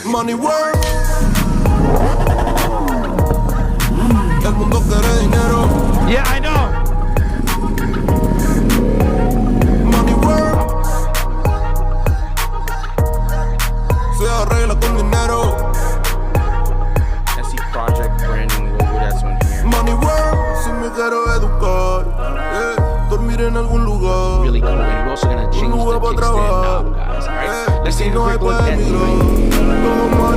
Money work. El mundo quiere dinero. Yeah, I know. Money work. Se arregla con dinero. SE Project branding logo, that's on here. Money work. Si me quiero educar, dormir en algún lugar. Really cool. And we're also gonna change the kickstand knob, guys. Alright, let's take a quick look at the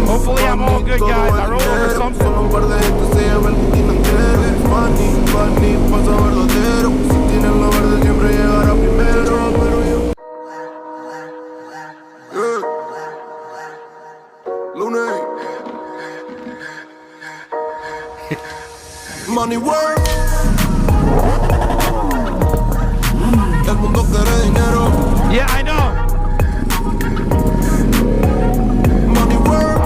hopefully I'm all good, guys. I roll over something. Solo un par de gente se lleva el botín entero. Money, pasa verdadero. Si tienes lo verde siempre llegará primero. Pero yo Lunes. Money work. El mundo quiere dinero. Yeah, I know. Money work.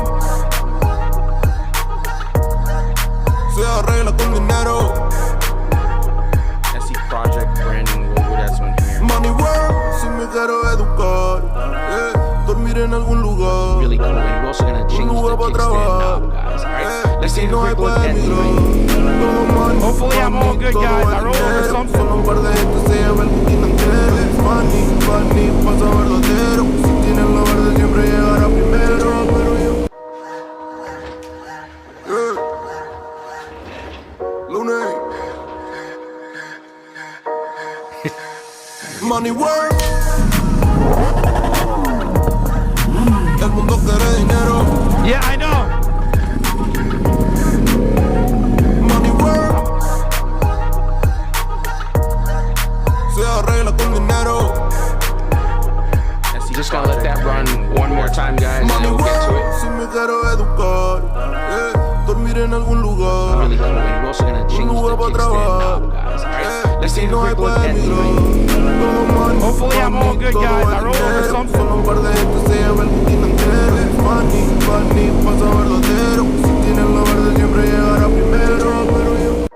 Se arregla con dinero. SE Project branding logo, that's on here. Money work. Si me quiero educar, dormir en algún lugar. Really cool. And we're also gonna change the kickstand knob, guys. Alright, let's take a quick look at the hopefully I'm all good, guys. I roll over something. Solo un par de gente se lleva el botín entero. Money, pasa verdadero. Si tienes lo verde siempre llegará primero. Pero yo Lunes. Money work. El mundo quiere dinero. Yeah, I know. Money work. Se arregla con dinero. Just gonna let that run one more time, guys, and Money then we'll get to work. it. Si me quiero educar, dormir en algún lugar. Really cool. And we're also gonna change the kickstand knob, guys. Alright, let's take a quick look at the hopefully I'm all good, guys. I roll over something. Solo un par de gente se lleva el botín entero. Money, pasa verdadero. Si tienes lo verde siempre llegará primero. Pero yo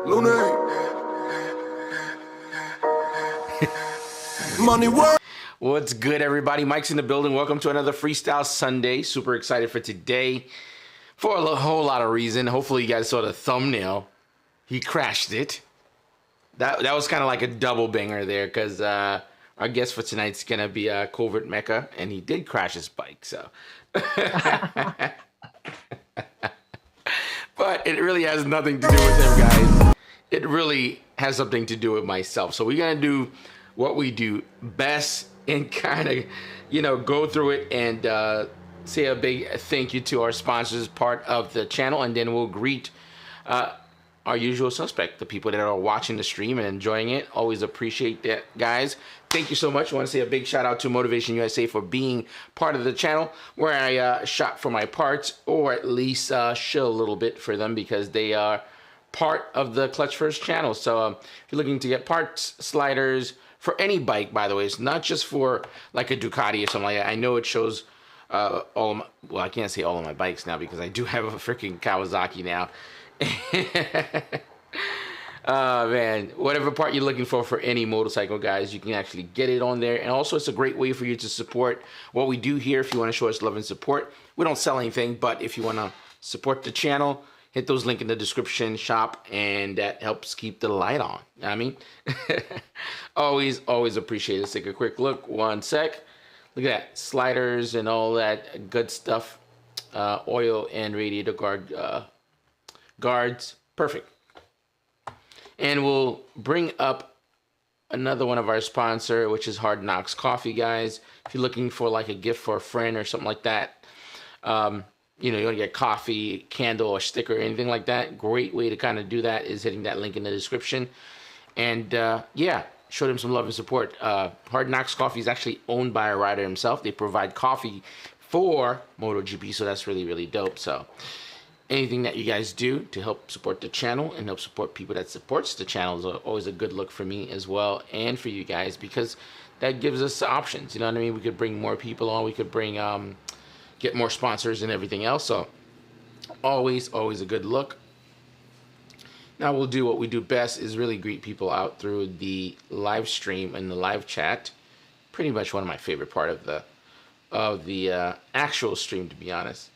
Lunes. Money work. What's good, everybody? Mike's in the building. Welcome to another Freestyle Sunday. Super excited for today for a whole lot of reason. Hopefully you guys saw the thumbnail. He crashed it. That was kind of like a double banger there, because our guest for tonight's gonna be Covert Mecca, and he did crash his bike. So, but it really has nothing to do with him, guys. It really has something to do with myself. So we're gonna do what we do best and kind of, go through it and say a big thank you to our sponsors, part of the channel, and then we'll greet our usual suspect, the people that are watching the stream and enjoying it. Always appreciate that, guys. Thank you so much. I want to say a big shout out to Motivation USA for being part of the channel, where I shop for my parts, or at least shill a little bit for them, because they are part of the Clutch First channel. So if you're looking to get parts, sliders, for any bike, by the way, it's not just for like a Ducati or something like that. I know it shows all of my, well, I can't say all of my bikes now, because I do have a freaking Kawasaki now. Man, whatever part you're looking for any motorcycle, guys, you can actually get it on there. And also, it's a great way for you to support what we do here. If you want to show us love and support, we don't sell anything, but if you want to support the channel, hit those links in the description, shop, and that helps keep the light on. I mean, always appreciate it. Let's take a quick look. One sec. Look at that. Sliders and all that good stuff. Oil and radiator guards. Perfect. And we'll bring up another one of our sponsor, which is Hard Knocks Coffee, guys. If you're looking for like a gift for a friend or something like that, you want to get coffee, candle, or sticker, or anything like that, great way to kind of do that is hitting that link in the description. And yeah, show them some love and support. Hard Knocks Coffee is actually owned by a rider himself. They provide coffee for MotoGP, so that's really, really dope. So anything that you guys do to help support the channel and help support people that supports the channel is always a good look for me as well, and for you guys, because that gives us options. You know what I mean? We could bring more people on. We could bring get more sponsors and everything else. So always a good look. Now we'll do what we do best, is really greet people out through the live stream and the live chat. pretty much one of my favorite part of the actual stream, to be honest.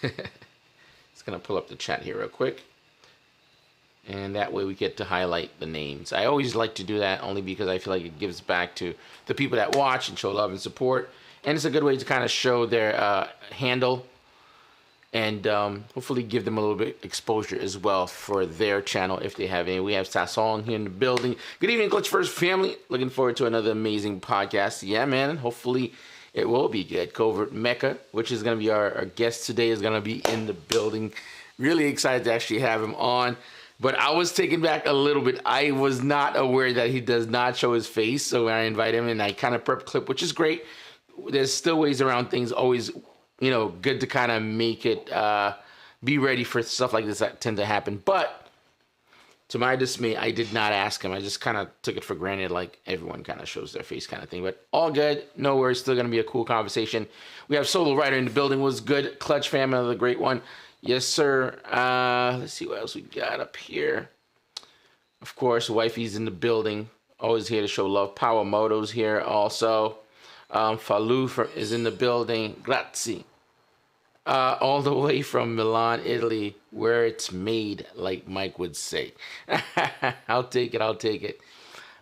It's gonna pull up the chat here real quick, and that way we get to highlight the names. I always like to do that only because I feel like it gives back to the people that watch and show love and support, and it's a good way to kind of show their handle and hopefully give them a little bit exposure as well for their channel if they have any. We have Sasson here in the building. Good evening, Clutch First family. Looking forward to another amazing podcast. Yeah, man. Hopefully it will be good. Covert Mecca, which is going to be our guest today, is going to be in the building. Really excited to actually have him on. But I was taken back a little bit. I was not aware that he does not show his face. So when I invite him and I kind of prep clip, which is great. There's still ways around things. Always, you know, good to kind of make it, be ready for stuff like this that tend to happen. But to my dismay, I did not ask him. I just kind of took it for granted, like everyone kind of shows their face kind of thing. But all good. No worries. Still going to be a cool conversation. We have Solo Rider in the building. Was good. Clutch fam, another great one. Yes, sir. Let's see what else we got up here. Of course, Wifey's in the building. Always here to show love. Power Moto's here also. Falou is in the building. Grazie. All the way from Milan, Italy, where it's made, like Mike would say. I'll take it. I'll take it.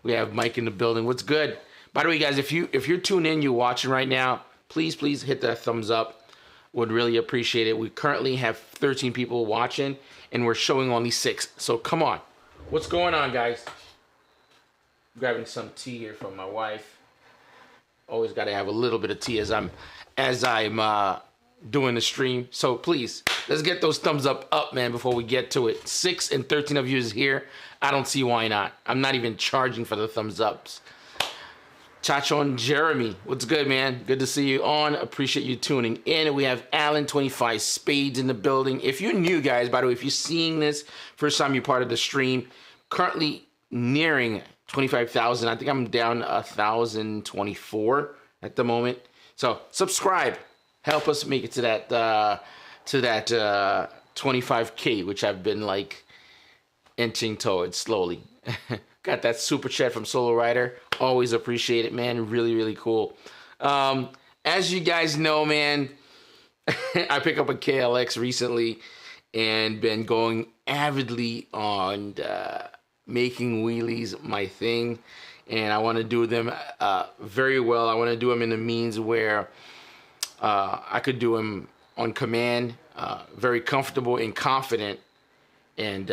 We have Mike in the building. What's good? By the way, guys, if you're tuned in, you're watching right now, please hit that thumbs up. Would really appreciate it. We currently have 13 people watching, and we're showing only 6. So come on. What's going on, guys? Grabbing some tea here from my wife. Always got to have a little bit of tea as I'm doing the stream. So please, let's get those thumbs up, man, before we get to it. 6 and 13 of you is here. I don't see why not. I'm not even charging for the thumbs ups. Chachon Jeremy, what's good, man? Good to see you on. Appreciate you tuning in. We have Alan 25 Spades in the building. If you're new, guys, by the way, if you're seeing this first time you're part of the stream, currently nearing 25,000. I think I'm down 1,024 at the moment. So subscribe. Help us make it to that 25K, which I've been like inching towards slowly. Got that super chat from Solo Rider. Always appreciate it, man. Really, really cool. As you guys know, man, I picked up a KLX recently and been going avidly on making wheelies my thing. And I want to do them very well. I want to do them in the means where I could do them on command, very comfortable and confident, and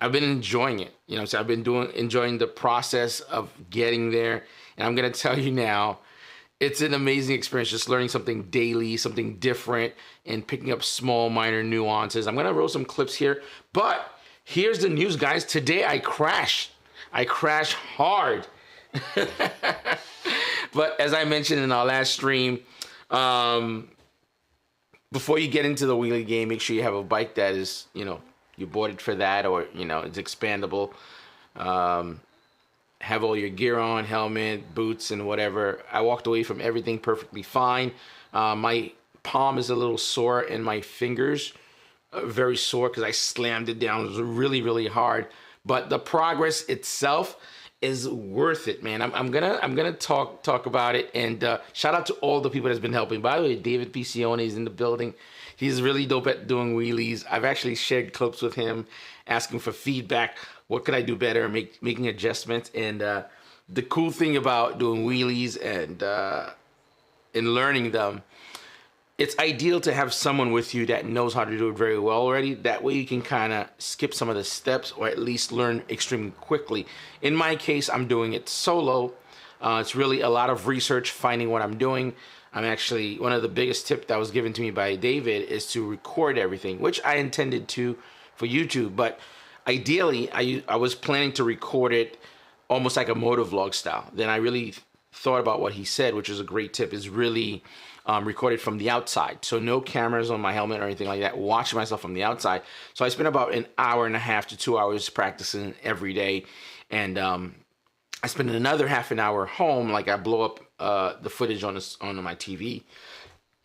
I've been enjoying it. You know, so I've been enjoying the process of getting there, and I'm gonna tell you now, it's an amazing experience. Just learning something daily, something different, and picking up small, minor nuances. I'm gonna roll some clips here, but here's the news, guys. Today I crashed. I crashed hard. But as I mentioned in our last stream, before you get into the wheelie game, make sure you have a bike that is, you know, you bought it for that, or, you know, it's expandable. Have all your gear on, helmet, boots, and whatever. I walked away from everything perfectly fine. My palm is a little sore, and my fingers very sore because I slammed it down. It was really, really hard. But the progress itself is worth it, man. I'm gonna talk about it, and shout out to all the people that's been helping. By the way, David Piccione is in the building. He's really dope at doing wheelies. I've actually shared clips with him, asking for feedback. What could I do better? Making adjustments. And the cool thing about doing wheelies and learning them, it's ideal to have someone with you that knows how to do it very well already. That way you can kind of skip some of the steps, or at least learn extremely quickly. In my case, I'm doing it solo. It's really a lot of research, finding what I'm doing. I'm actually, one of the biggest tips that was given to me by David is to record everything, which I intended to for YouTube. But ideally, I was planning to record it almost like a motovlog style. Then I really thought about what he said, which is a great tip, is really recorded from the outside. So no cameras on my helmet or anything like that, watching myself from the outside. So I spent about an hour and a half to 2 hours practicing every day. And I spent another half an hour home, like I blow up the footage on my TV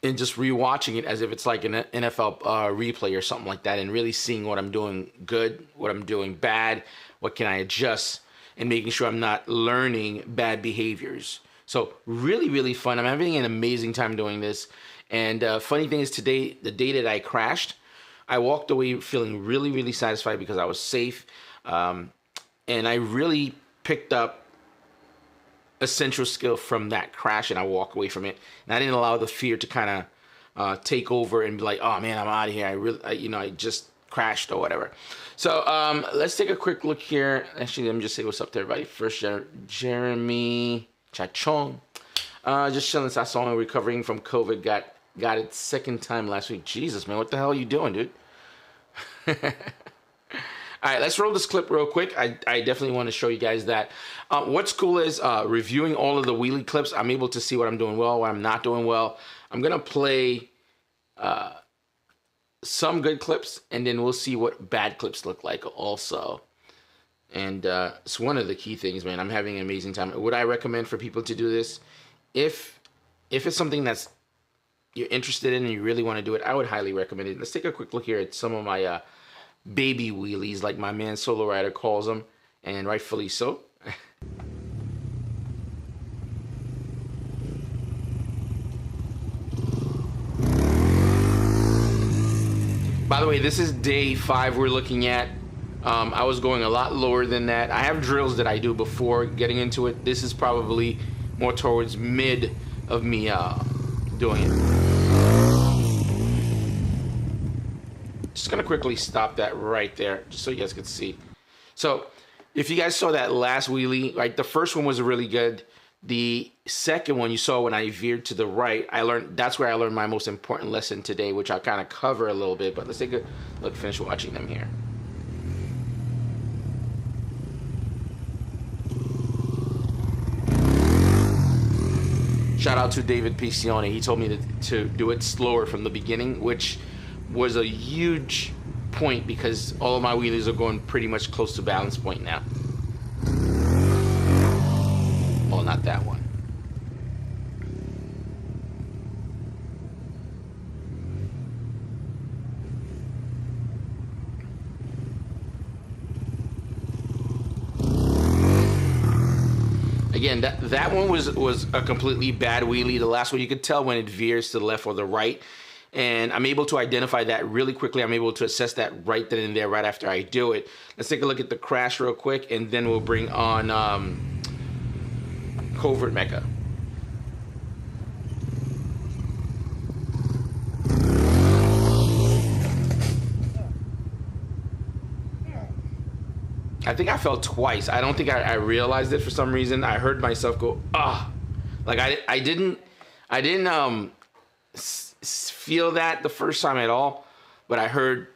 and just rewatching it as if it's like an NFL replay or something like that, and really seeing what I'm doing good, what I'm doing bad, what can I adjust. and making sure I'm not learning bad behaviors. So really, really fun. I'm having an amazing time doing this. And funny thing is, today, the day that I crashed, I walked away feeling really, really satisfied because I was safe. And I really picked up essential skill from that crash, and I walked away from it. And I didn't allow the fear to kind of take over and be like, oh man, I'm out of here. I just crashed or whatever. So let's take a quick look here. Actually, let me just say what's up to everybody. First, Jeremy Chachong. Just chilling. I saw him recovering from COVID. Got it second time last week. Jesus, man, what the hell are you doing, dude? All right, let's roll this clip real quick. I definitely want to show you guys that. What's cool is reviewing all of the wheelie clips, I'm able to see what I'm doing well, what I'm not doing well. I'm going to play some good clips, and then we'll see what bad clips look like also. And it's one of the key things, man. I'm having an amazing time. Would I recommend for people to do this? If it's something that's you're interested in and you really want to do it, I would highly recommend it. Let's take a quick look here at some of my baby wheelies, like my man Solo Rider calls them, and rightfully so. By the way, this is day 5 we're looking at. I was going a lot lower than that. I have drills that I do before getting into it. This is probably more towards mid of me doing it. Just gonna quickly stop that right there, just so you guys can see. So, if you guys saw that last wheelie, like the first one was really good. The second one you saw when I veered to the right, that's where I learned my most important lesson today, which I'll kind of cover a little bit. But let's take a look, finish watching them here. Shout out to David Piccione. He told me to do it slower from the beginning, which was a huge point because all of my wheelies are going pretty much close to balance point now. Oh, not that one. Again, that one was a completely bad wheelie. The last one, you could tell when it veers to the left or the right. And I'm able to identify that really quickly. I'm able to assess that right then and there, right after I do it. Let's take a look at the crash real quick, and then we'll bring on Covert Mecha. I think I fell twice. I don't think I realized it for some reason. I heard myself go, ah. Like I didn't feel that the first time at all, but I heard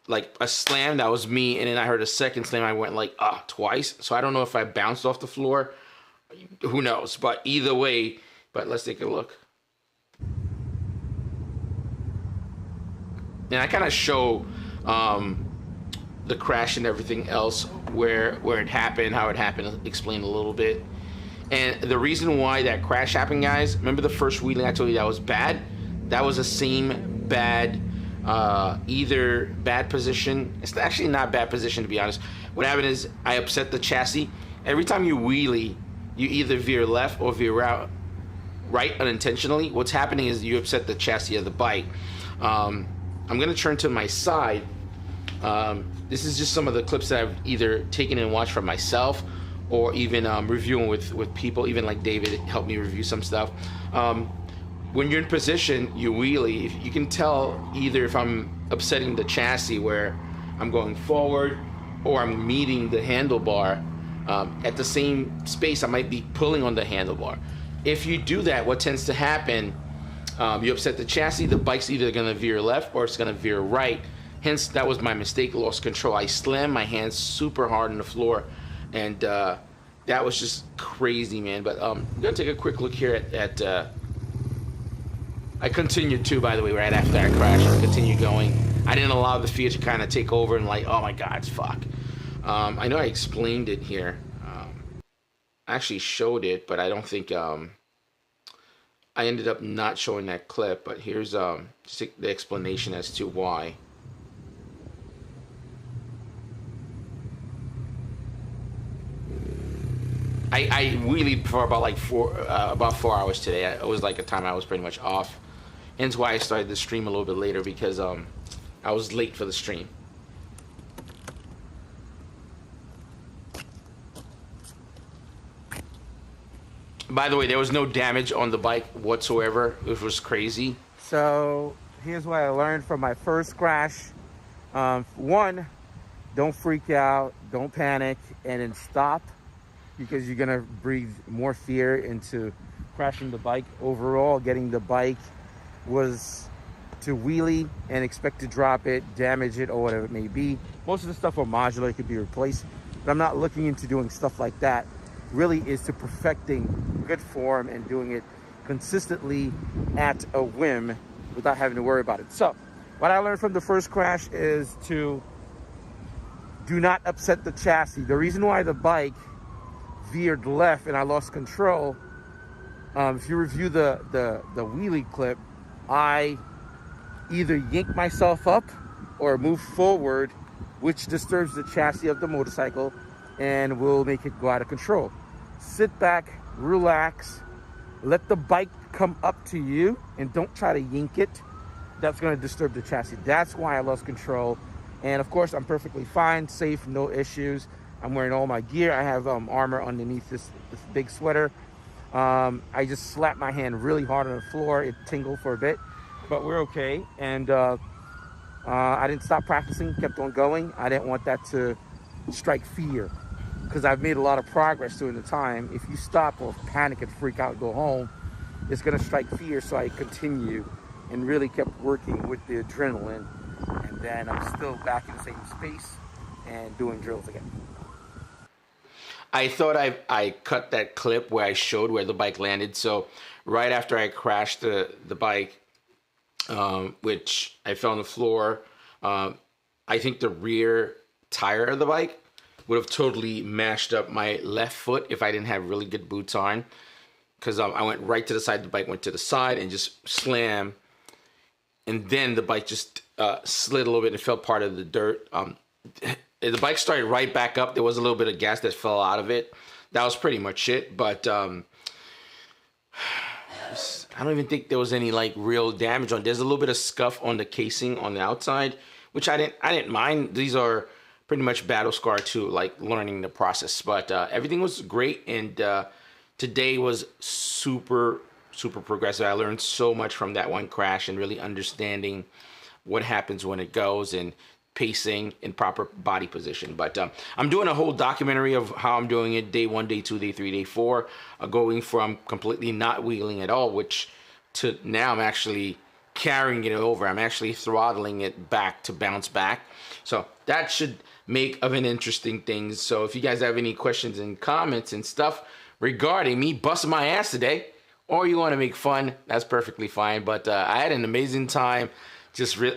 like a slam, that was me, and then I heard a second slam, I went like twice. So I don't know if I bounced off the floor, who knows, but either way. But let's take a look. And I kind of show the crash and everything else, where it happened, how it happened, explain a little bit. And the reason why that crash happened, guys, remember the first wheelie I told you that was bad? That was the same bad, either bad position. It's actually not bad position, to be honest. What happened is I upset the chassis. Every time you wheelie, you either veer left or veer out right unintentionally. What's happening is you upset the chassis of the bike. I'm gonna turn to my side. This is just some of the clips that I've either taken and watched for myself, or even reviewing with people. Even like David helped me review some stuff. When you're in position, you wheelie. You can tell either if I'm upsetting the chassis, where I'm going forward, or I'm meeting the handlebar. At the same space, I might be pulling on the handlebar. If you do that, what tends to happen, you upset the chassis, the bike's either gonna veer left or it's gonna veer right. Hence, that was my mistake, lost control. I slammed my hands super hard on the floor, and that was just crazy, man. But I'm gonna take a quick look here at I continued too, by the way, right after I crashed. I continued going. I didn't allow the fear to kind of take over and like, oh my God, fuck. I know I explained it here. I actually showed it, but I don't think I ended up not showing that clip. But here's just the explanation as to why. I wheelied for about 4 hours today. It was like a time I was pretty much off. Hence why I started the stream a little bit later, because I was late for the stream. By the way, there was no damage on the bike whatsoever. It was crazy. So here's what I learned from my first crash. One, don't freak out, don't panic, and then stop, because you're gonna breathe more fear into crashing the bike. Overall, getting the bike was to wheelie and expect to drop it, damage it, or whatever it may be. Most of the stuff are modular, it could be replaced, but I'm not looking into doing stuff like that. Really is to perfecting good form and doing it consistently at a whim without having to worry about it. So what I learned from the first crash is to do not upset the chassis. The reason why the bike veered left and I lost control, if you review the wheelie clip, I either yank myself up or move forward, which disturbs the chassis of the motorcycle and will make it go out of control. Sit back, relax, let the bike come up to you, and don't try to yank it. That's going to disturb the chassis. That's why I lost control. And of course, I'm perfectly fine, safe, no issues. I'm wearing all my gear. I have armor underneath this big sweater. I just slapped my hand really hard on the floor. It tingled for a bit, but we're okay. And I didn't stop practicing, kept on going. I didn't want that to strike fear, because I've made a lot of progress during the time. If you stop or panic and freak out and go home, it's gonna strike fear. So I continue and really kept working with the adrenaline. And then I'm still back in the same space and doing drills again. I thought I cut that clip where I showed where the bike landed. So right after I crashed the bike, which I fell on the floor, I think the rear tire of the bike would have totally mashed up my left foot if I didn't have really good boots on, because I went right to the side, the bike went to the side and just slammed, and then the bike just slid a little bit and fell part of the dirt. The bike started right back up. There was a little bit of gas that fell out of it. That was pretty much it, but I don't even think there was any like real damage on. There's a little bit of scuff on the casing on the outside, which I didn't mind. These are pretty much battle scar to like learning the process, but everything was great. And today was super progressive. I learned so much from that one crash and really understanding what happens when it goes and pacing in proper body position. But I'm doing a whole documentary of how I'm doing it, day 1, day 2, day 3, day 4, going from completely not wheeling at all, which to now I'm actually carrying it over. I'm actually throttling it back to bounce back. So that should make of an interesting thing. So if you guys have any questions and comments and stuff regarding me busting my ass today, or you want to make fun, that's perfectly fine. But I had an amazing time.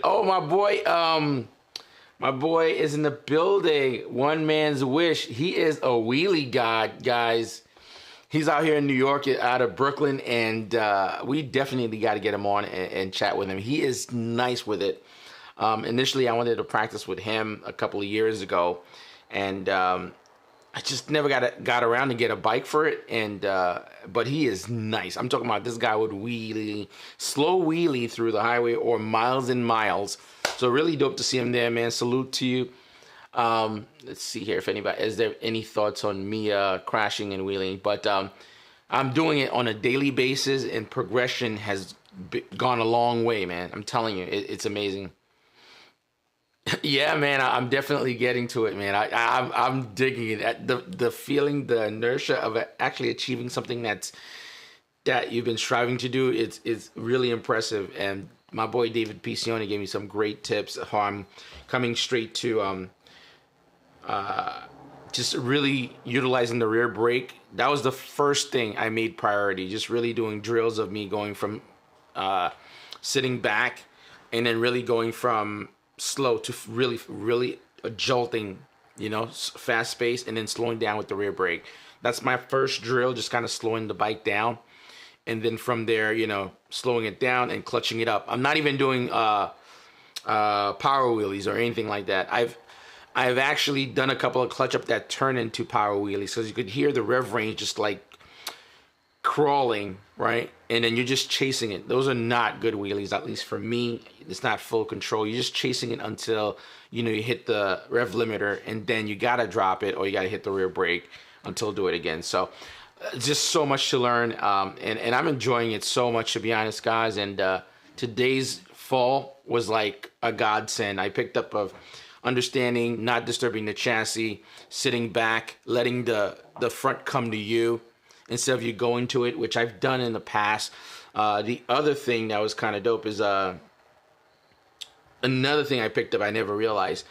Oh, my boy is in the building. One man's wish. He is a wheelie god, guys. He's out here in New York, out of Brooklyn, and we definitely got to get him on and chat with him. He is nice with it. Initially, I wanted to practice with him a couple of years ago, and I just never got around to get a bike for it. And but he is nice. I'm talking about this guy would slow wheelie through the highway or miles and miles. So really dope to see him there, man. Salute to you. Let's see here if anybody, is there any thoughts on me crashing and wheeling? But I'm doing it on a daily basis, and progression has gone a long way, man. I'm telling you, it's amazing. Yeah, man, I'm definitely getting to it, man. I'm digging it. The feeling, the inertia of actually achieving something that you've been striving to do, it's really impressive. And my boy David Piccioni gave me some great tips how I'm coming straight to just really utilizing the rear brake. That was the first thing I made priority, just really doing drills of me going from sitting back and then really going from slow to really jolting, fast pace, and then slowing down with the rear brake. That's my first drill, just kind of slowing the bike down. And then from there, slowing it down and clutching it up. I'm not even doing power wheelies or anything like that. I've actually done a couple of clutch up that turn into power wheelies, because you could hear the rev range just like crawling, right? And then you're just chasing it. Those are not good wheelies, at least for me. It's not full control. You're just chasing it until, you know, you hit the rev limiter, and then you gotta drop it, or you gotta hit the rear brake until do it again. So just so much to learn, and I'm enjoying it so much, to be honest, guys. And today's fall was like a godsend. I picked up of understanding, not disturbing the chassis, sitting back, letting the front come to you instead of you going to it, which I've done in the past. The other thing that was kind of dope is another thing I picked up I never realized.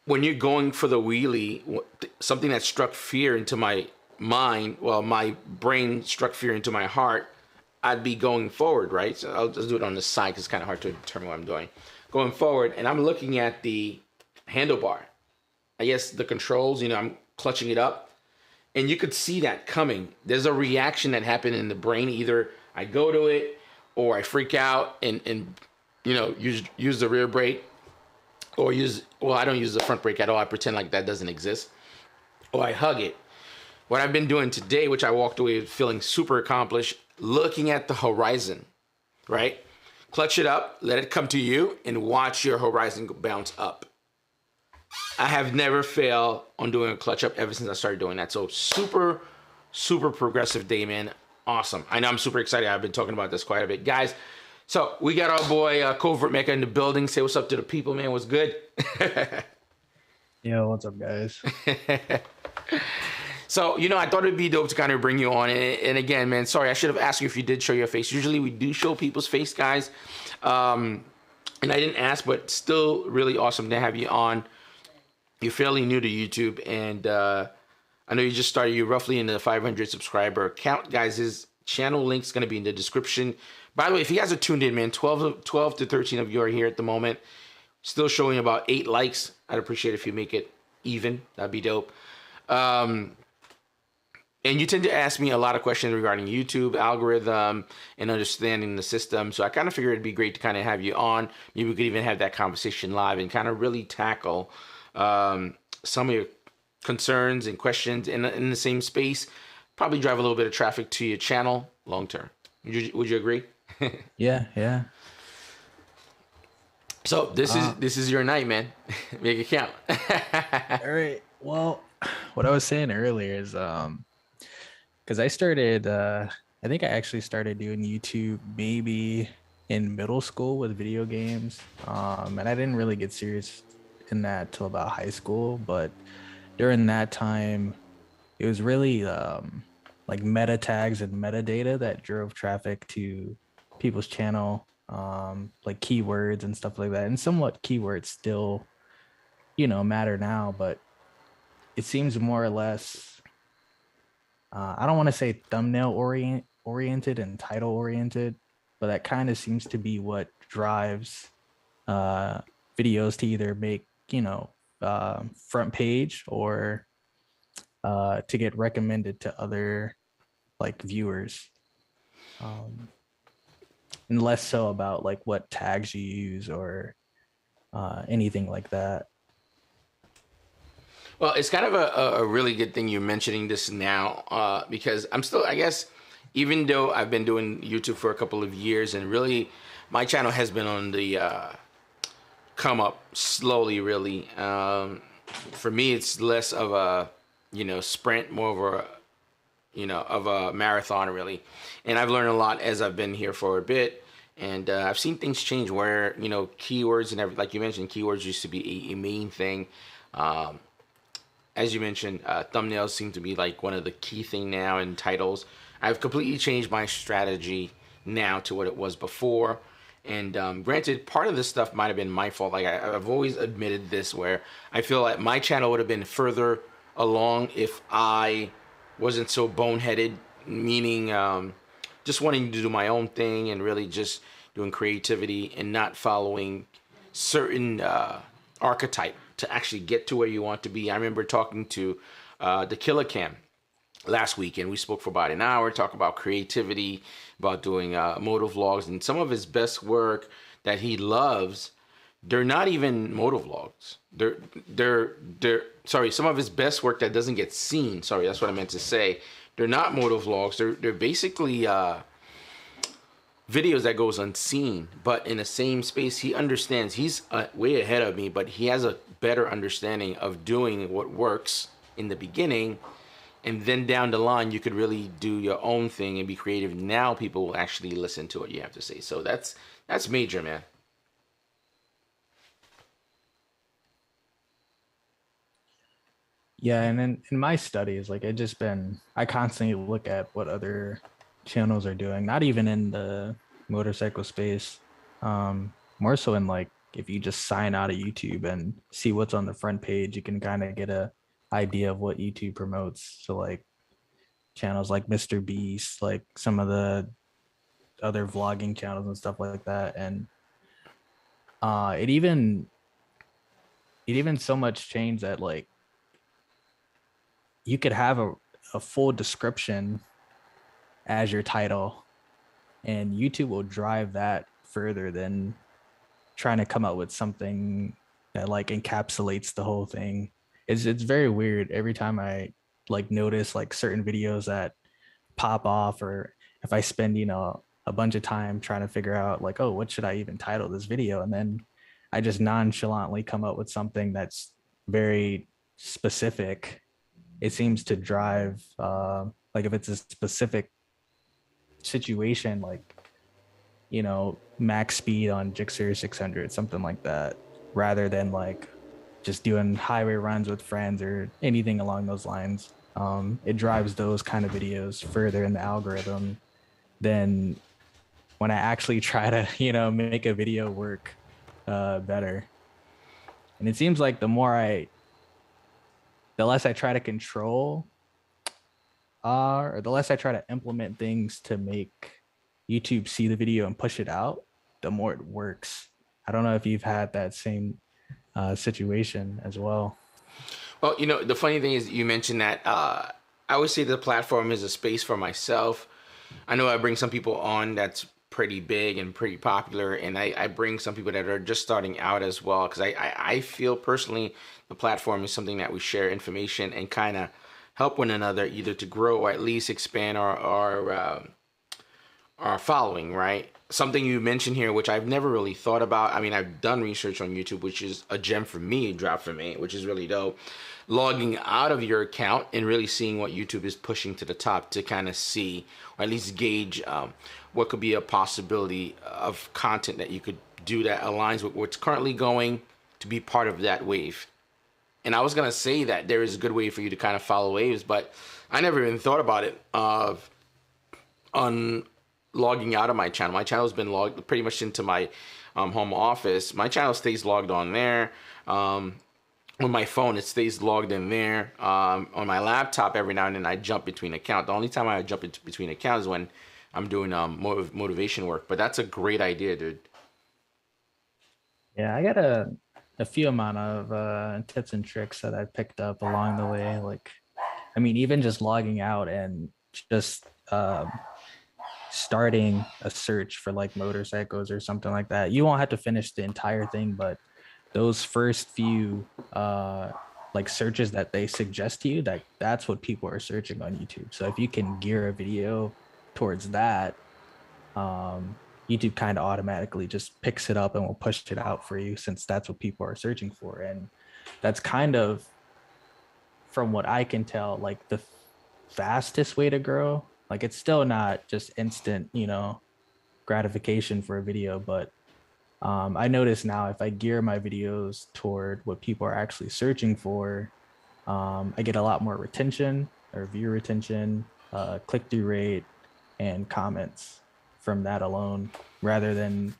When you're going for the wheelie, something that struck fear into my mind, well, my brain struck fear into my heart, I'd be going forward, right? So I'll just do it on the side because it's kind of hard to determine what I'm doing. Going forward, and I'm looking at the handlebar. I guess the controls, you know, I'm clutching it up, and you could see that coming. There's a reaction that happened in the brain. Either I go to it, or I freak out and you know, use the rear brake, or I don't use the front brake at all. I pretend like that doesn't exist, or I hug it. What I've been doing today, which I walked away feeling super accomplished, looking at the horizon, right? Clutch it up, let it come to you, and watch your horizon bounce up. I have never failed on doing a clutch up ever since I started doing that. So super, super progressive day, man. Awesome. I know I'm super excited. I've been talking about this quite a bit. Guys, so we got our boy Covert Mecha in the building. Say what's up to the people, man. What's good? Yo, what's up, guys? So, you know, I thought it'd be dope to kind of bring you on. And again, man, sorry, I should have asked you if you did show your face. Usually we do show people's face, guys. And I didn't ask, but still really awesome to have you on. You're fairly new to YouTube, and I know you just started. You're roughly in the 500 subscriber count, guys. His channel link's going to be in the description. By the way, if you guys are tuned in, man, 12 to 13 of you are here at the moment. Still showing about 8 likes. I'd appreciate if you make it even. That'd be dope. And you tend to ask me a lot of questions regarding YouTube, algorithm, and understanding the system. So I kind of figured it'd be great to kind of have you on. Maybe we could even have that conversation live and kind of really tackle some of your concerns and questions in the same space. Probably drive a little bit of traffic to your channel long term. Would you agree? Yeah. So this is your night, man. Make it count. All right. Well, what I was saying earlier is because I started, I think I actually started doing YouTube maybe in middle school with video games, and I didn't really get serious in that till about high school. But during that time, it was really like meta tags and metadata that drove traffic to people's channel, like keywords and stuff like that. And somewhat keywords still, you know, matter now, but it seems more or less, I don't want to say thumbnail oriented and title oriented, but that kind of seems to be what drives videos to either make, you know, front page or to get recommended to other like viewers, and less so about like what tags you use or anything like that. Well, it's kind of a really good thing you're mentioning this now, because I'm still, I guess, even though I've been doing YouTube for a couple of years, and really my channel has been on the come up slowly, really. For me, it's less of a, you know, sprint, more of a, you know, of a marathon, really. And I've learned a lot as I've been here for a bit. And I've seen things change where, you know, keywords and everything, like you mentioned, keywords used to be a main thing. As you mentioned, thumbnails seem to be like one of the key thing now, in titles. I've completely changed my strategy now to what it was before. And granted, part of this stuff might have been my fault. Like I've always admitted this, where I feel like my channel would have been further along if I wasn't so boneheaded, meaning just wanting to do my own thing and really just doing creativity and not following certain archetype to actually get to where you want to be. I remember talking to the Killer Cam last week, and we spoke for about an hour, talk about creativity, about doing moto vlogs, and some of his best work that he loves they're not even motovlogs. They're sorry, some of his best work that doesn't get seen. Sorry, that's what I meant to say. They're not motovlogs. They're basically videos that goes unseen, but in the same space. He understands. He's way ahead of me, but he has a better understanding of doing what works in the beginning, and then down the line you could really do your own thing and be creative. Now people will actually listen to what you have to say. So that's major, man. Yeah, and in my studies, like I constantly look at what other channels are doing, not even in the motorcycle space, more so in like if you just sign out of YouTube and see what's on the front page, you can kind of get a idea of what YouTube promotes. So like channels like Mr. Beast, like some of the other vlogging channels and stuff like that. And it even so much changed that like you could have a full description as your title, and YouTube will drive that further than trying to come up with something that like encapsulates the whole thing. It's very weird every time I like notice like certain videos that pop off, or if I spend, a bunch of time trying to figure out like, oh, what should I even title this video? And then I just nonchalantly come up with something that's very specific. It seems to drive like if it's a specific situation, like max speed on Gixxer 600, something like that, rather than like just doing highway runs with friends or anything along those lines. It drives those kind of videos further in the algorithm than when I actually try to make a video work better. And it seems like the less I try to control or the less I try to implement things to make YouTube see the video and push it out, the more it works. I don't know if you've had that same situation as well. Well, the funny thing is you mentioned that I always say the platform is a space for myself. I know I bring some people on that's pretty big and pretty popular, and I bring some people that are just starting out as well, because I feel personally the platform is something that we share information and kind of help one another either to grow or at least expand our following, right? Something you mentioned here, which I've never really thought about. I mean, I've done research on YouTube, which is a gem for me, drop for me, which is really dope. Logging out of your account and really seeing what YouTube is pushing to the top to kind of see, or at least gauge what could be a possibility of content that you could do that aligns with what's currently going to be part of that wave. And I was going to say that there is a good way for you to kind of follow waves, but I never even thought about it on logging out of my channel. My channel has been logged pretty much into my home office. My channel stays logged on there. On my phone, it stays logged in there. On my laptop, every now and then I jump between accounts. The only time I jump between accounts is when I'm doing motivation work. But that's a great idea, dude. Yeah, I got a few amount of tips and tricks that I picked up along the way. Like, I mean, even just logging out and just starting a search for like motorcycles or something like that. You won't have to finish the entire thing, but those first few like searches that they suggest to you, that's what people are searching on YouTube. So if you can gear a video towards that, YouTube kind of automatically just picks it up and will push it out for you, since that's what people are searching for. And that's kind of, from what I can tell, like the fastest way to grow. Like, it's still not just instant, gratification for a video, but I notice now if I gear my videos toward what people are actually searching for, I get a lot more retention or view retention, click-through rate, and comments from that alone, rather than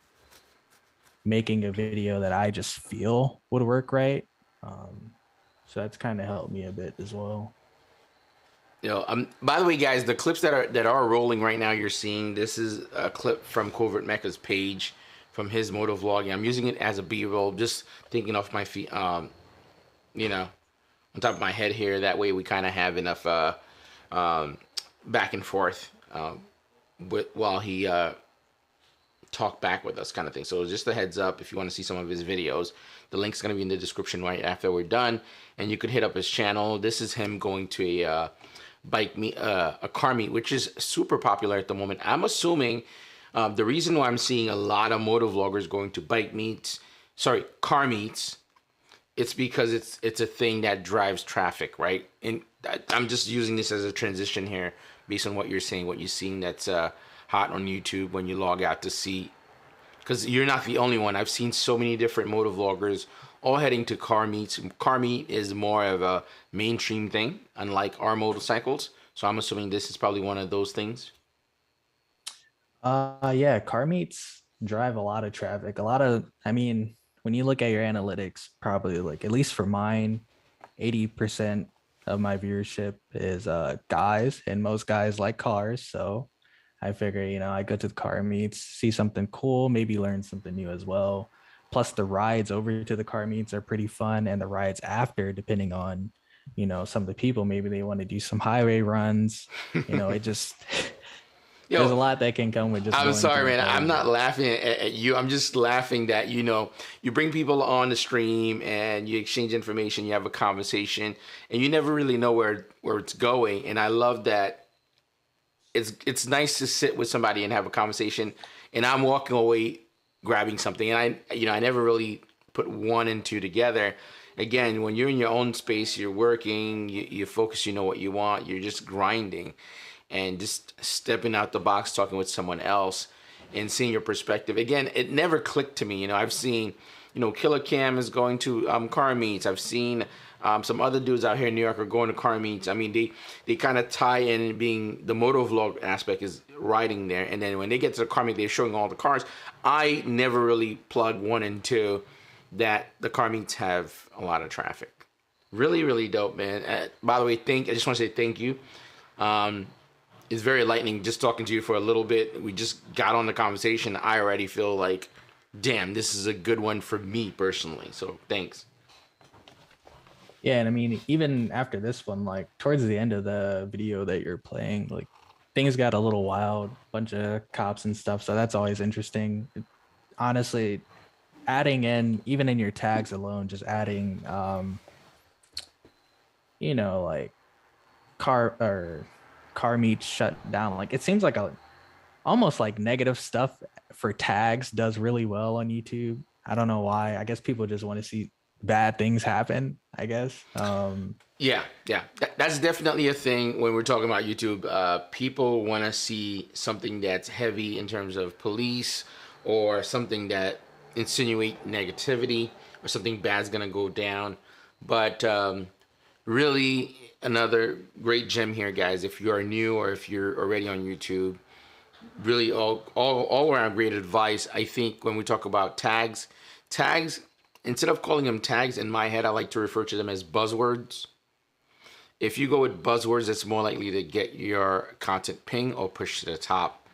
making a video that I just feel would work right. So that's kind of helped me a bit as well. By the way, guys, the clips that are rolling right now, you're seeing, this is a clip from Covert Mecha's page from his moto vlogging. I'm using it as a B-roll, just thinking off my feet, on top of my head here. That way we kind of have enough back and forth while he talk back with us kind of thing. So just a heads up, if you want to see some of his videos, the link's going to be in the description right after we're done, and you could hit up his channel. This is him going to a bike meet, a car meet, which is super popular at the moment. I'm assuming the reason why I'm seeing a lot of motor vloggers going to car meets, it's because it's a thing that drives traffic, right? And I'm just using this as a transition here based on what you're saying, what you're seeing that's hot on YouTube when you log out to see. Because you're not the only one. I've seen so many different motor vloggers all heading to car meets. Car meet is more of a mainstream thing, unlike our motorcycles. So I'm assuming this is probably one of those things. Yeah, car meets drive a lot of traffic. I mean, when you look at your analytics, probably like at least for mine, 80% of my viewership is guys, and most guys like cars. So I figure, I go to the car meets, see something cool, maybe learn something new as well. Plus the rides over to the car meets are pretty fun, and the rides after, depending on, some of the people, maybe they want to do some highway runs. It just Yo, there's a lot that can come with just. I'm going sorry, to man. I'm not laughing at you. I'm just laughing that, you bring people on the stream and you exchange information, you have a conversation, and you never really know where it's going. And I love that it's nice to sit with somebody and have a conversation, and I'm walking away grabbing something. And I never really put one and two together. Again, when you're in your own space, you're working, you focus, you know what you want, you're just grinding. And just stepping out the box, talking with someone else and seeing your perspective. Again, it never clicked to me. I've seen, Killer Cam is going to car meets. I've seen some other dudes out here in New York are going to car meets. I mean, they kind of tie in being the moto vlog aspect is riding there. And then when they get to the car meet, they're showing all the cars. I never really plugged one and two that the car meets have a lot of traffic. Really, really dope, man. By the way, I just want to say thank you. It's very lightning just talking to you for a little bit. We just got on the conversation. I already feel like, damn, this is a good one for me personally. So thanks. Yeah, and I mean, even after this one, like towards the end of the video that you're playing, like things got a little wild, bunch of cops and stuff. So that's always interesting. Honestly, adding in, even in your tags alone, just adding, like car meets shut down. Like it seems like almost like negative stuff for tags does really well on YouTube. I don't know why. I guess people just want to see bad things happen, I guess. Yeah. That's definitely a thing when we're talking about YouTube. People want to see something that's heavy in terms of police, or something that insinuate negativity, or something bad's gonna go down. But really, another great gem here, guys. If you are new or if you're already on YouTube, really all around great advice. I think when we talk about tags, instead of calling them tags, in my head, I like to refer to them as buzzwords. If you go with buzzwords, it's more likely to get your content ping or push to the top.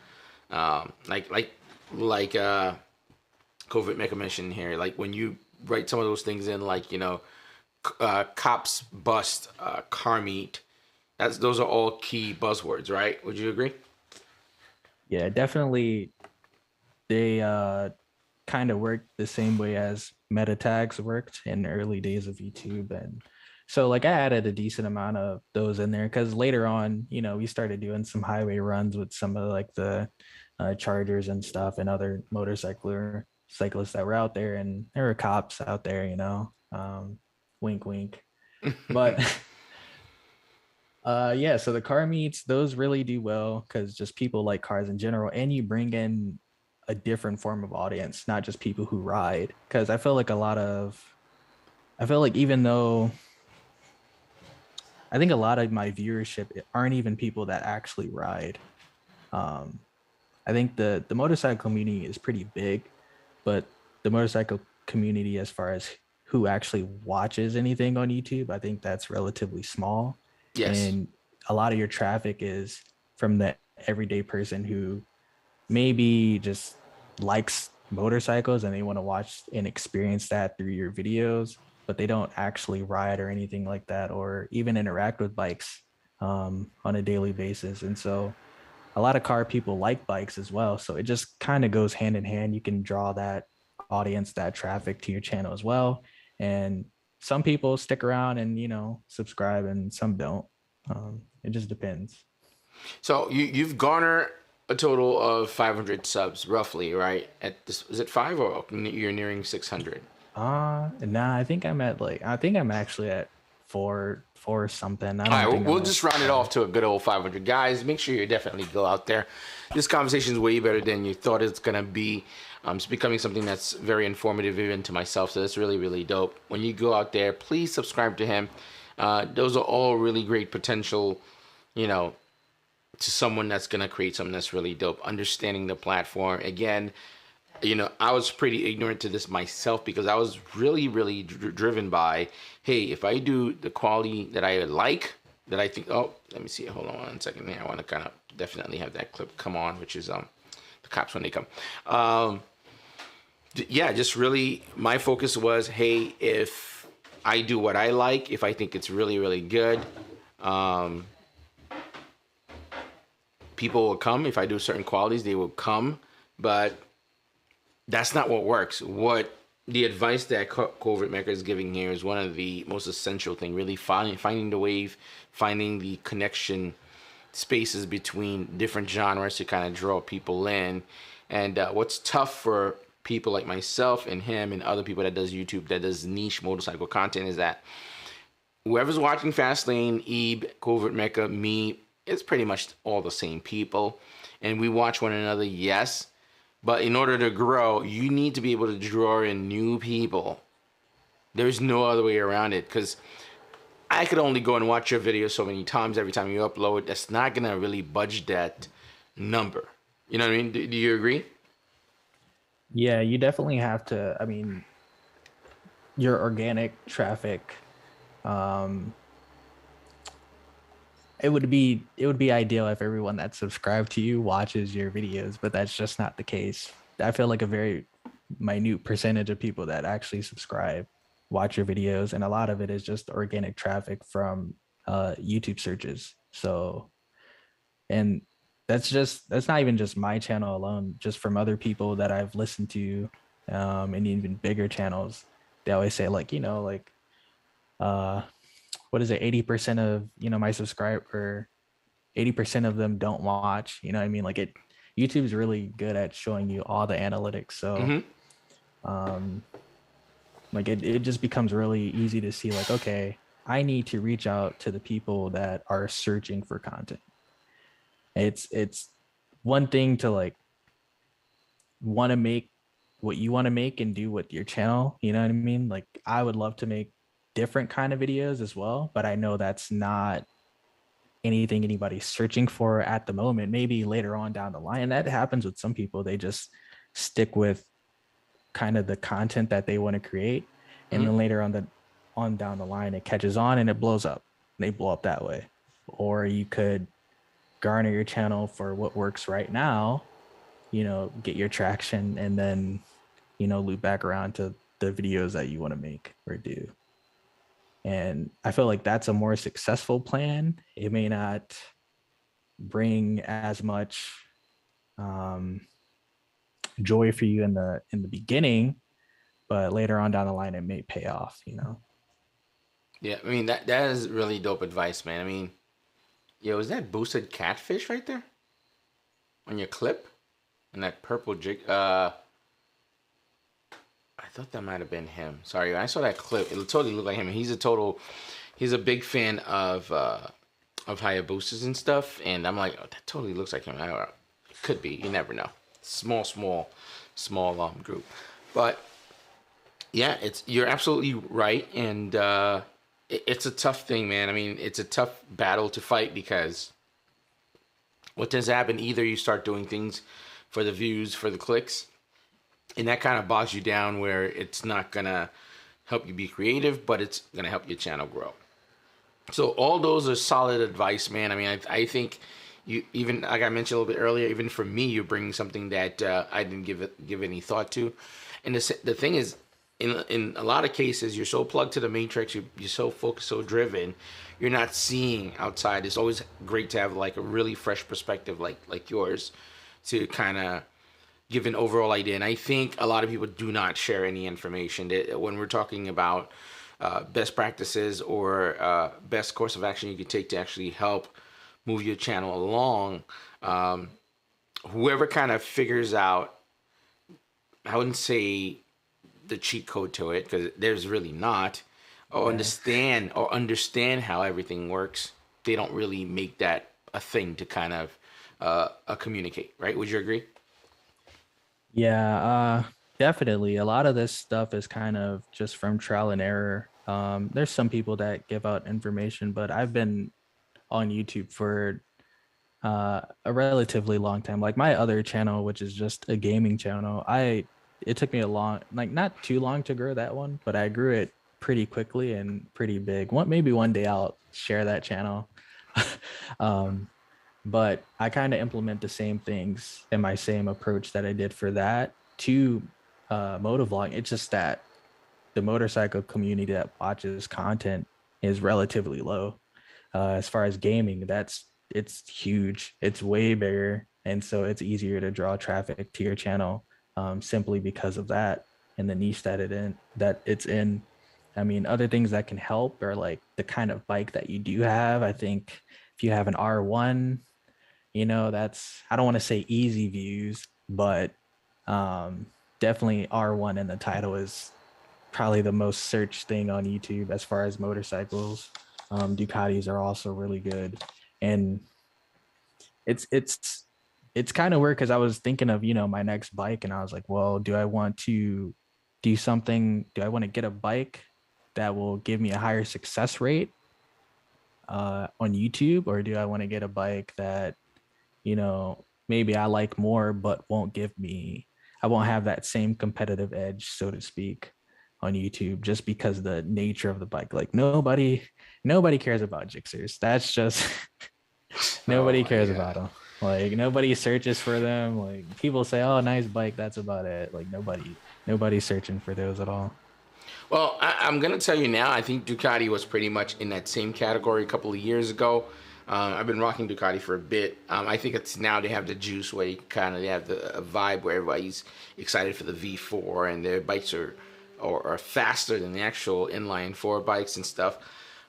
Like COVID make a mention here. Like when you write some of those things in, like, cops bust, car meet. Those are all key buzzwords, right? Would you agree? Yeah, definitely. They kind of worked the same way as meta tags worked in the early days of YouTube. And so like I added a decent amount of those in there because later on, we started doing some highway runs with some of like the chargers and stuff and other cyclists that were out there, and there were cops out there, wink, wink. But yeah, so the car meets, those really do well because just people like cars in general, and you bring in a different form of audience, not just people who ride. Because I feel like even though I think a lot of my viewership aren't even people that actually ride. I think the motorcycle community is pretty big, but the motorcycle community, as far as who actually watches anything on YouTube, I think that's relatively small. Yes. And a lot of your traffic is from the everyday person who maybe just likes motorcycles and they want to watch and experience that through your videos, but they don't actually ride or anything like that, or even interact with bikes on a daily basis. And so a lot of car people like bikes as well. So it just kind of goes hand in hand. You can draw that audience, that traffic to your channel as well. And some people stick around and, subscribe and some don't. It just depends. So you've garnered a total of 500 subs, roughly, right? At this, is it 5 or you're nearing 600? Nah, I think I'm actually at four something. I All don't right, think we'll I'm at just round it off to a good old 500. Guys, make sure you definitely go out there. This conversation is way better than you thought it's going to be. It's becoming something that's very informative even to myself, so that's really, really dope. When you go out there, please subscribe to him. Those are all really great potential, to someone that's going to create something that's really dope. Understanding the platform. Again, I was pretty ignorant to this myself because I was really, really driven by, hey, if I do the quality that I like, that I think, oh, let me see, hold on 1 second here. I want to kind of definitely have that clip come on, which is the cops when they come. Yeah, just really, my focus was, hey, if I do what I like, if I think it's really, really good, people will come. If I do certain qualities, they will come. But that's not what works. What the advice that Covert Maker is giving here is one of the most essential thing. Really finding the wave, finding the connection spaces between different genres to kind of draw people in. And what's tough for people like myself and him and other people that does YouTube, that does niche motorcycle content, is that whoever's watching Fastlane, Ebe, Covert Mecha, me, it's pretty much all the same people. And we watch one another, yes. But in order to grow, you need to be able to draw in new people. There's no other way around it, because I could only go and watch your video so many times every time you upload. That's not going to really budge that number. You know what I mean? Do you agree? Yeah, you definitely have to. I mean, your organic traffic, it would be ideal if everyone that subscribed to you watches your videos, but that's just not the case. I feel like a very minute percentage of people that actually subscribe watch your videos, and a lot of it is just organic traffic from YouTube searches. So, and that's not even just my channel alone, just from other people that I've listened to, and even bigger channels. They always say, like, what is it, 80% of my subscriber, 80% of them don't watch. You know what I mean? Like, YouTube's really good at showing you all the analytics. So like it just becomes really easy to see, like, okay, I need to reach out to the people that are searching for content. It's one thing to, like, want to make what you want to make and do with your channel, you know what I mean? Like, I would love to make different kind of videos as well, but I know that's not anything anybody's searching for at the moment. Maybe later on down the line, that happens with some people. They just stick with kind of the content that they want to create, and then later on down the line, it catches on and it blows up. They blow up that way. Or you could garner your channel for what works right now, get your traction, and then loop back around to the videos that you want to make or do. And I feel like that's a more successful plan. It may not bring as much joy for you in the beginning, but later on down the line, it may pay off. Yeah, I mean, that is really dope advice, man. I mean, yo, is that boosted catfish right there on your clip? And that purple jig? I thought that might have been him. Sorry, when I saw that clip, it totally looked like him. He's a big fan of Hayabusas and stuff, and I'm like, oh, that totally looks like him. It could be. You never know. Small group, but yeah, you're absolutely right, and it's a tough thing, man. I mean, it's a tough battle to fight, because what tends to happen, either you start doing things for the views, for the clicks, and that kind of bogs you down, where it's not gonna help you be creative, but it's gonna help your channel grow. So all those are solid advice, man. I mean, I think you, even like I mentioned a little bit earlier, even for me, you're bringing something that I didn't give any thought to. And the thing is, in a lot of cases, you're so plugged to the matrix, you're so focused, so driven, you're not seeing outside. It's always great to have like a really fresh perspective like yours to kind of give an overall idea. And I think a lot of people do not share any information when we're talking about best practices or best course of action you could take to actually help move your channel along. Whoever kind of figures out, I wouldn't say the cheat code to it, because there's really not, or understand how everything works, they don't really make that a thing to kind of communicate, right? Would you agree? Yeah, definitely. A lot of this stuff is kind of just from trial and error. There's some people that give out information, but I've been on YouTube for a relatively long time. Like my other channel, which is just a gaming channel, it took me not too long to grow that one, but I grew it pretty quickly and pretty big. Maybe one day I'll share that channel. But I kind of implement the same things in my same approach that I did for that to motovlog. It's just that the motorcycle community that watches content is relatively low. As far as gaming, it's huge. It's way bigger, and so it's easier to draw traffic to your channel simply because of that and the niche that it's in. I mean, other things that can help are like the kind of bike that you do have. I think if you have an R1, that's, I don't want to say easy views, but definitely R1 in the title is probably the most searched thing on YouTube as far as motorcycles. Ducatis are also really good, and it's kind of weird because I was thinking of my next bike, and I was like, well, do I want to do something? Do I want to get a bike that will give me a higher success rate on YouTube, or do I want to get a bike that maybe I like more but I won't have that same competitive edge, so to speak, on YouTube, just because the nature of the bike. Like nobody cares about Gixxers. That's just nobody cares about them. Like nobody searches for them. Like people say, "Oh, nice bike." That's about it. Like nobody's searching for those at all. Well, I'm gonna tell you now. I think Ducati was pretty much in that same category a couple of years ago. I've been rocking Ducati for a bit. I think it's now they have the juice where they have a vibe where everybody's excited for the V4, and their bikes are faster than the actual inline 4 bikes and stuff.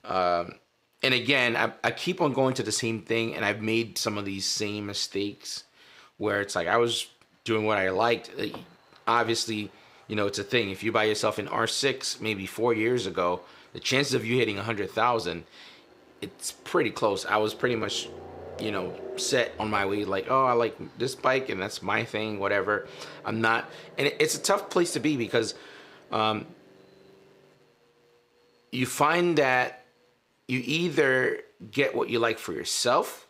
And again, I keep on going to the same thing, and I've made some of these same mistakes where it's like I was doing what I liked. Obviously, it's a thing. If you buy yourself an R6 maybe 4 years ago, the chances of you hitting 100,000, it's pretty close. I was pretty much, set on my way. Like, oh, I like this bike, and that's my thing. Whatever. I'm not, and it's a tough place to be because you find that you either get what you like for yourself,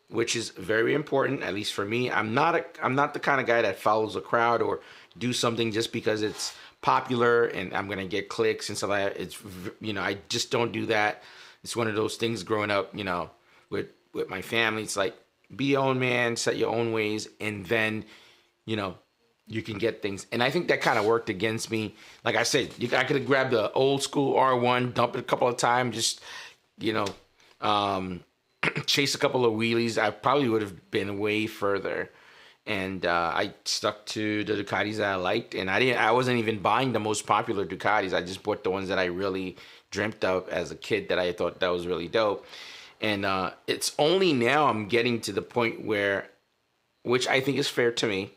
which is very important, at least for me. I'm not the kind of guy that follows a crowd or do something just because it's popular and I'm gonna get clicks and stuff like that. It's I just don't do that. It's one of those things growing up, with my family. It's like, be your own man, set your own ways, and then you can get things. And I think that kind of worked against me. Like I said, I could have grabbed the old school R1, dumped it a couple of times, just chase a couple of wheelies. I probably would have been way further. And I stuck to the Ducatis that I liked, and I wasn't even buying the most popular Ducatis. I just bought the ones that I really dreamt of as a kid, that I thought that was really dope. And it's only now I'm getting to the point where, which I think is fair to me,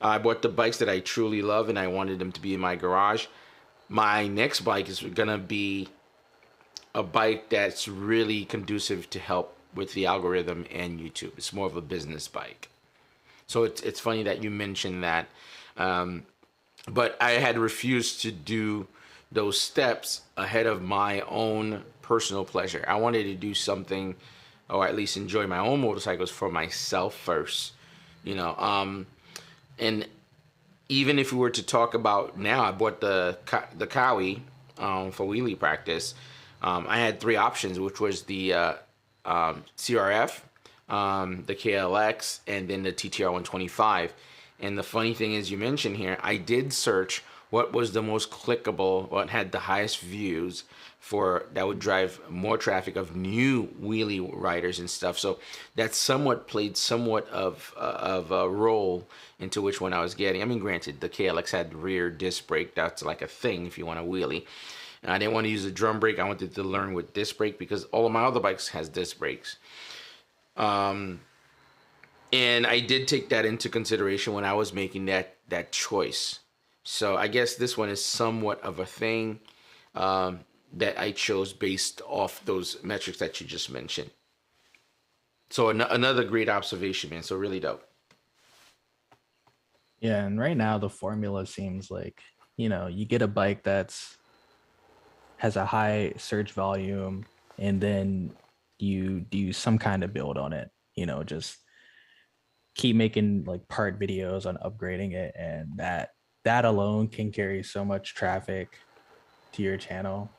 I bought the bikes that I truly love, and I wanted them to be in my garage. My next bike is gonna be a bike that's really conducive to help with the algorithm and YouTube. It's more of a business bike. So it's funny that you mentioned that. But I had refused to do those steps ahead of my own personal pleasure. I wanted to do something, or at least enjoy my own motorcycles for myself first. And even if we were to talk about now, I bought the Kawi for wheelie practice. I had 3 options, which was the CRF, the KLX, and then the TTR 125. And the funny thing is, you mentioned here, I did search what was the most clickable, what had the highest views for that would drive more traffic of new wheelie riders and stuff. So that somewhat played somewhat of a role into which one I was getting. I mean, granted, the KLX had rear disc brake. That's like a thing if you want a wheelie. And I didn't want to use a drum brake. I wanted to learn with disc brake because all of my other bikes has disc brakes. And I did take that into consideration when I was making that choice. So I guess this one is somewhat of a thing that I chose based off those metrics that you just mentioned. So another great observation, man. So really dope. Yeah, and right now the formula seems like, you get a bike has a high search volume, and then you do some kind of build on it, just keep making like part videos on upgrading it, and that alone can carry so much traffic to your channel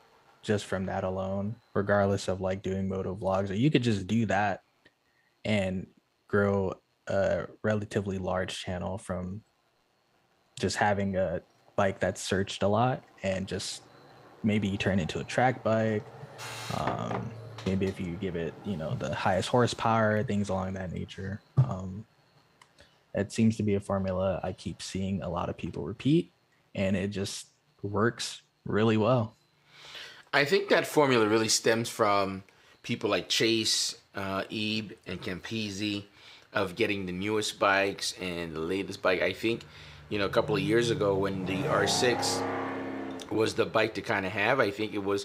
just from that alone, regardless of like doing moto vlogs. Or you could just do that and grow a relatively large channel from just having a bike that's searched a lot, and just maybe you turn it into a track bike. Maybe if you give it, the highest horsepower, things along that nature. It seems to be a formula I keep seeing a lot of people repeat, and it just works really well. I think that formula really stems from people like Chase, Ebe, and Campisi of getting the newest bikes and the latest bike. I think, a couple of years ago when the R6 was the bike to kind of have, I think it was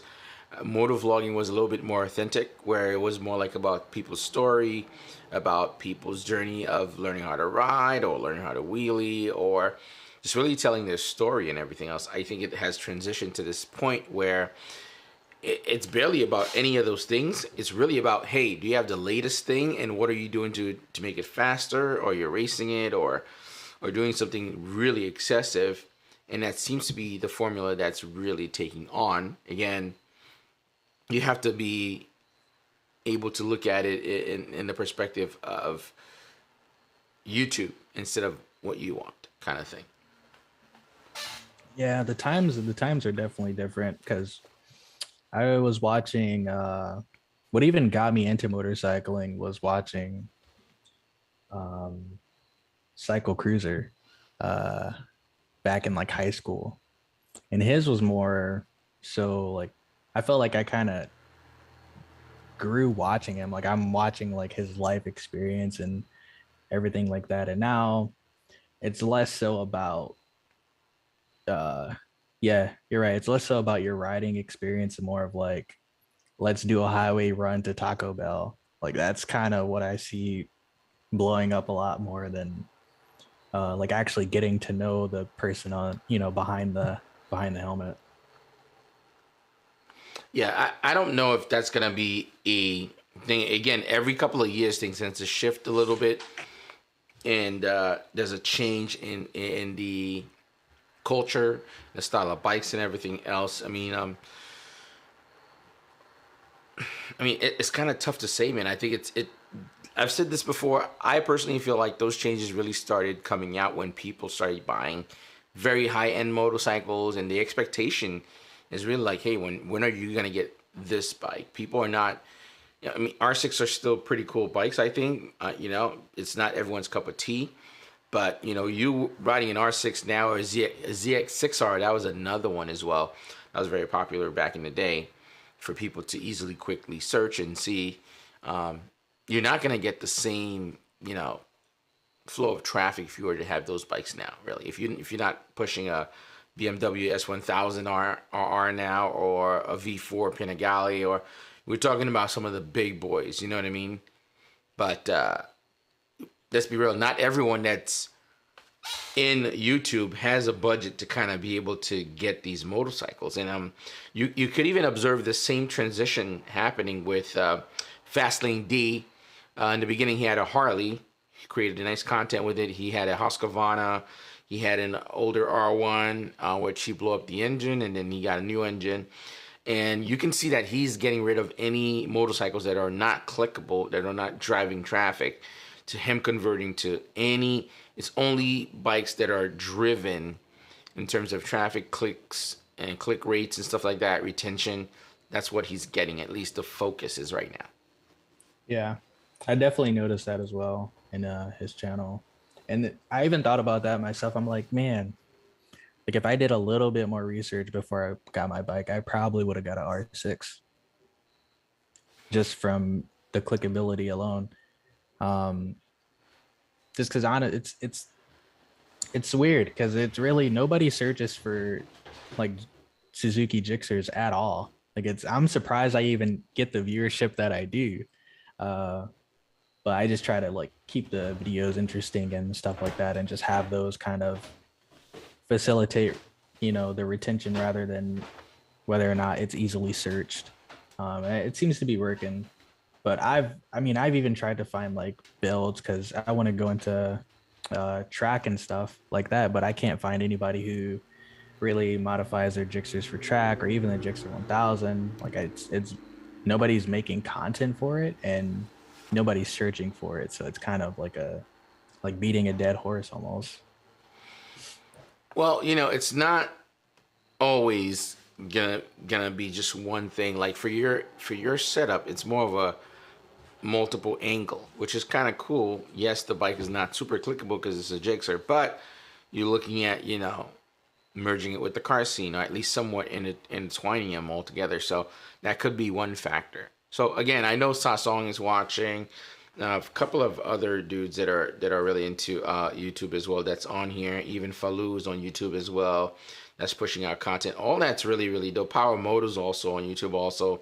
moto vlogging was a little bit more authentic, where it was more like about people's story, about people's journey of learning how to ride or learning how to wheelie, or just really telling their story and everything else. I think it has transitioned to this point where it's barely about any of those things. It's really about, hey, do you have the latest thing, and what are you doing to make it faster, or you're racing it, or doing something really excessive. And that seems to be the formula that's really taking on. Again, you have to be able to look at it in the perspective of YouTube instead of what you want, kind of thing. Yeah, the times are definitely different, because I was watching what even got me into motorcycling was watching Cycle Cruiser back in like high school, and his was more so like I felt like I kind of grew watching him. Like I'm watching like his life experience and everything like that, and now it's less so about yeah, you're right, it's less so about your riding experience and more of like, let's do a highway run to Taco Bell. Like that's kind of what I see blowing up a lot more than like actually getting to know the person on, behind the helmet. Yeah, I don't know if that's gonna be a thing. Again, every couple of years things tend to shift a little bit, and there's a change in the culture, the style of bikes, and everything else. I mean, it's kind of tough to say, man. I think I've said this before. I personally feel like those changes really started coming out when people started buying very high-end motorcycles, and the expectation is really like, hey, when are you gonna get this bike? People are not. I mean, R6 are still pretty cool bikes. I think it's not everyone's cup of tea, but you riding an R6 now, or a ZX6R, that was another one as well. That was very popular back in the day for people to easily, quickly search and see. You're not going to get the same, flow of traffic if you were to have those bikes now, really. If you're not pushing a BMW S1000 R now, or a V4 Panigale, or we're talking about some of the big boys, you know what I mean? But let's be real, not everyone that's in YouTube has a budget to kind of be able to get these motorcycles. And you could even observe the same transition happening with Fastlane D. In the beginning, he had a Harley. He created a nice content with it. He had a Husqvarna. He had an older R1, which he blew up the engine, and then he got a new engine. And you can see that he's getting rid of any motorcycles that are not clickable, that are not driving traffic, to him converting to it's only bikes that are driven in terms of traffic, clicks, and click rates and stuff like that, retention. That's what he's getting. At least the focus is right now. Yeah, I definitely noticed that as well in his channel. And I even thought about that myself. I'm like, man, like if I did a little bit more research before I got my bike, I probably would have got an R6 just from the clickability alone. Um, just because on it, it's weird because it's really nobody searches for like Suzuki Gixxers at all. Like I'm surprised I even get the viewership that I do. Uh, but I just try to like keep the videos interesting and stuff like that, and just have those kind of facilitate, the retention rather than whether or not it's easily searched. It seems to be working, but I've even tried to find like builds because I want to go into track and stuff like that, but I can't find anybody who really modifies their Gixxers for track or even the Gixxer 1000. Like it's nobody's making content for it and nobody's searching for it, so it's kind of like beating a dead horse almost. Well, it's not always gonna be just one thing. Like for your setup, it's more of a multiple angle, which is kind of cool. Yes, the bike is not super clickable because it's a Gixxer, but you're looking at merging it with the car scene, or at least somewhat entwining them all together. So that could be one factor. So again, I know Sasong is watching. A couple of other dudes that are really into YouTube as well. That's on here. Even Falou is on YouTube as well. That's pushing out content. All that's really, really dope. Power Moto's also on YouTube also.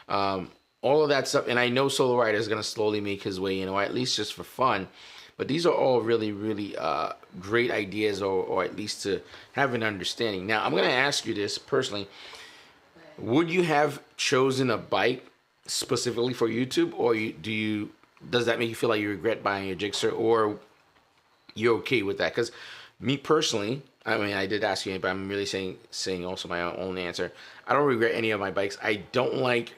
All of that stuff. And I know Solo Rider is going to slowly make his way, at least just for fun. But these are all really, really great ideas, or at least to have an understanding. Now, I'm going to ask you this personally. Would you have chosen a bike specifically for YouTube, or does that make you feel like you regret buying your Gixxer, or you're okay with that? Because me personally, I mean, I did ask you, but I'm really saying also my own answer. I don't regret any of my bikes. I don't like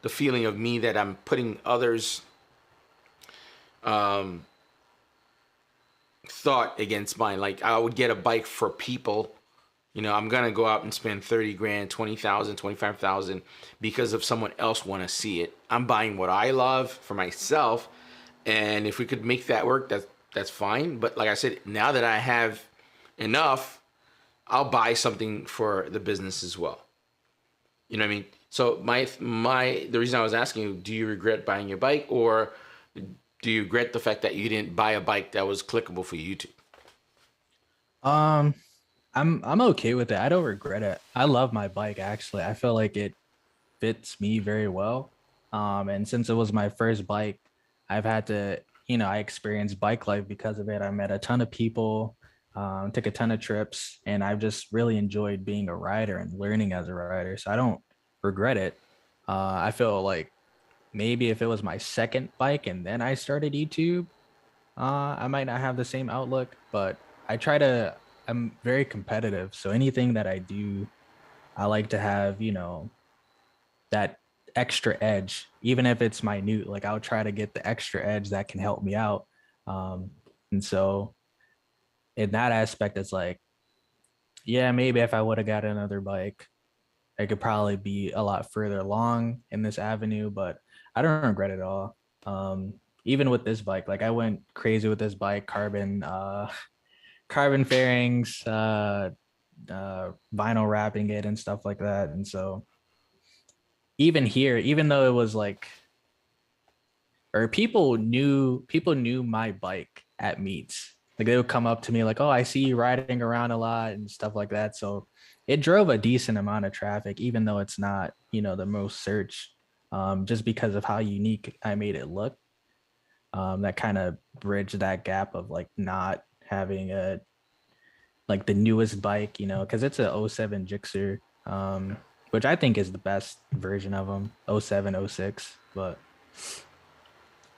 the feeling of me that I'm putting others' thought against mine. Like I would get a bike for people. I'm gonna go out and spend 30 grand, 20,000, 25,000 because of someone else want to see it. I'm buying what I love for myself, and if we could make that work, that's fine. But like I said, now that I have enough, I'll buy something for the business as well. You know what I mean? So the reason I was asking you, do you regret buying your bike, or do you regret the fact that you didn't buy a bike that was clickable for YouTube? I'm okay with it. I don't regret it. I love my bike actually. I feel like it fits me very well. And since it was my first bike, I've had to, I experienced bike life because of it. I met a ton of people, took a ton of trips, and I've just really enjoyed being a rider and learning as a rider. So I don't regret it. I feel like maybe if it was my second bike and then I started YouTube, I might not have the same outlook, but I'm very competitive. So anything that I do, I like to have, that extra edge, even if it's minute. Like I'll try to get the extra edge that can help me out. And so in that aspect, it's like, yeah, maybe if I would have got another bike, I could probably be a lot further along in this avenue, but I don't regret it at all. Even with this bike, like I went crazy with this bike, carbon fairings, vinyl wrapping it and stuff like that. And so even here, even though it was like, or people knew my bike at meets. Like they would come up to me like, oh, I see you riding around a lot and stuff like that. So it drove a decent amount of traffic, even though it's not, the most searched, just because of how unique I made it look. That kind of bridged that gap of like not having like the newest bike, because it's a '07 Gixxer, which I think is the best version of them, '07, '06. But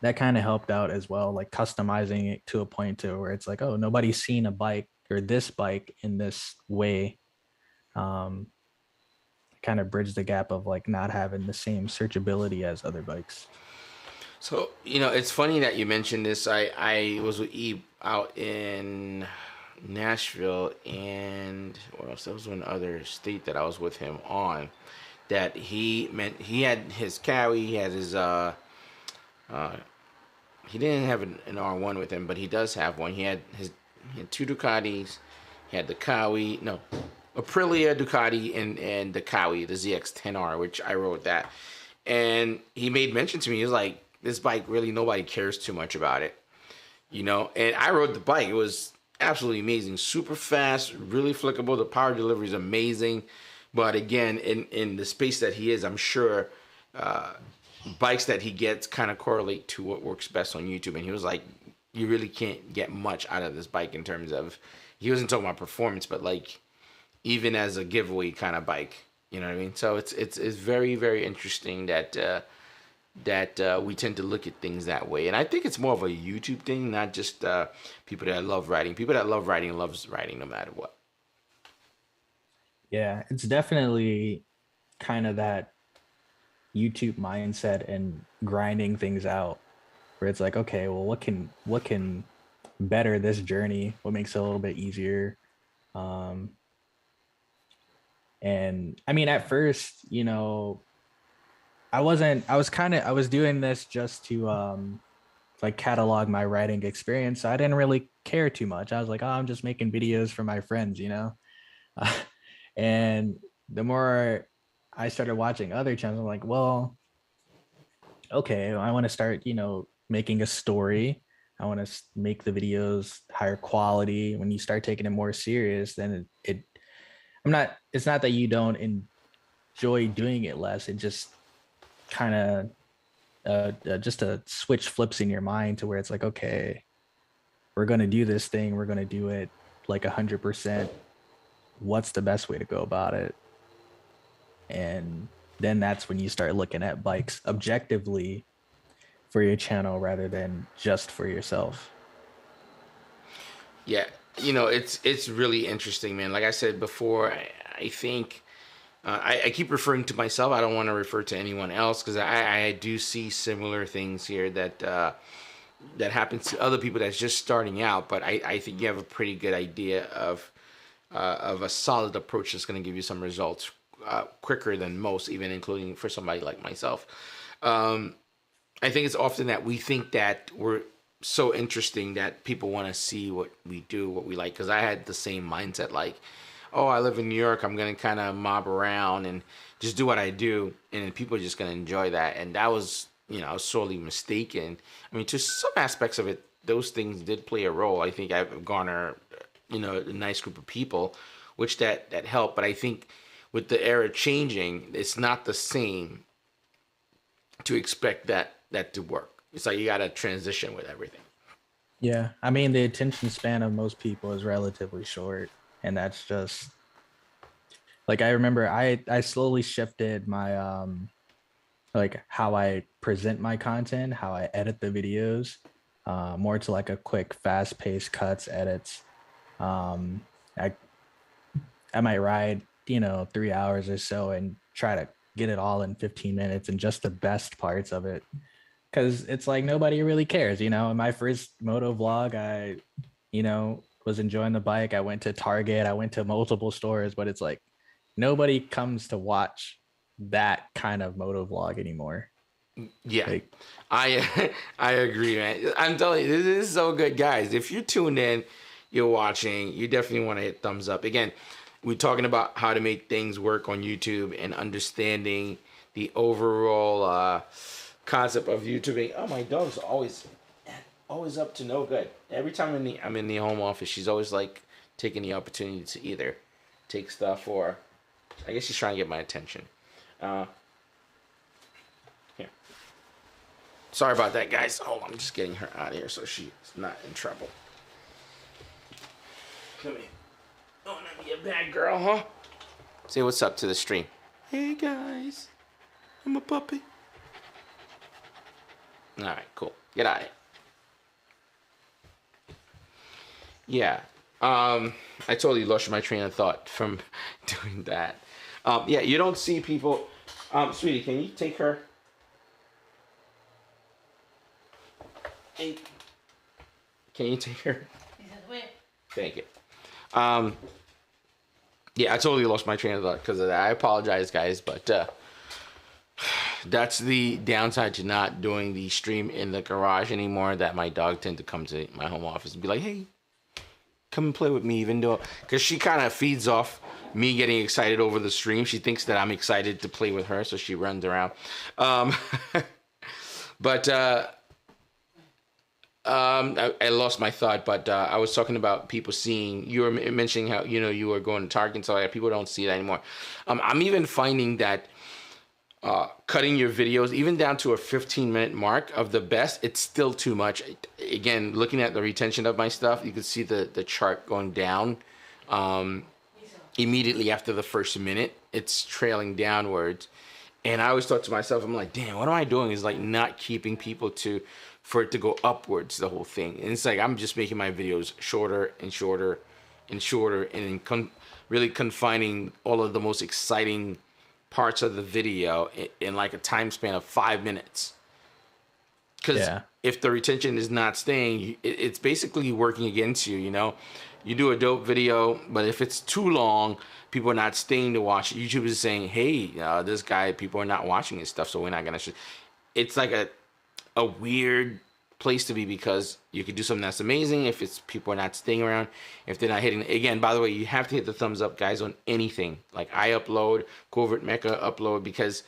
that kind of helped out as well, like customizing it to a point to where it's like, oh, nobody's seen a bike or this bike in this way. Kind of bridge the gap of like not having the same searchability as other bikes. So, it's funny that you mentioned this. I was with Eve out in Nashville, and what else? There was one other state that I was with him on. That he had his Cowie, he had his he didn't have an R1 with him, but he does have one. He had two Ducatis. He had the Cowie, no, Aprilia Ducati and the Cowie, the ZX10R, which I rode that. And he made mention to me. He was like, "This bike really nobody cares too much about it, And I rode the bike. It was absolutely amazing, super fast, really flickable. The power delivery is amazing. But again, in the space that he is, I'm sure bikes that he gets kind of correlate to what works best on YouTube. And he was like, you really can't get much out of this bike in terms of, he wasn't talking about performance, but like even as a giveaway kind of bike, you know what I mean? So it's very, very interesting that we tend to look at things that way. And I think it's more of a YouTube thing, not just people that love riding. People that love riding loves riding no matter what. Yeah, it's definitely kind of that YouTube mindset and grinding things out where it's like, okay, well, what can better this journey? What makes it a little bit easier? And I mean, at first, I was doing this just to like catalog my writing experience. So I didn't really care too much. I was like, oh, I'm just making videos for my friends, and the more I started watching other channels, I'm like, well, okay, I want to start, making a story. I want to make the videos higher quality. When you start taking it more serious, then it's not that you don't enjoy doing it less. It just kind of just a switch flips in your mind to where it's like, okay, we're going to do this thing. We're going to do it like 100%. What's the best way to go about it? And then that's when you start looking at bikes objectively for your channel rather than just for yourself. Yeah, it's really interesting, man. Like I said before, I think I keep referring to myself. I don't want to refer to anyone else because I do see similar things here that happens to other people that's just starting out. But I think you have a pretty good idea of a solid approach that's going to give you some results quicker than most, even including for somebody like myself. I think it's often that we think that we're so interesting that people want to see what we do, what we like. Because I had the same mindset, like, oh, I live in New York, I'm going to kind of mob around and just do what I do, and people are just going to enjoy that. And that was, I was sorely mistaken. I mean, to some aspects of it, those things did play a role. I think I've garnered, a nice group of people, which that helped. But I think with the era changing, it's not the same to expect that to work. It's like you got to transition with everything. Yeah, I mean, the attention span of most people is relatively short, and that's just like, I remember I slowly shifted my like how I present my content, how I edit the videos, more to like a quick, fast-paced cuts, edits. I might ride 3 hours or so and try to get it all in 15 minutes and just the best parts of it, because it's like nobody really cares. In my first moto vlog, I was enjoying the bike. I went to Target, I went to multiple stores, but it's like nobody comes to watch that kind of moto vlog anymore. Yeah, like, I agree, man. I'm telling you, this is so good, guys. If you're tuned in, you're watching, you definitely want to hit thumbs up. Again, we're talking about how to make things work on YouTube and understanding the overall concept of YouTubing. Oh, my dog's always up to no good. Every time I'm in the home office, she's always like taking the opportunity to either take stuff or I guess she's trying to get my attention. Here. Sorry about that, guys. Oh, I'm just getting her out of here so she's not in trouble. Come here. Don't want to be a bad girl, huh? Say what's up to the stream. Hey, guys. I'm a puppy. All right, cool. Get out of here. Yeah. I totally lost my train of thought from doing that. Yeah, you don't see people. Sweetie, can you take her? Hey, can you take her? Thank you. Yeah, I totally lost my train of thought because of that. I apologize, guys, but that's the downside to not doing the stream in the garage anymore. That my dog tend to come to my home office and be like, "Hey, come and play with me," even though because she kind of feeds off me getting excited over the stream. She thinks that I'm excited to play with her, so she runs around. But I lost my thought, but I was talking about people seeing. You were mentioning how you were going to Target and stuff like that. People don't see that anymore. I'm even finding that cutting your videos even down to a 15-minute mark of the best, it's still too much. Again, looking at the retention of my stuff, you can see the chart going down immediately after the first minute. It's trailing downwards, and I always thought to myself, I'm like, damn, what am I doing? Is like not keeping people for it to go upwards, the whole thing. And it's like I'm just making my videos shorter and shorter and shorter, and really confining all of the most exciting parts of the video in like a time span of 5 minutes. Because if the retention is not staying, it's basically working against you. You do a dope video, but if it's too long, people are not staying to watch it. YouTube is saying, hey, this guy, people are not watching his stuff, so we're not gonna it's like a weird place to be, because you could do something that's amazing if it's people are not staying around, if they're not hitting. Again, by the way, you have to hit the thumbs up, guys, on anything. Like I upload, Covert Mecha upload, because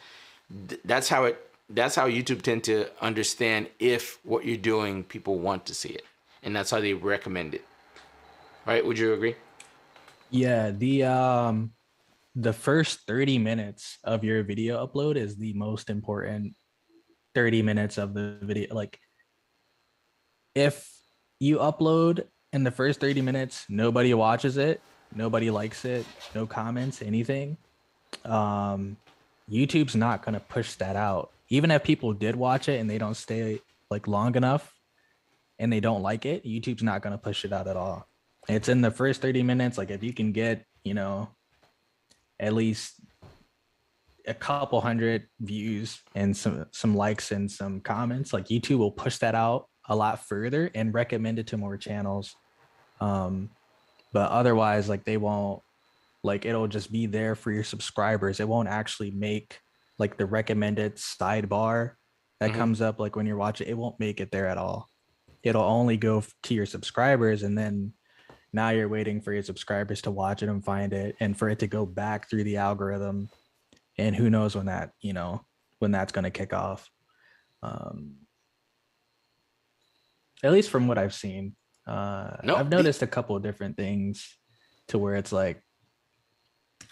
that's how YouTube tend to understand if what you're doing, people want to see it, and that's how they recommend it. Right? Would you agree? Yeah, the first 30 minutes of your video upload is the most important 30 minutes of the video. Like if you upload in the first 30 minutes, nobody watches it, nobody likes it, no comments, anything, YouTube's not going to push that out. Even if people did watch it and they don't stay like long enough and they don't like it, YouTube's not going to push it out at all. It's in the first 30 minutes. Like if you can get, at least a couple hundred views and some likes and some comments, like YouTube will push that out a lot further and recommend it to more channels. But otherwise, like they won't, like it'll just be there for your subscribers. It won't actually make like the recommended sidebar that comes up like when you're watching. It won't make it there at all. It'll only go to your subscribers, and then now you're waiting for your subscribers to watch it and find it, and for it to go back through the algorithm. And who knows when that, when that's going to kick off. At least from what I've seen, I've noticed a couple of different things to where it's like,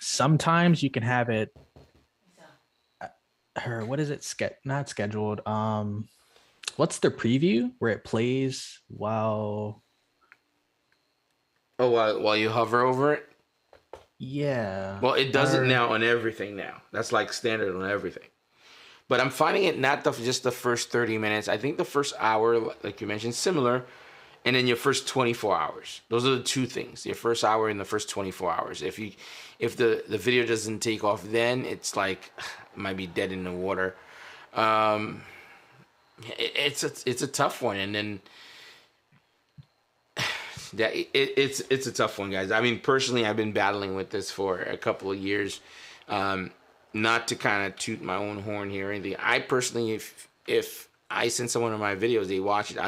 sometimes you can have it, or what is it? Not scheduled. What's the preview where it plays while? Oh, while you hover over it? Yeah. Well, it does it now on everything now. That's like standard on everything. But I'm finding it not just the first 30 minutes. I think the first hour, like you mentioned, similar. And then your first 24 hours. Those are the two things. Your first hour and the first 24 hours. If the video doesn't take off then, it's like it might be dead in the water. It's a tough one. And then it's a tough one, guys. I mean, personally, I've been battling with this for a couple of years. Not to kind of toot my own horn here or anything. I personally, if I send someone of my videos, they watch it,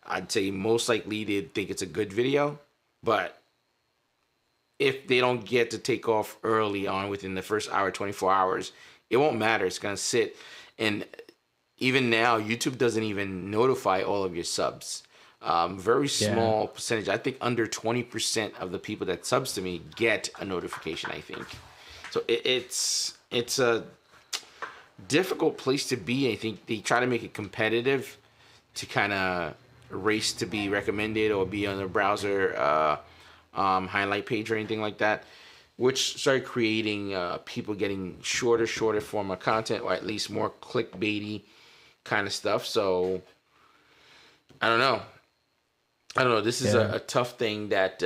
I'd say most likely they'd think it's a good video. But if they don't get to take off early on within the first hour, 24 hours, it won't matter. It's going to sit. And even now, YouTube doesn't even notify all of your subs. Very small percentage. I think under 20% of the people that subs to me get a notification, I think. So it's a difficult place to be. I think they try to make it competitive to kind of race to be recommended or be on the browser highlight page or anything like that, which started creating people getting shorter form of content, or at least more clickbaity kind of stuff. So I don't know. This is a tough thing that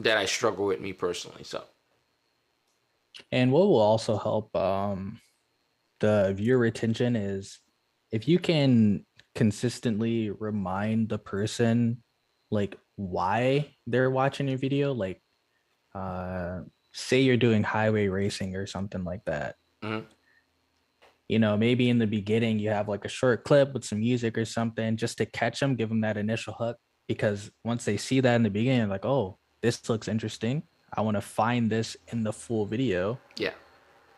I struggle with, me personally. So. And what will also help the viewer retention is if you can consistently remind the person like why they're watching your video, like uh say you're doing highway racing or something like that. Mhm. You know, maybe in the beginning you have like a short clip with some music or something just to catch them, give them that initial hook. Because once they see that in the beginning, like, oh, this looks interesting. I want to find this in the full video. Yeah.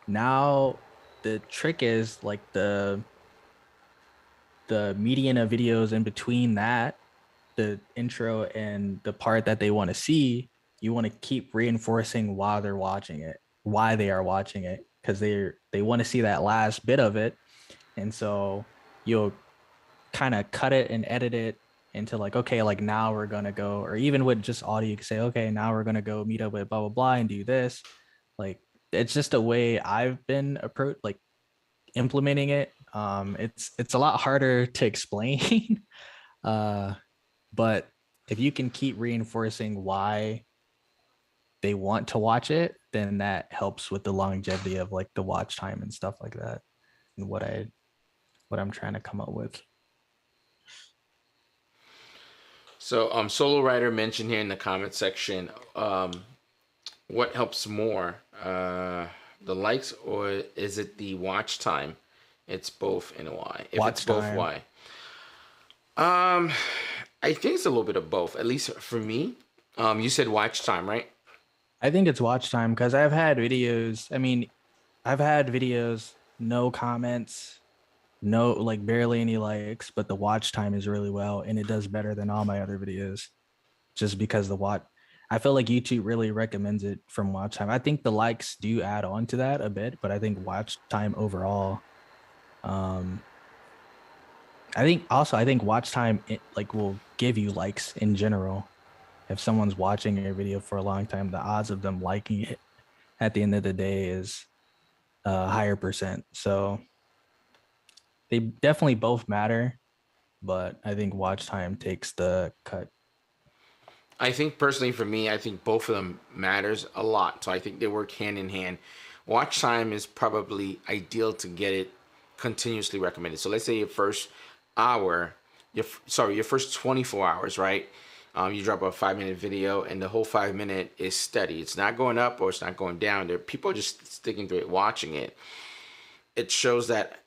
Now the trick is like the median of videos in between that, the intro and the part that they want to see, you want to keep reinforcing while they're watching it, why they are watching it, because they want to see that last bit of it. And so you'll kind of cut it and edit it into like, okay, like now we're gonna go, or even with just audio, you can say, okay, now we're gonna go meet up with blah blah blah and do this. Like it's just a way I've been approached, like implementing it. It's a lot harder to explain. But if you can keep reinforcing why they want to watch it, then that helps with the longevity of like the watch time and stuff like that. And what I'm trying to come up with. So, Solo Rider mentioned here in the comment section, what helps more, the likes or is it the watch time? It's both and why. If Watch it's both, time. why? I think it's a little bit of both, at least for me. You said watch time, right? I think it's watch time because I've had videos. I mean, I've had videos, no comments, no, like barely any likes, but the watch time is really well and it does better than all my other videos just because I feel like YouTube really recommends it from watch time. I think the likes do add on to that a bit, but I think watch time overall, um, I think watch time like will give you likes in general. If someone's watching your video for a long time, the odds of them liking it at the end of the day is a higher percent. So they definitely both matter, but I think watch time takes the cut. I think personally for me, I think both of them matters a lot. So I think they work hand in hand. Watch time is probably ideal to get it continuously recommended. So let's say your first hour, your first 24 hours, right? You drop a 5-minute video and the whole 5 minute is steady. It's not going up or it's not going down. People are just sticking to it, watching it. It shows that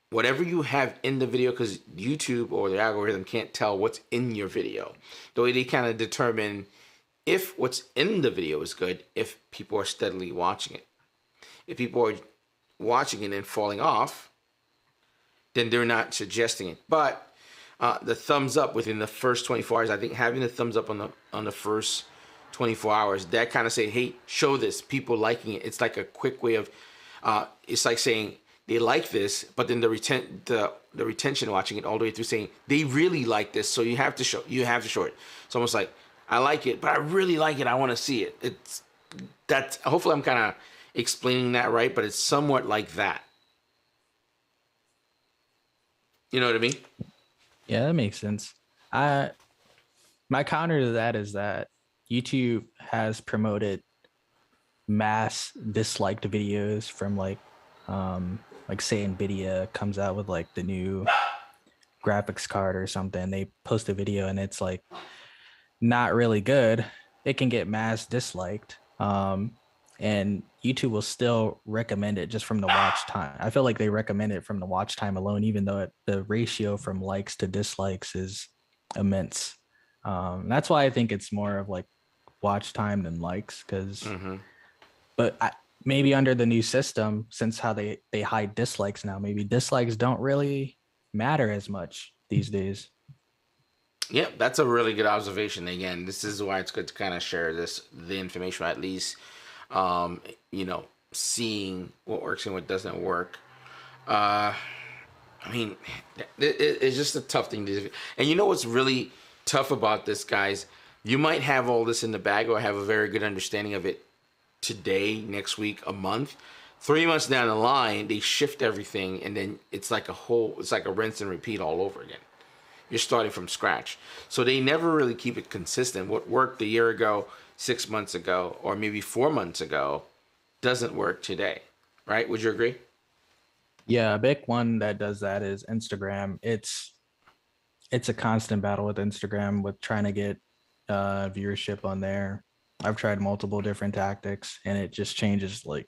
whatever you have in the video, because YouTube or the algorithm can't tell what's in your video. The way they kind of determine if what's in the video is good, if people are steadily watching it. If people are watching it and falling off, then they're not suggesting it. But the thumbs up within the first 24 hours, I think having the thumbs up on the first 24 hours, that kind of say, hey, show this, people liking it. It's like a quick way of, it's like saying they like this, but then the retention watching it all the way through saying they really like this, so you have to show it. It's almost like I like it, but I really like it. I want to see it. That's hopefully I'm kind of explaining that right, but it's somewhat like that. You know what I mean? Yeah, that makes sense. My counter to that is that YouTube has promoted mass disliked videos from like say Nvidia comes out with like the new graphics card or something. They post a video and it's like not really good. It can get mass disliked. And YouTube will still recommend it just from the watch time. I feel like they recommend it from the watch time alone, even though the ratio from likes to dislikes is immense. That's why I think it's more of like watch time than likes, because but maybe under the new system, since how they hide dislikes now, maybe dislikes don't really matter as much these days. Yeah, that's a really good observation. Again, this is why it's good to kind of share the information, at least seeing what works and what doesn't work. I mean, it's just a tough thing to do. And you know what's really tough about this, guys? You might have all this in the bag or have a very good understanding of it today, next week, a month. 3 months down the line, they shift everything, and then it's like a rinse and repeat all over again. You're starting from scratch. So they never really keep it consistent. What worked a year ago, 6 months ago, or maybe 4 months ago doesn't work today, right? Would you agree? Yeah, a big one that does that is Instagram. it's a constant battle with Instagram with trying to get viewership on there. I've tried multiple different tactics and it just changes like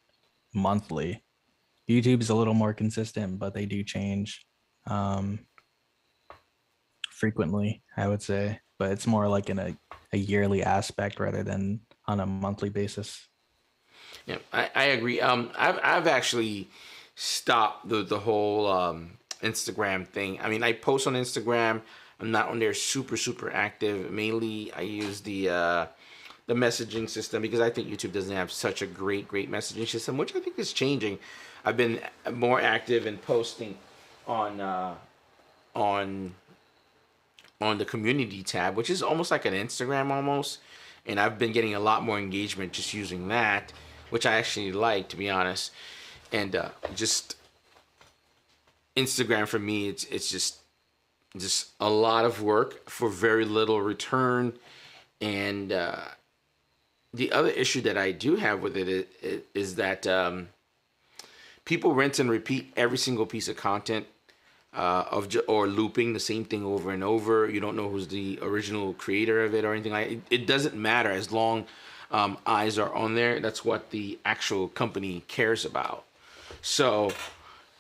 monthly. YouTube is a little more consistent, but they do change um, frequently, I would say. But it's more like in a yearly aspect rather than on a monthly basis. Yeah, I agree. I've actually stopped the whole Instagram thing. I mean, I post on Instagram. I'm not on there super active. Mainly, I use the messaging system because I think YouTube doesn't have such a great messaging system, which I think is changing. I've been more active in posting on on on the community tab, which is almost like an Instagram almost. And I've been getting a lot more engagement just using that, which I actually like, to be honest. And just Instagram for me, it's just a lot of work for very little return. And the other issue that I do have with it is that people rinse and repeat every single piece of content or looping the same thing over and over. You don't know who's the original creator of it or anything like it. It doesn't matter as long eyes are on there. That's what the actual company cares about. So,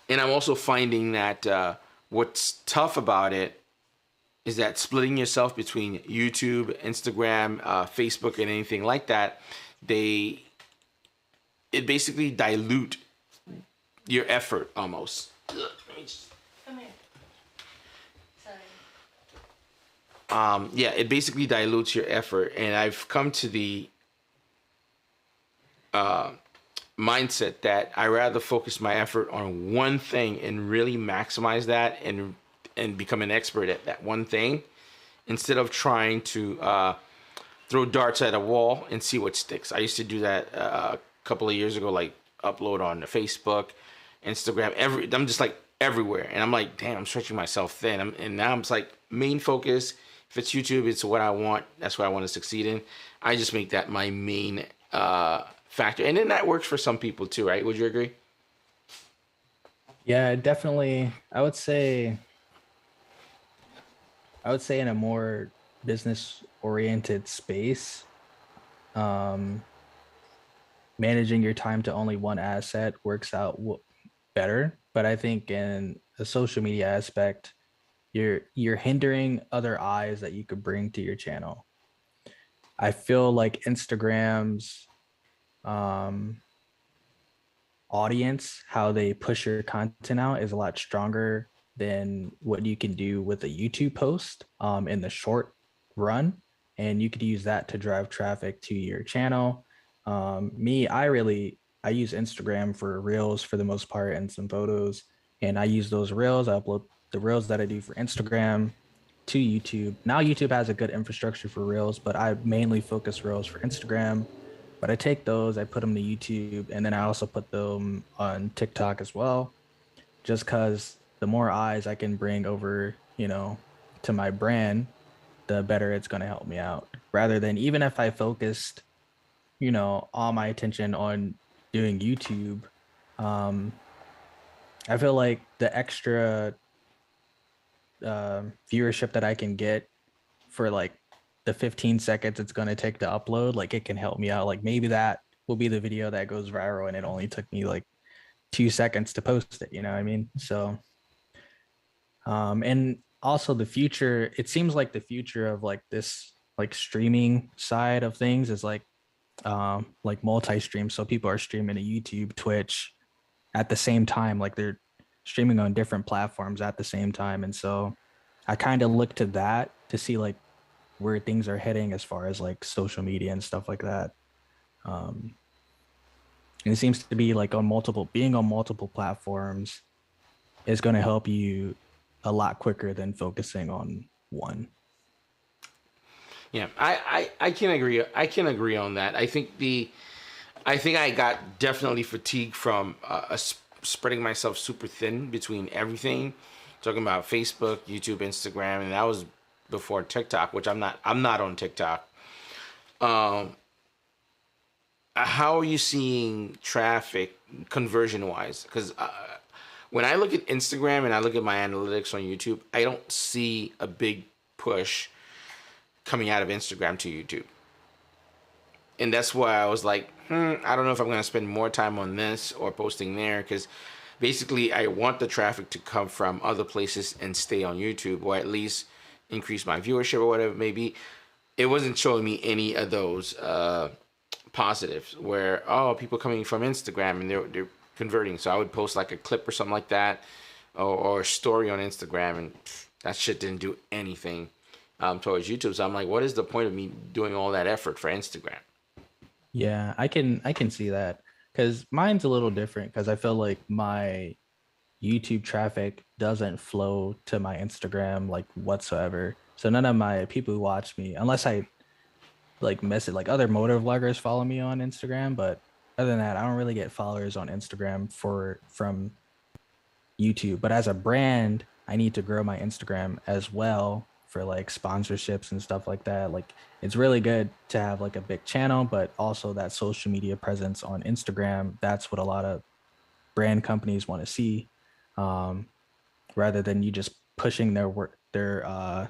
and I'm also finding that what's tough about it is that splitting yourself between YouTube, Instagram, Facebook, and anything like that, it basically dilute your effort almost. Let me just... Come here. Sorry. Yeah, it basically dilutes your effort, and I've come to the mindset that I rather focus my effort on one thing and really maximize that and become an expert at that one thing, instead of trying to throw darts at a wall and see what sticks. I used to do that a couple of years ago, like upload on Facebook, Instagram, I'm just like everywhere, and I'm like, damn, I'm stretching myself thin. And now I'm just like, main focus. If it's YouTube, it's what I want. That's what I want to succeed in. I just make that my main factor, and then that works for some people too, right? Would you agree? Yeah, definitely. I would say in a more business oriented space, managing your time to only one asset works out better. But I think in a social media aspect, you're hindering other eyes that you could bring to your channel. I feel like Instagram's audience, how they push your content out, is a lot stronger than what you can do with a YouTube post in the short run. And you could use that to drive traffic to your channel. I use Instagram for reels for the most part and some photos. And I use those reels. I upload the reels that I do for Instagram to YouTube. Now YouTube has a good infrastructure for reels, but I mainly focus reels for Instagram. But I take those, I put them to YouTube, and then I also put them on TikTok as well, just because the more eyes I can bring over, to my brand, the better it's going to help me out. Rather than, even if I focused, all my attention on doing YouTube, I feel like the extra viewership that I can get for like the 15 seconds it's going to take to upload, like it can help me out. Like maybe that will be the video that goes viral and it only took me like 2 seconds to post it, you know what I mean? So and also the future, it seems like the future of like this like streaming side of things is like multi-stream. So people are streaming to YouTube, Twitch at the same time, like they're streaming on different platforms at the same time. And so I kind of look to that to see like where things are heading as far as like social media and stuff like that. And it seems to be like being on multiple platforms is going to help you a lot quicker than focusing on one. Yeah, I can agree. I can agree on that. I think I got definitely fatigued from spreading myself super thin between everything. Talking about Facebook, YouTube, Instagram, and that was before TikTok, which I'm not on TikTok. How are you seeing traffic conversion wise? Because when I look at Instagram and I look at my analytics on YouTube, I don't see a big push coming out of Instagram to YouTube. And that's why I was like, I don't know if I'm going to spend more time on this or posting there, because basically I want the traffic to come from other places and stay on YouTube, or at least increase my viewership or whatever it may be. It wasn't showing me any of those positives where, people coming from Instagram and they're converting. So I would post like a clip or something like that, or a story on Instagram, and that shit didn't do anything towards YouTube. So I'm like, what is the point of me doing all that effort for Instagram? Yeah, I can see that, because mine's a little different, because I feel like my YouTube traffic doesn't flow to my Instagram like whatsoever. So none of my people who watch me, unless I like miss it, like other motor vloggers follow me on Instagram, but other than that, I don't really get followers on Instagram from YouTube. But as a brand, I need to grow my Instagram as well for like sponsorships and stuff like that. Like, it's really good to have like a big channel, but also that social media presence on Instagram. That's what a lot of brand companies want to see, rather than you just pushing their work, their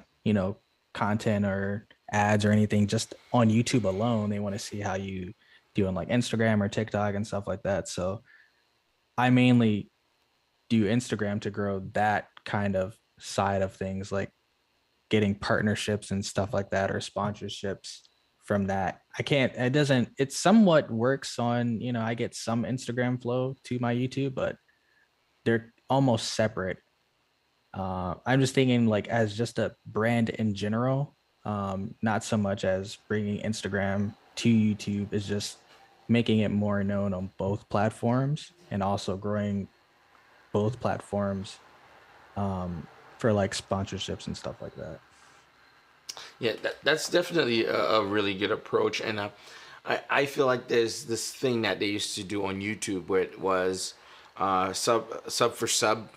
content or ads or anything just on YouTube alone. They want to see how you do on like Instagram or TikTok and stuff like that. So I mainly do Instagram to grow that kind of side of things, like getting partnerships and stuff like that, or sponsorships from that. It somewhat works on, I get some Instagram flow to my YouTube, but they're almost separate. I'm just thinking like as just a brand in general, not so much as bringing Instagram to YouTube, is just making it more known on both platforms, and also growing both platforms for like sponsorships and stuff like that. Yeah, that's definitely a really good approach. And I feel like there's this thing that they used to do on YouTube where it was sub for sub.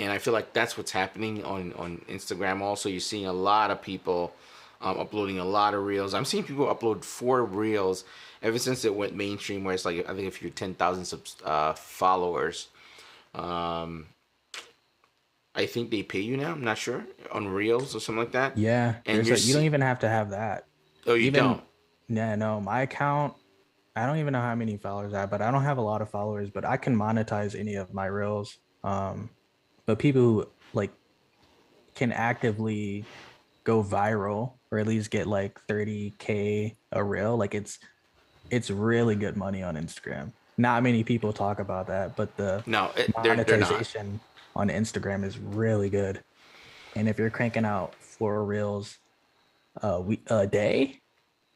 And I feel like that's what's happening on Instagram also. You're seeing a lot of people uploading a lot of reels. I'm seeing people upload 4 reels ever since it went mainstream, where it's like, I think if you're 10,000 followers, I think they pay you now. I'm not sure, on reels or something like that. Yeah, and you don't even have to have that. Oh, you don't? Yeah, no, my account, I don't even know how many followers I have, but I don't have a lot of followers, but I can monetize any of my reels. But people who like can actively go viral, or at least get like 30K a reel, like it's really good money on Instagram. Not many people talk about that, but the monetization on Instagram is really good. And if you're cranking out 4 reels a day,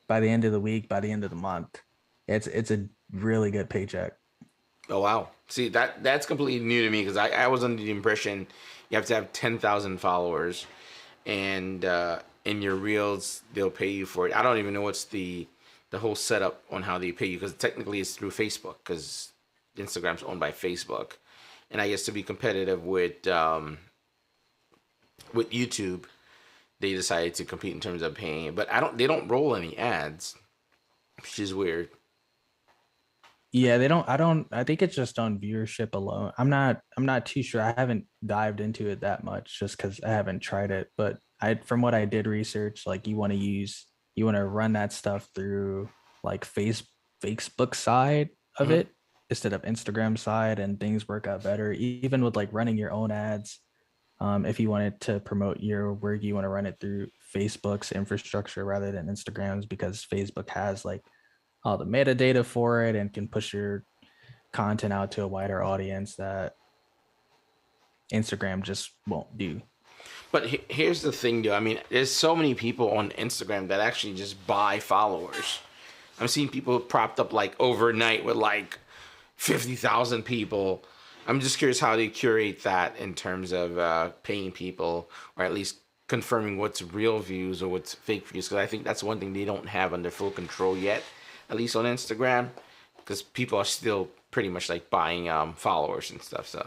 by the end of the week, by the end of the month, it's a really good paycheck. Oh, wow. See, that's completely new to me, because I was under the impression you have to have 10,000 followers, and in your reels they'll pay you for it. I don't even know what's the whole setup on how they pay you, because technically it's through Facebook, because Instagram's owned by Facebook. And I guess to be competitive with YouTube, they decided to compete in terms of paying. But they don't roll any ads, which is weird. Yeah, they don't. I think it's just on viewership alone. I'm not too sure. I haven't dived into it that much, just because I haven't tried it. But from what I did research, like you want to run that stuff through like Facebook side of it instead of Instagram side, and things work out better. Even with like running your own ads, if you wanted to promote your work, you want to run it through Facebook's infrastructure rather than Instagram's, because Facebook has like all the metadata for it and can push your content out to a wider audience that Instagram just won't do. But here's the thing, though. I mean, there's so many people on Instagram that actually just buy followers. I'm seeing people propped up like overnight with like 50,000 people. I'm just curious how they curate that in terms of paying people, or at least confirming what's real views or what's fake views. Because I think that's one thing they don't have under full control yet, at least on Instagram, because people are still pretty much like buying followers and stuff. So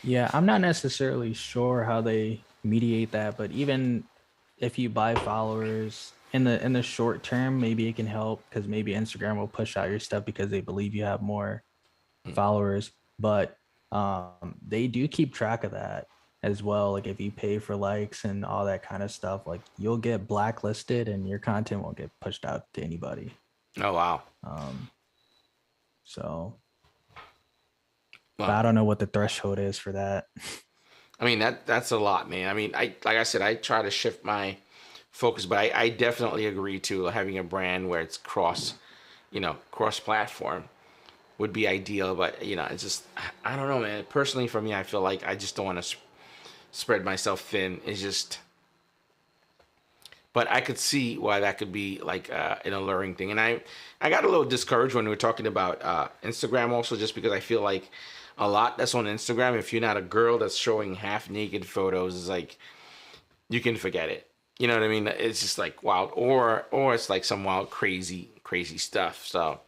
yeah, I'm not necessarily sure how they mediate that, but even if you buy followers in the short term, maybe it can help, because maybe Instagram will push out your stuff because they believe you have more followers. But They do keep track of that as well. Like if you pay for likes and all that kind of stuff, like you'll get blacklisted and your content won't get pushed out to anybody. Oh wow. So Well, but I don't know what the threshold is for that. I mean that's a lot, man. I mean, like I said, I try to shift my focus, but I definitely agree to having a brand where it's cross platform would be ideal. But it's just I don't know, man. Personally, for me, I feel like I just don't want to spread myself thin. It's just, but I could see why that could be like an alluring thing. And I got a little discouraged when we were talking about Instagram also, just because I feel like a lot that's on Instagram, if you're not a girl that's showing half naked photos, is like you can forget it. You know what I mean? It's just like wild, or it's like some wild, crazy stuff. So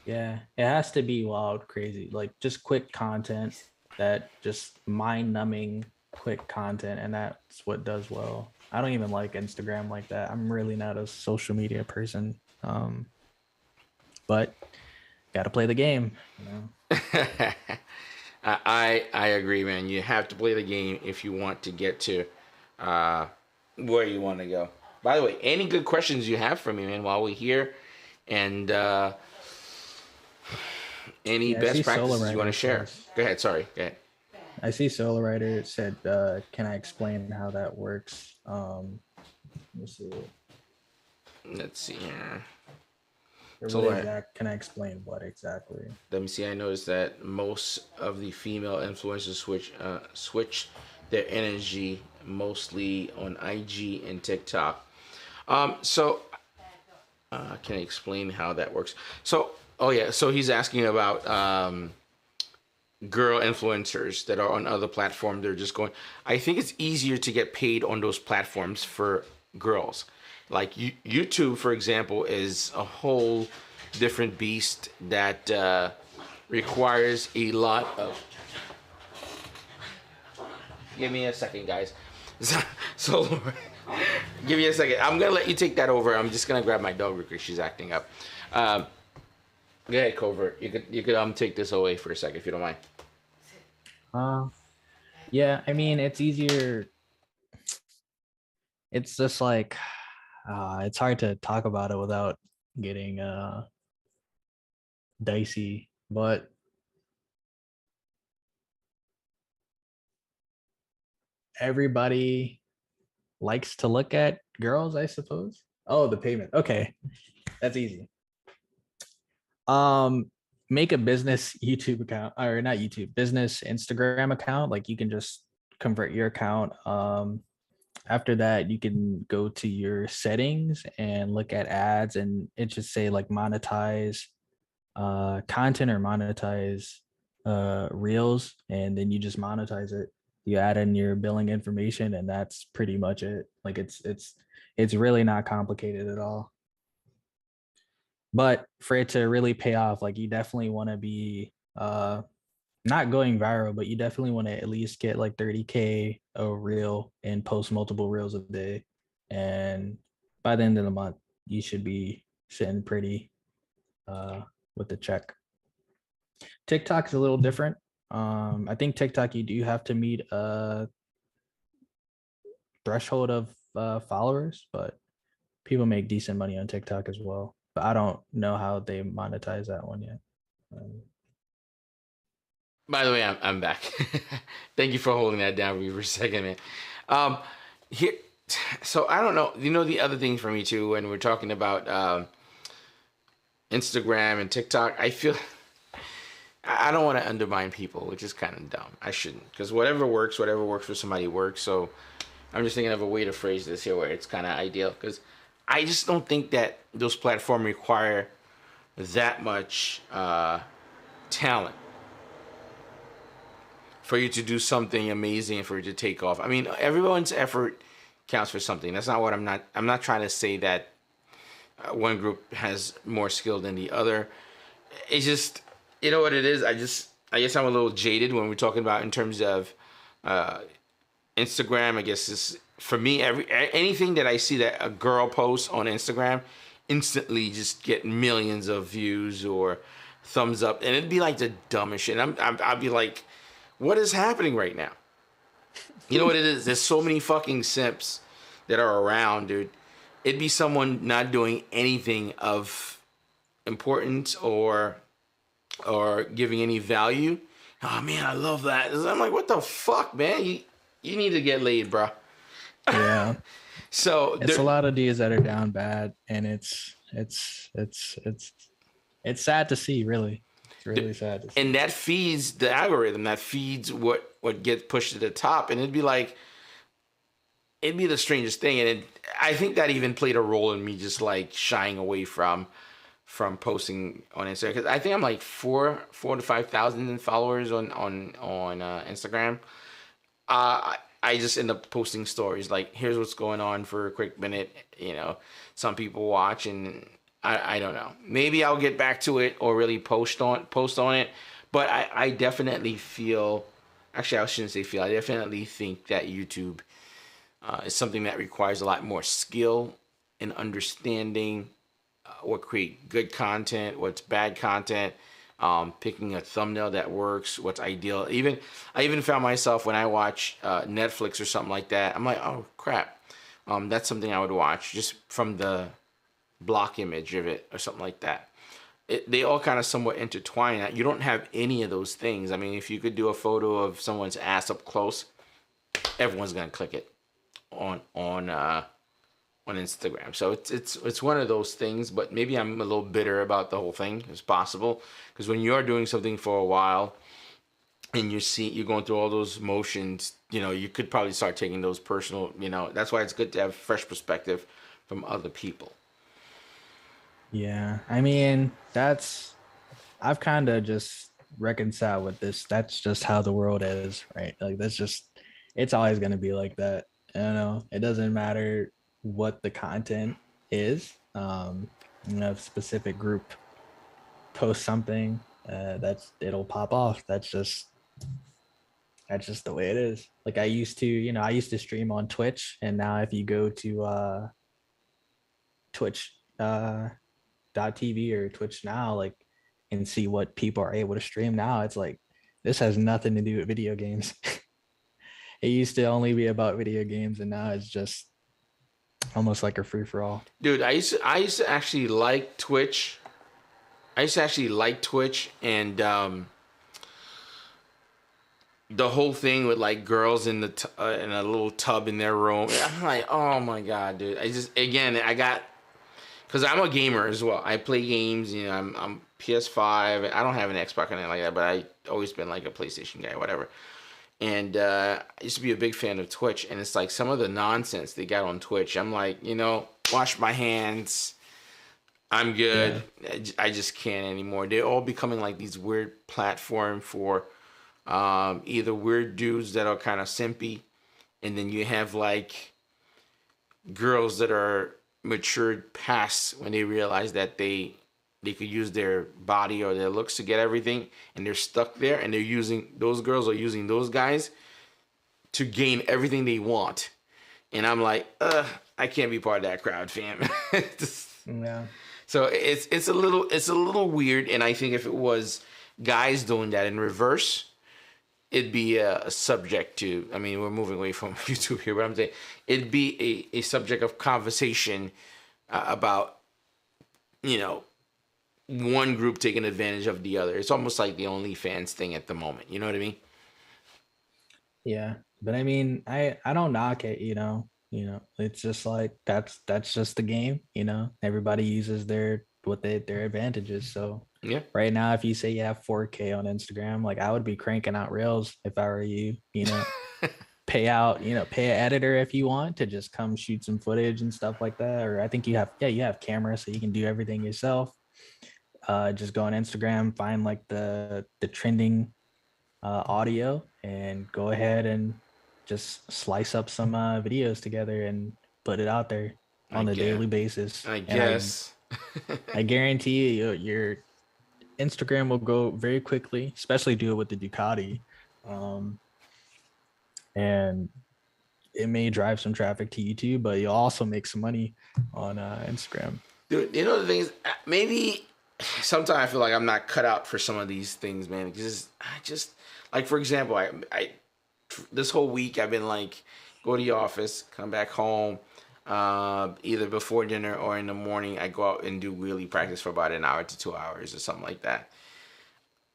Yeah, it has to be wild, crazy, like just quick content that just mind-numbing quick content, and that's what does well. I don't even like Instagram like that. I'm really not a social media person. But got to play the game, I agree, man. You have to play the game if you want to get to where you want to go. By the way, any good questions you have for me, man, while we're here, and any best practices you want to share? Go ahead. Sorry. Go ahead. I see Solo Rider said, can I explain how that works? Let's see. Let's see here. Can I explain what exactly? Let me see. I noticed that most of the female influencers switch their energy mostly on IG and TikTok. So can I explain how that works? So he's asking about girl influencers that are on other platforms. They're just going. I think it's easier to get paid on those platforms for girls. Like YouTube, for example, is a whole different beast that requires a lot of. Give me a second, guys. So give me a second. I'm gonna let you take that over. I'm just gonna grab my dog because she's acting up. Go ahead, Covert. You could take this away for a second if you don't mind. Yeah, I mean it's easier. It's just like it's hard to talk about it without getting dicey, but everybody likes to look at girls, I suppose. Oh, the payment. Okay. That's easy. Make a business YouTube account, or not YouTube, business Instagram account. Like you can just convert your account. After that, you can go to your settings and look at ads, and it just say like monetize content or monetize reels, and then you just monetize it. You add in your billing information, and that's pretty much it. Like it's really not complicated at all. But for it to really pay off, like you definitely want to be not going viral, but you definitely want to at least get like 30K a reel and post multiple reels a day. And by the end of the month, you should be sitting pretty with the check. TikTok's a little different. I think TikTok, you do have to meet a threshold of followers, but people make decent money on TikTok as well. But I don't know how they monetize that one yet. By the way, I'm back. Thank you for holding that down for me for a second, man. Here, so I don't know. The other thing for me too, when we're talking about Instagram and TikTok, I feel I don't want to undermine people, which is kind of dumb. I shouldn't, because whatever works for somebody works. So I'm just thinking of a way to phrase this here where it's kind of ideal, because I just don't think that those platforms require that much talent for you to do something amazing and for it to take off. I mean, everyone's effort counts for something. That's not what I'm not trying to say that one group has more skill than the other. It's just, you know what it is? I guess I'm a little jaded when we're talking about in terms of Instagram. I guess is for me, anything that I see that a girl posts on Instagram instantly just get millions of views or thumbs up, and it'd be like the dumbest shit. I'd be like, What is happening right now? You know what it is? There's so many fucking simps that are around, dude. It'd be someone not doing anything of importance or giving any value. Oh man, I love that. I'm like, what the fuck, man? You need to get laid, bro. Yeah. So it's a lot of dudes that are down bad, and it's sad to see, really. It's really sad to see. And that feeds the algorithm. That feeds what gets pushed to the top. And it'd be the strangest thing. And I think that even played a role in me just like shying away from posting on Instagram, because I think I'm like 4,000 to 5,000 followers on Instagram. I just end up posting stories like, here's what's going on for a quick minute. You know, some people watch, and I don't know. Maybe I'll get back to it or really post on it. But I definitely feel, actually I shouldn't say feel, I definitely think that YouTube is something that requires a lot more skill and understanding what create good content, what's bad content, picking a thumbnail that works, what's ideal. I even found myself when I watch Netflix or something like that, I'm like, oh crap, that's something I would watch just from the block image of it or something like that. They all kind of somewhat intertwine. You don't have any of those things. I mean, if you could do a photo of someone's ass up close, everyone's gonna click it on Instagram. So it's one of those things, but maybe I'm a little bitter about the whole thing. It's possible, because when you're doing something for a while and you're going through all those motions, you know, you could probably start taking those personal, you know, that's why it's good to have fresh perspective from other people. Yeah, I mean, I've kind of just reconciled with this. That's just how the world is, right? Like, it's always going to be like that. You know, it doesn't matter what the content is. You know, if a specific group posts something, it'll pop off. That's just the way it is. Like, I used to stream on Twitch, and now if you go to Twitch .tv or Twitch now, like, and see what people are able to stream now, it's like, this has nothing to do with video games. It used to only be about video games, and now it's just almost like a free-for-all. Dude, I used to actually like Twitch. And the whole thing with like girls in the in a little tub in their room. I'm like, oh my god, dude. Because I'm a gamer as well. I play games. You know, I'm PS5. I don't have an Xbox or anything like that, but I always been like a PlayStation guy, whatever. And I used to be a big fan of Twitch, and it's like some of the nonsense they got on Twitch. I'm like, you know, wash my hands. I'm good. Yeah. I just can't anymore. They're all becoming like these weird platform for either weird dudes that are kind of simpy, and then you have like girls that are matured past when they realize that they could use their body or their looks to get everything, and they're stuck there, and those girls are using those guys to gain everything they want. And I'm like, I can't be part of that crowd, fam. Yeah. So it's a little weird, and I think if it was guys doing that in reverse, it'd be a subject to, I mean, we're moving away from YouTube here, but I'm saying it'd be a subject of conversation about, you know, one group taking advantage of the other. It's almost like the OnlyFans thing at the moment. You know what I mean? Yeah. But I mean, I don't knock it, you know, it's just like, that's just the game, you know, everybody uses their advantages. So yeah, right now, if you say you have 4K on Instagram, like, I would be cranking out reels if I were you, you know, pay an editor if you want to just come shoot some footage and stuff like that. Or I think you have cameras, so you can do everything yourself. Just go on Instagram, find like the trending audio, and go ahead and just slice up some videos together and put it out there on a daily basis. I guess. I guarantee you, your Instagram will go very quickly, especially do it with the Ducati. And it may drive some traffic to YouTube, but you'll also make some money on Instagram. Dude, you know the thing is, maybe sometimes I feel like I'm not cut out for some of these things, man. Because I just like, for example, I this whole week I've been like, go to the office, come back home, either before dinner or in the morning. I go out and do wheelie practice for about an hour to 2 hours or something like that.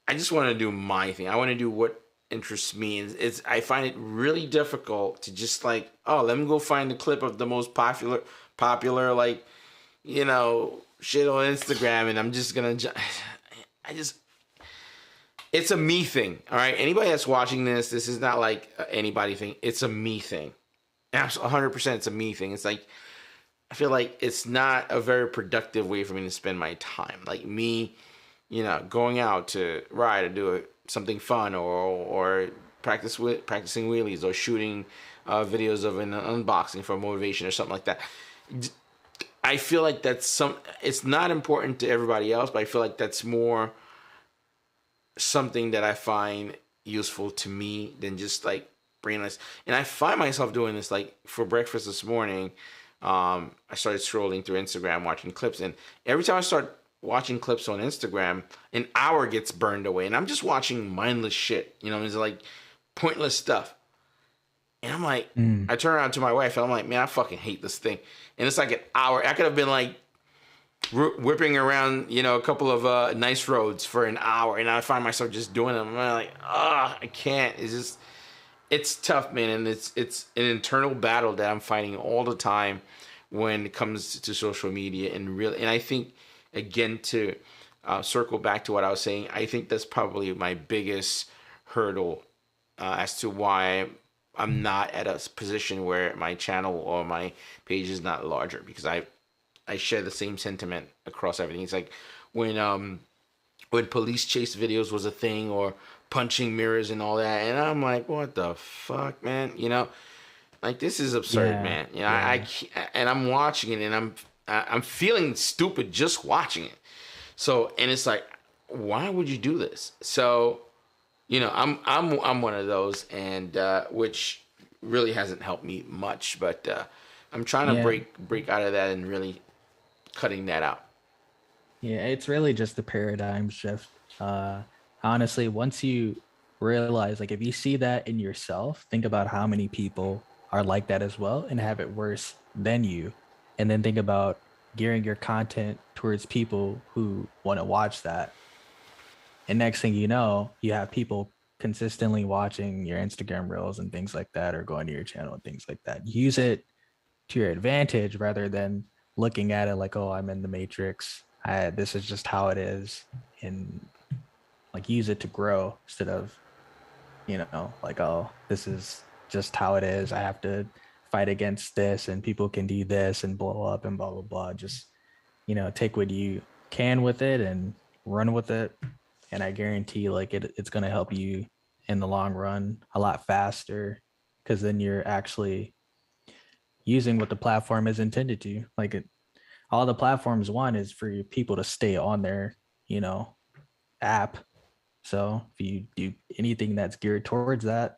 I just want to do my thing. I want to do what interests me. It's I find it really difficult to just like, oh, let me go find the clip of the most popular like, you know, shit on Instagram, and I'm just gonna. It's a me thing, all right. Anybody that's watching this is not like anybody thing. It's a me thing. Absolutely, 100%. It's a me thing. It's like I feel like it's not a very productive way for me to spend my time. Like me, you know, going out to ride or do something fun, or practicing wheelies, or shooting videos of an unboxing for motivation or something like that. I feel like it's not important to everybody else, but I feel like that's more something that I find useful to me than just like brainless. And I find myself doing this, like for breakfast this morning. I started scrolling through Instagram, watching clips, and every time I start watching clips on Instagram, an hour gets burned away, and I'm just watching mindless shit. You know, it's like pointless stuff. And I'm like, I turn around to my wife, and I'm like, man, I fucking hate this thing. And it's like an hour. I could have been like whipping around, you know, a couple of nice roads for an hour, and I find myself just doing them. I'm like, I can't. It's tough, man, and it's an internal battle that I'm fighting all the time when it comes to social media, and I think, again, to circle back to what I was saying, I think that's probably my biggest hurdle as to why I'm not at a position where my channel or my page is not larger, because I share the same sentiment across everything. It's like when police chase videos was a thing, or punching mirrors and all that, and I'm like, what the fuck, man? You know, like, this is absurd, man. You know, I and I'm watching it, and I'm feeling stupid just watching it. So, and it's like, why would you do this? So, you know, I'm one of those, and which really hasn't helped me much, but I'm trying to break out of that and really cutting that out. Yeah, it's really just a paradigm shift. Honestly, once you realize, like, if you see that in yourself, think about how many people are like that as well and have it worse than you. And then think about gearing your content towards people who want to watch that. And next thing you know, you have people consistently watching your Instagram reels and things like that, or going to your channel and things like that. Use it to your advantage rather than looking at it like, oh, I'm in the matrix. This is just how it is. And like, use it to grow instead of, you know, like, oh, this is just how it is. I have to fight against this, and people can do this and blow up and blah, blah, blah. Just, you know, take what you can with it and run with it. And I guarantee, like, it's going to help you in the long run a lot faster, because then you're actually using what the platform is intended to. Like, all the platforms want is for people to stay on their, you know, app. So if you do anything that's geared towards that,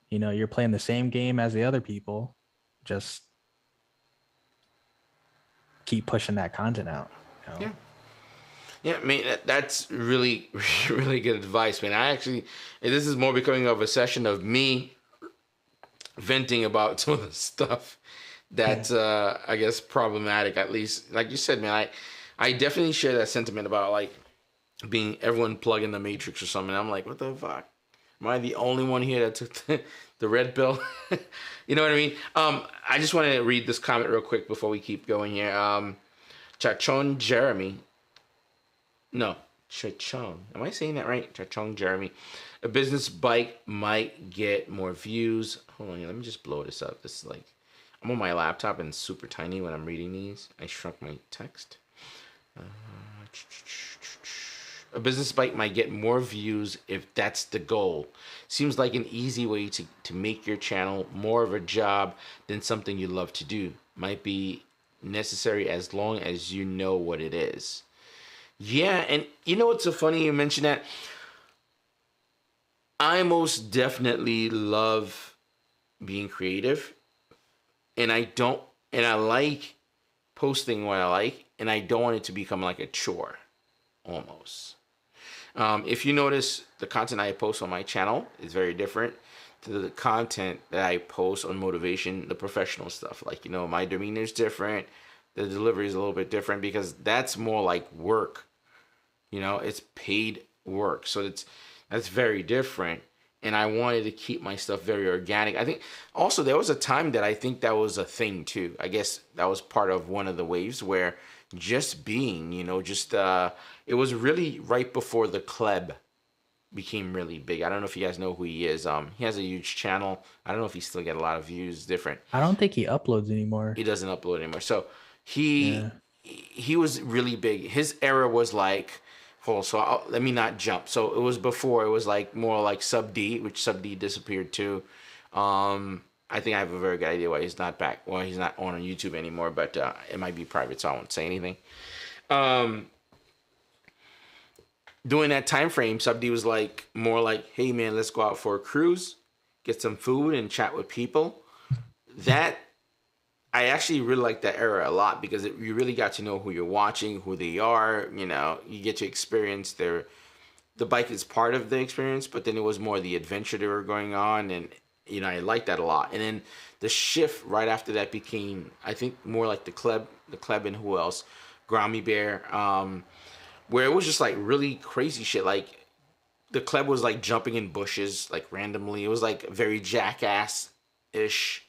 you know, you're playing the same game as the other people. Just keep pushing that content out. You know? Yeah. Yeah, I mean, that's really, really good advice, man. This is more becoming of a session of me venting about some of the stuff that's, I guess, problematic, at least. Like you said, man, I definitely share that sentiment about, like, being everyone plug in the matrix or something. I'm like, what the fuck? Am I the only one here that took the red pill? You know what I mean? I just want to read this comment real quick before we keep going here. Chachon Jeremy. No, Chachong. Am I saying that right? Chachong Jeremy. A business bike might get more views. Hold on, let me just blow this up. This is like, I'm on my laptop and it's super tiny when I'm reading these. I shrunk my text. A business bike might get more views if that's the goal. Seems like an easy way to make your channel more of a job than something you love to do. Might be necessary as long as you know what it is. Yeah, and you know what's so funny you mentioned that? I most definitely love being creative, and I like posting what I like, and I don't want it to become like a chore almost. If you notice, the content I post on my channel is very different to the content that I post on motivation, the professional stuff. Like, you know, my demeanor is different. The delivery is a little bit different because that's more like work. You know, it's paid work. So that's very different. And I wanted to keep my stuff very organic. I think also there was a time that I think that was a thing too. I guess that was part of one of the waves where just being, you know, just it was really right before the Kleb became really big. I don't know if you guys know who he is. He has a huge channel. I don't know if he still get a lot of views. Different. I don't think he uploads anymore. He doesn't upload anymore. So Yeah. he was really big. His era was like, let me not jump. So it was before. It was like more like Sub D, which Sub D disappeared too. I think I have a very good idea why he's not back. Well, he's not on YouTube anymore, but it might be private, so I won't say anything. During that time frame, Sub D was like more like, hey man, let's go out for a cruise, get some food, and chat with people. That I actually really like that era a lot because you really got to know who you're watching, who they are. You know, you get to experience the bike is part of the experience, but then it was more the adventure they were going on, and you know, I like that a lot. And then the shift right after that became, I think, more like the Kleb and who else, Grommy Bear, where it was just like really crazy shit. Like the Kleb was like jumping in bushes like randomly. It was like very jackass ish.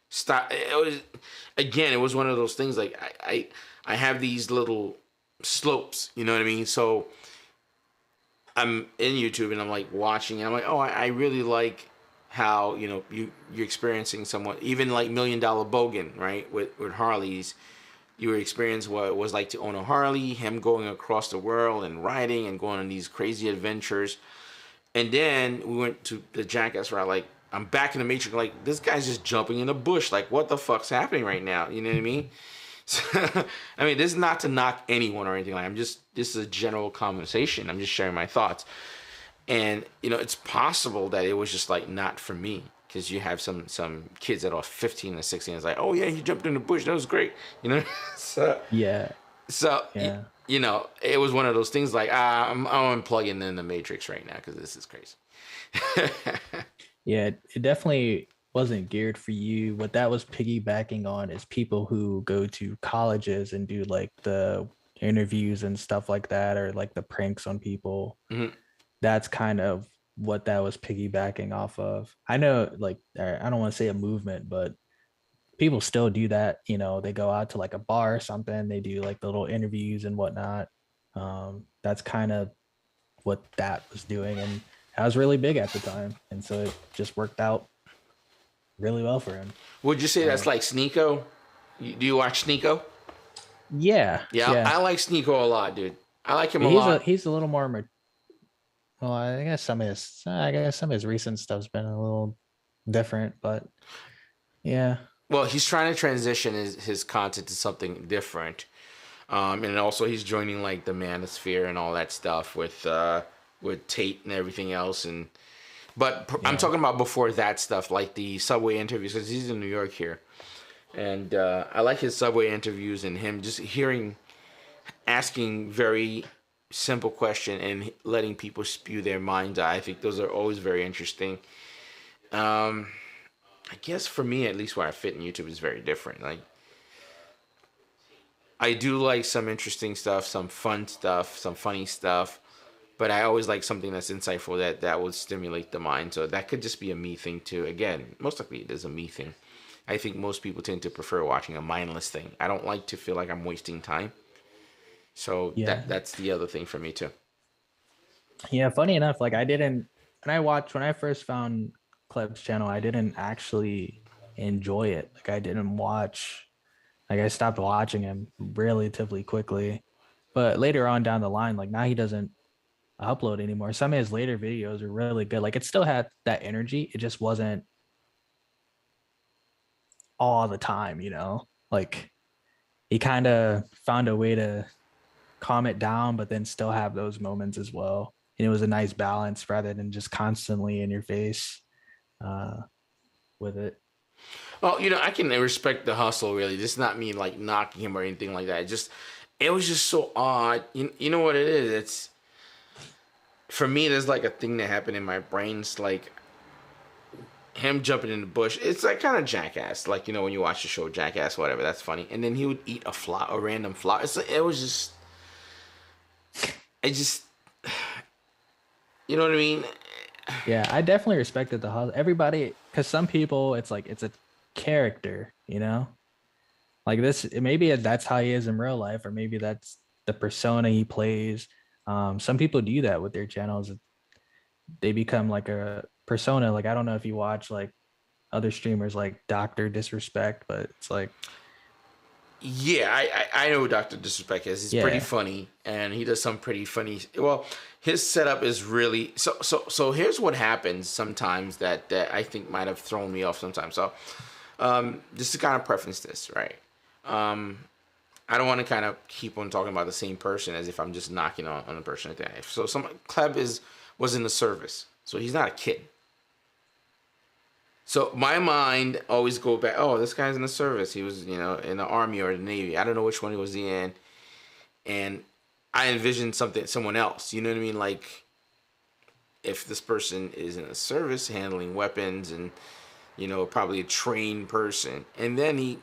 Stop. It was one of those things like I have these little slopes, you know what I mean? So I'm in YouTube and I'm like watching and I'm like, oh, I really like how, you know, you're experiencing somewhat, even like $1 Million Bogan, right? With Harleys, you were experiencing what it was like to own a Harley, him going across the world and riding and going on these crazy adventures. And then we went to the Jackass route, like, I'm back in the Matrix, like, this guy's just jumping in the bush. Like, what the fuck's happening right now? You know what I mean? So, I mean, this is not to knock anyone or anything. Like, this is a general conversation. I'm just sharing my thoughts. And, you know, it's possible that it was just, like, not for me. Because you have some kids that are 15 and 16. It's like, oh, yeah, he jumped in the bush. That was great. You know? Yeah. You know, it was one of those things like, I'm unplugging in the Matrix right now because this is crazy. Yeah, it definitely wasn't geared for you. What that was piggybacking on is people who go to colleges and do like the interviews and stuff like that, or like the pranks on people. Mm-hmm. That's kind of what that was piggybacking off of. I know, like, I don't want to say a movement, but people still do that. You know, they go out to like a bar or something, they do like the little interviews and whatnot. That's kind of what that was doing. And I was really big at the time, and so it just worked out really well for him. Would you say that's like Sneeko? Do you watch Sneeko? Yeah. I like Sneeko a lot, dude. I like him a lot. He's a little more. Well, I guess some of his recent stuff's been a little different, but yeah. Well, he's trying to transition his content to something different, and also he's joining like the Manosphere and all that stuff with Tate and everything else. I'm talking about before that stuff, like the subway interviews, because he's in New York here, and I like his subway interviews and him just asking very simple question and letting people spew their minds out. I think those are always very interesting. I guess for me, at least where I fit in YouTube is very different. Like, I do like some interesting stuff, some fun stuff, some funny stuff, but I always like something that's insightful that would stimulate the mind. So that could just be a me thing too. Again, most likely it is a me thing. I think most people tend to prefer watching a mindless thing. I don't like to feel like I'm wasting time. So that's the other thing for me too. Yeah, funny enough, like when I first found Kleb's channel, I didn't actually enjoy it. Like I stopped watching him relatively quickly. But later on down the line, like now he doesn't upload anymore. Some of his later videos are really good. Like it still had that energy. It just wasn't all the time, you know? Like he kind of found a way to calm it down, but then still have those moments as well. And it was a nice balance rather than just constantly in your face with it. Well, you know, I can respect the hustle, really. This is not me like knocking him or anything like that. it was just so odd. You know what it is? It's, for me, there's like a thing that happened in my brain. It's like him jumping in the bush. It's like kind of Jackass. Like, when you watch the show Jackass, whatever, that's funny. And then he would eat a random flower. It's like, it just, you know what I mean? Yeah, I definitely respected the hustle. Everybody, because some people, it's like it's a character, like this. Maybe that's how he is in real life, or maybe that's the persona he plays. Some people do that with their channels. They become like a persona. Like, I don't know if you watch like other streamers like Dr. Disrespect, but it's like, yeah, I know who Dr. Disrespect is. He's pretty yeah, funny, and he does some pretty funny. Well, his setup is really so. Here's what happens sometimes that I think might have thrown me off sometimes. So, just to kind of preference this, right? I don't want to kind of keep on talking about the same person as if I'm just knocking on the person at that. So, Kleb was in the service, so he's not a kid. So my mind always go back, oh, this guy's in the service. He was, in the Army or the Navy. I don't know which one he was in. And I envisioned someone else. You know what I mean? Like, if this person is in the service handling weapons and, probably a trained person. And then he,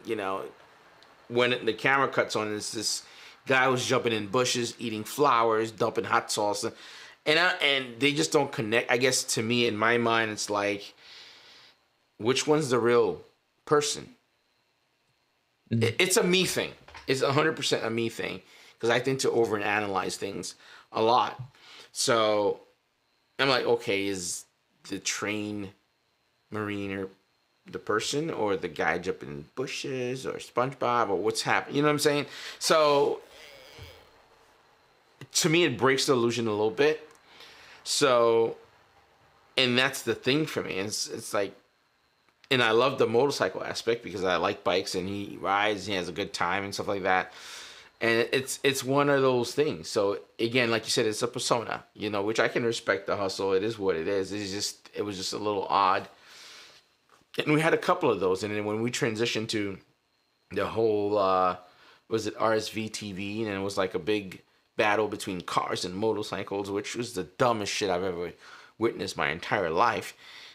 when the camera cuts on, it's this guy who's jumping in bushes, eating flowers, dumping hot sauce. And they just don't connect. I guess to me, in my mind, it's like, which one's the real person? It's a me thing. It's 100% a me thing. Because I tend to overanalyze things a lot. So I'm like, okay, is the trained Marine or the person, or the guy jumping in bushes, or SpongeBob, or what's happening? You know what I'm saying? So to me, it breaks the illusion a little bit. So, and that's the thing for me. It's like, and I love the motorcycle aspect because I like bikes, and he rides, he has a good time and stuff like that. And it's one of those things. So again, like you said, it's a persona, which I can respect the hustle. It is what it is. It was just a little odd. And we had a couple of those. And then when we transitioned to the whole, was it RSV TV? And it was like a big battle between cars and motorcycles, which was the dumbest shit I've ever witnessed my entire life.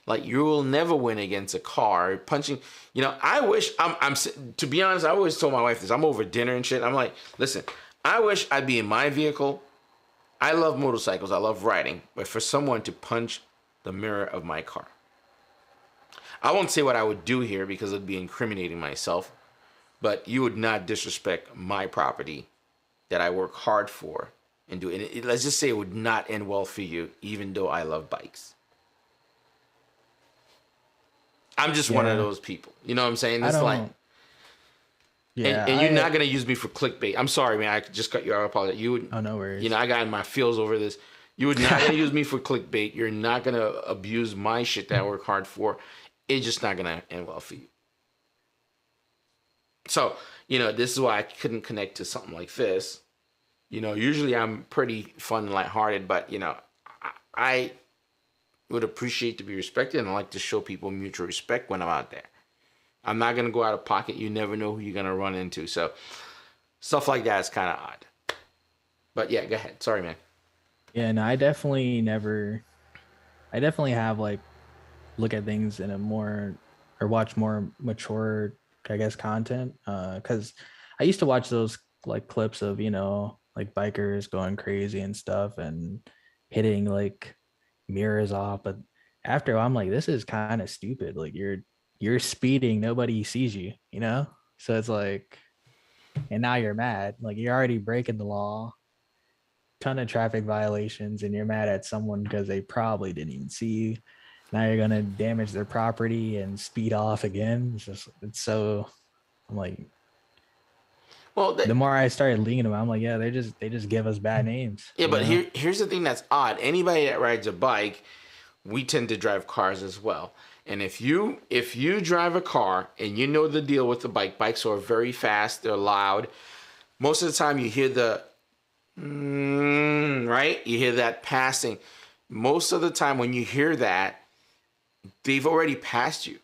Like, you will never win against a car punching. I wish I'm to be honest, I always told my wife this. I'm over dinner and shit. I'm like, listen, I wish I'd be in my vehicle. I love motorcycles. I love riding. But for someone to punch the mirror of my car, I won't say what I would do here because it'd be incriminating myself. But you would not disrespect my property that I work hard for and do. And let's just say it would not end well for you, even though I love bikes. I'm just one of those people. You know what I'm saying? It's like, and you're not gonna use me for clickbait. I'm sorry, man. I just cut you off. I apologize. You would. Oh, no worries. I got in my feels over this. You would not gonna use me for clickbait. You're not gonna abuse my shit that I work hard for. It's just not gonna end well for you. So this is why I couldn't connect to something like this. Usually I'm pretty fun and lighthearted, but I would appreciate to be respected, and I like to show people mutual respect when I'm out there. I'm not going to go out of pocket. You never know who you're going to run into. So stuff like that is kind of odd. But yeah, go ahead. Sorry, man. Yeah, no, I definitely have like look at things in a more, or watch more mature, I guess, content. Because I used to watch those like clips of, like bikers going crazy and stuff and hitting like mirrors off, but after a while, I'm like, this is kind of stupid. Like, you're speeding, nobody sees you, so it's like, and now you're mad, like you're already breaking the law, ton of traffic violations, and you're mad at someone because they probably didn't even see you. Now you're gonna damage their property and speed off again. It's so, I'm like, well, the more I started linking them, I'm like, yeah, they just give us bad names. Yeah, but here's the thing that's odd. Anybody that rides a bike, we tend to drive cars as well. And if you drive a car and you know the deal with the bikes are very fast, they're loud. Most of the time you hear the right? You hear that passing. Most of the time when you hear that, they've already passed you.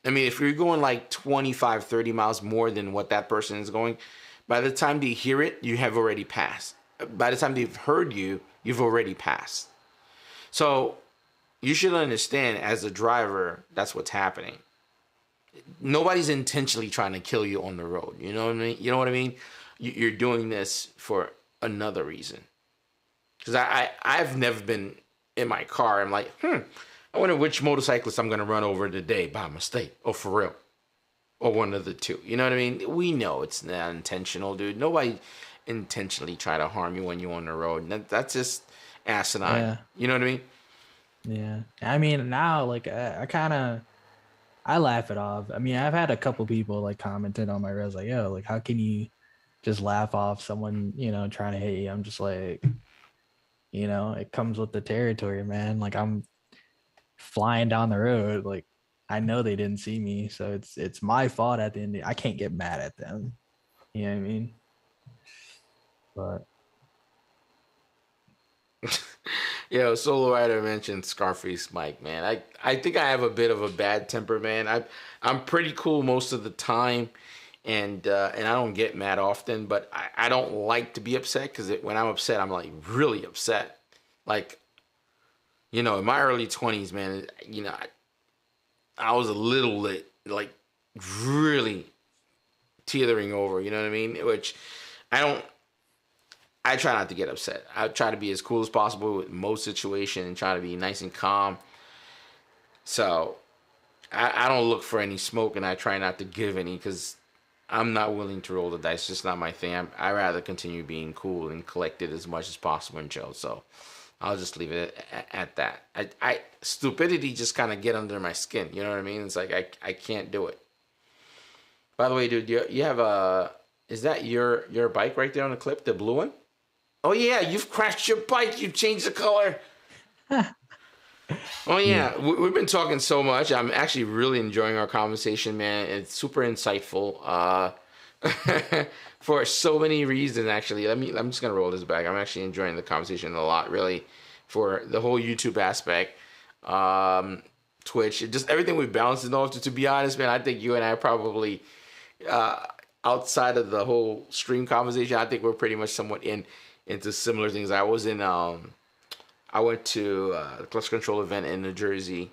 I mean, if you're going like 25, 30 miles more than what that person is going, By the time they hear it, you have already passed. By the time they've heard you, you've already passed. So you should understand, as a driver, that's what's happening. Nobody's intentionally trying to kill you on the road. You know what I mean? You know what I mean? You're doing this for another reason. Because I've never been in my car. I'm like, I wonder which motorcyclist I'm going to run over today by mistake or for real. Or one of the two. You know what I mean? We know it's not intentional, dude. Nobody intentionally try to harm you when you're on the road. That's just asinine. Yeah. You know what I mean? Yeah. I mean, now, like, I laugh it off. I mean, I've had a couple people like commented on my reels like, yo, like, how can you just laugh off someone, you know, trying to hit you? I'm just like, you know, it comes with the territory, man. Like, I'm flying down the road. Like, I know they didn't see me. So it's my fault at the end. I can't get mad at them. You know what I mean? But Yo, Solo Rider mentioned Scarface Mike, man. I think I have a bit of a bad temper, man. I'm pretty cool most of the time, and I don't get mad often, but I don't like to be upset, because when I'm upset, I'm like really upset. Like, you know, in my early 20s, man, you know, I was a little lit, like really teetering over, you know what I mean? Which I try not to get upset. I try to be as cool as possible with most situations and try to be nice and calm. So I don't look for any smoke, and I try not to give any, because I'm not willing to roll the dice. It's just not my thing. I rather continue being cool and collected as much as possible and chill. So I'll just leave it at that. I stupidity just kind of get under my skin. You know what I mean? It's like I can't do it. By the way, dude, you have a... Is that your bike right there on the clip, the blue one? Oh, yeah, you've crashed your bike. You changed the color. Oh, yeah. We've been talking so much. I'm actually really enjoying our conversation, man. It's super insightful for so many reasons, actually. I'm just going to roll this back. I'm actually enjoying the conversation a lot, really, for the whole YouTube aspect, Twitch, just everything we balanced it off. To be honest, man, I think you and I probably, outside of the whole stream conversation, I think we're pretty much somewhat into similar things. I went to the Clutch Control event in New Jersey,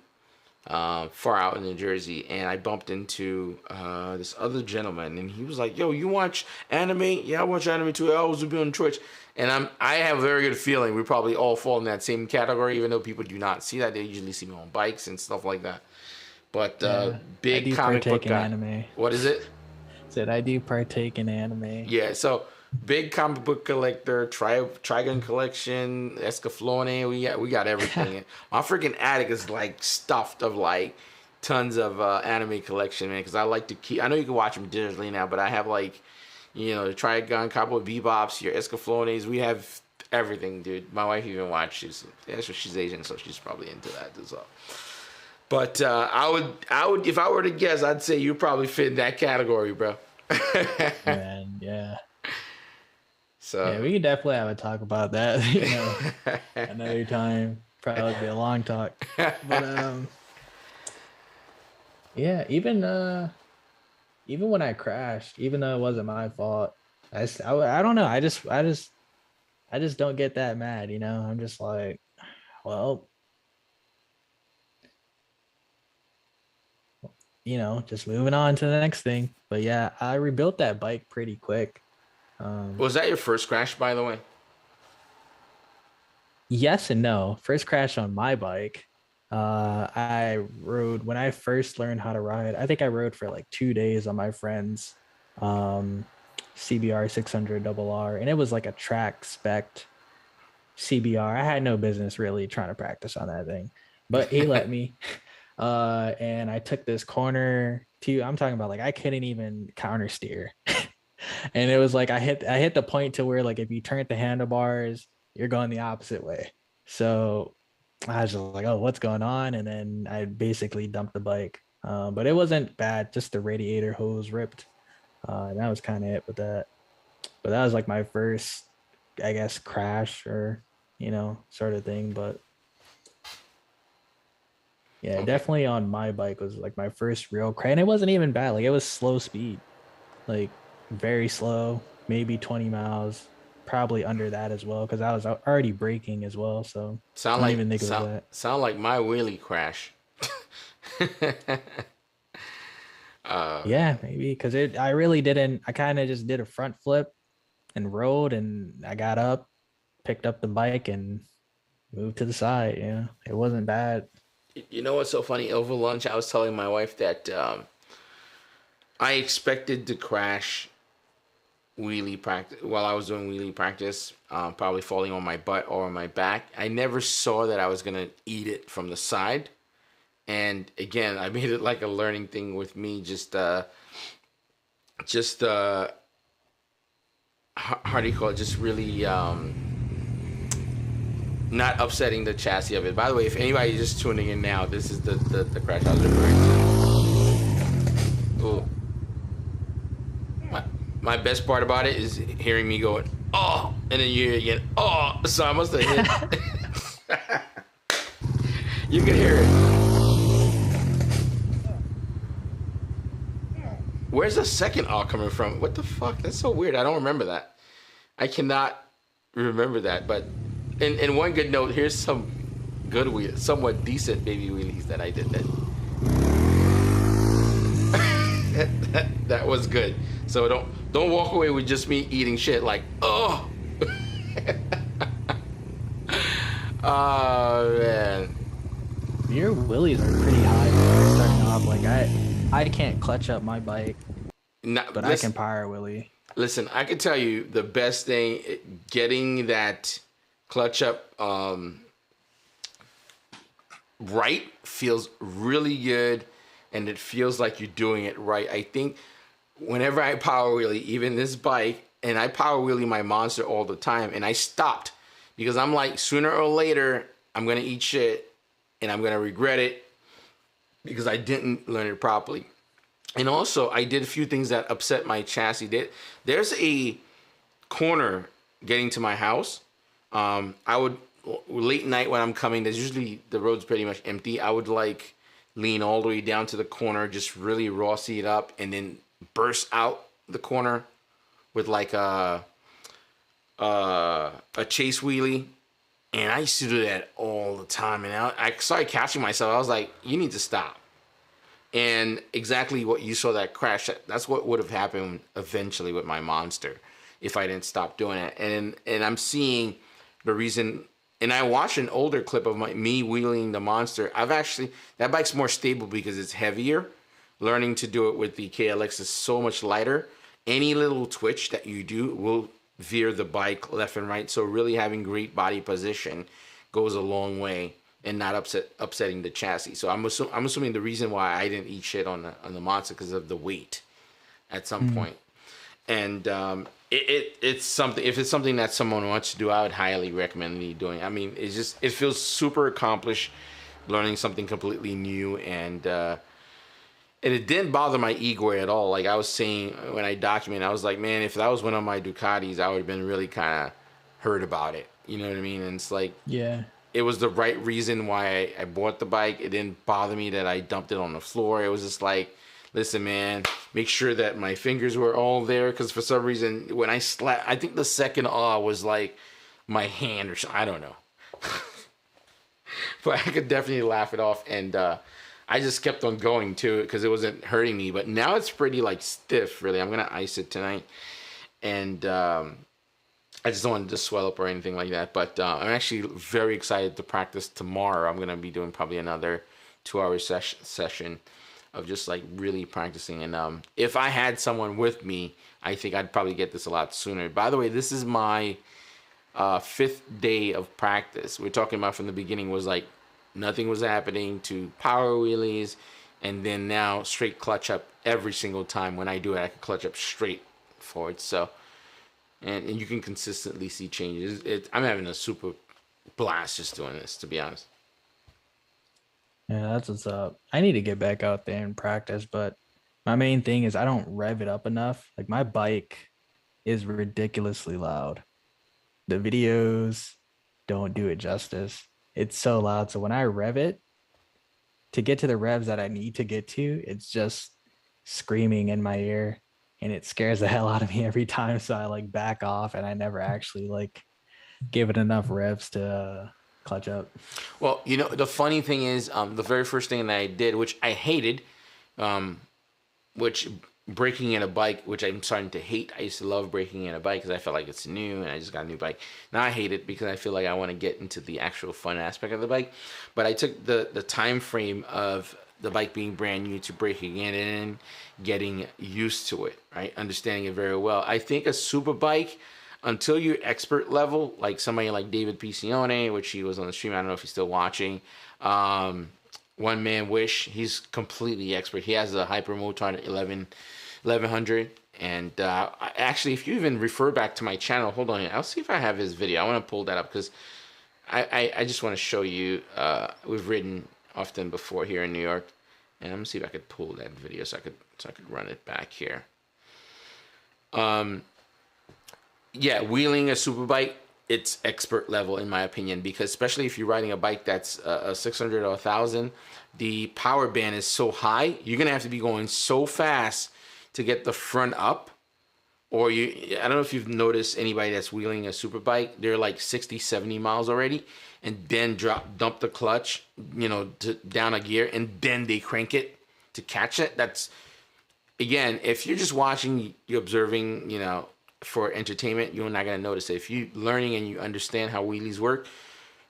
far out in New Jersey, and I bumped into this other gentleman, and he was like, yo, you watch anime? Yeah, I watch anime too. I always be on Twitch. And I have a very good feeling we probably all fall in that same category, even though people do not see that. They usually see me on bikes and stuff like that. But big comic book guy. Anime. What is it? Said I do partake in anime. Yeah, so big comic book collector, Trigun collection, Escaflowne, we got everything. My freaking attic is like stuffed of like tons of anime collection, man, because I like to keep... I know you can watch them digitally now, but I have like, you know, the Trigun, Cowboy Bebops, your Escaflownes. We have everything, dude. My wife even watches. She's Asian, so she's probably into that as well. But I would, if I were to guess, I'd say you probably fit in that category, bro. Man, yeah. So yeah, we could definitely have a talk about that, you know, another time. Probably be a long talk. But yeah, even when I crashed, even though it wasn't my fault, I don't know. I just don't get that mad, you know. I'm just like, well, you know, just moving on to the next thing. But yeah, I rebuilt that bike pretty quick. Was that your first crash, by the way? Yes and no. First crash on my bike. I rode when I first learned how to ride. I think I rode for like 2 days on my friend's CBR 600 RR, and it was like a track spec CBR. I had no business really trying to practice on that thing, but he let me. And I took this corner to... I'm talking about like I couldn't even counter steer. And it was like I hit the point to where like if you turn the handlebars, you're going the opposite way. So I was just like, oh, what's going on? And then I basically dumped the bike. But it wasn't bad, just the radiator hose ripped. And that was kind of it with that. But that was like my first, I guess, crash or, you know, sort of thing. But yeah, definitely on my bike was like my first real crash. And it wasn't even bad. Like it was slow speed, like very slow. maybe 20 miles, probably under that as well, because I was already braking as well. So I don't even think it was that. Sound like my wheelie crash. Yeah, maybe because I really didn't. I kind of just did a front flip and rode, and I got up, picked up the bike, and moved to the side. Yeah, it wasn't bad. You know what's so funny? Over lunch, I was telling my wife that I expected to crash wheelie practice while I was doing wheelie practice, probably falling on my butt or on my back. I never saw that I was gonna eat it from the side. And again, I made it like a learning thing with me. Just how do you call it? Just really not upsetting the chassis of it. By the way, if anybody just tuning in now, this is the crash I was referring to. Ooh. My best part about it is hearing me going, oh, and then you hear again, oh. So I must have hit. You can hear it. Where's the second "oh" coming from? What the fuck? That's so weird. I don't remember that. I cannot remember that. But in one good note, here's some good wheels, somewhat decent baby wheelies that I did then. That was good. So don't walk away with just me eating shit like, oh. Oh man. Your wheelies are pretty high when you're starting off. Like I can't clutch up my bike, but I can power wheelie. Listen, I can tell you the best thing, getting that clutch up right feels really good, and it feels like you're doing it right. I think whenever I power wheelie, even this bike, and I power wheelie my Monster all the time, and I stopped because I'm like, sooner or later, I'm going to eat shit, and I'm going to regret it because I didn't learn it properly. And also, I did a few things that upset my chassis. There's a corner getting to my house. I would, late night when I'm coming, there's usually, the road's pretty much empty. I would like lean all the way down to the corner, just really Rossi it up, and then burst out the corner with like a chase wheelie. And I used to do that all the time. And I started catching myself. I was like, you need to stop. And exactly what you saw, that crash, that's what would have happened eventually with my Monster if I didn't stop doing it. And I'm seeing the reason, and I watched an older clip of me wheeling the Monster. That bike's more stable because it's heavier. Learning to do it with the KLX is so much lighter. Any little twitch that you do will veer the bike left and right. So really having great body position goes a long way, and not upsetting the chassis. So I'm assuming the reason why I didn't eat shit on the Monster because of the weight at some point. And it's something, if it's something that someone wants to do, I would highly recommend me doing. I mean, it feels super accomplished, learning something completely new, and it didn't bother my ego at all. Like I was saying when I documented, I was like, man, if that was one of my Ducatis, I would have been really kind of hurt about it. You know what I mean? And it's like, yeah, it was the right reason why I bought the bike. It didn't bother me that I dumped it on the floor. It was just like, listen, man, make sure that my fingers were all there. Because for some reason, when I slapped, I think the second awe was like my hand or something. I don't know. But I could definitely laugh it off. And I just kept on going too because it wasn't hurting me. But now it's pretty like stiff, really. I'm going to ice it tonight. And I just don't want it to swell up or anything like that. But I'm actually very excited to practice tomorrow. I'm going to be doing probably another 2-hour session of just like really practicing. And if I had someone with me, I think I'd probably get this a lot sooner. By the way, this is my 5th day of practice. We're talking about from the beginning was like nothing was happening to power wheelies. And then now straight clutch up every single time. When I do it, I can clutch up straight forward. So, and you can consistently see changes. I'm having a super blast just doing this, to be honest. Yeah, that's what's up. I need to get back out there and practice, but my main thing is I don't rev it up enough. Like my bike is ridiculously loud. The videos don't do it justice. It's so loud. So when I rev it, to get to the revs that I need to get to, it's just screaming in my ear. and it scares the hell out of me every time. So I like back off, and I never actually like give it enough reps to clutch up. Well, you know, the funny thing is, the very first thing that I did, which I hated, which breaking in a bike, which I'm starting to hate. I used to love breaking in a bike because I felt like it's new and I just got a new bike. Now I hate it because I feel like I want to get into the actual fun aspect of the bike. But I took the time frame of the bike being brand new to breaking it in, getting used to it, right? Understanding it very well. I think a super bike, until you're expert level, like somebody like David Piccione, which he was on the stream, I don't know if he's still watching, One Man Wish, he's completely expert. He has a Hyper Moton 1100. And actually, if you even refer back to my channel, hold on here, I'll see if I have his video. I want to pull that up because I just want to show you. We've ridden often before here in New York, and I'm gonna see if I could pull that video so I could run it back here. Yeah, wheeling a super bike, it's expert level in my opinion, because especially if you're riding a bike that's a 600 or 1000, the power band is so high, you're gonna have to be going so fast to get the front up. Or I don't know if you've noticed anybody that's wheeling a super bike, they're like 60, 70 miles already, and then dump the clutch, you know, down a gear, and then they crank it to catch it. That's, again, if you're just watching, you're observing, you know, for entertainment, you're not going to notice it. If you're learning and you understand how wheelies work,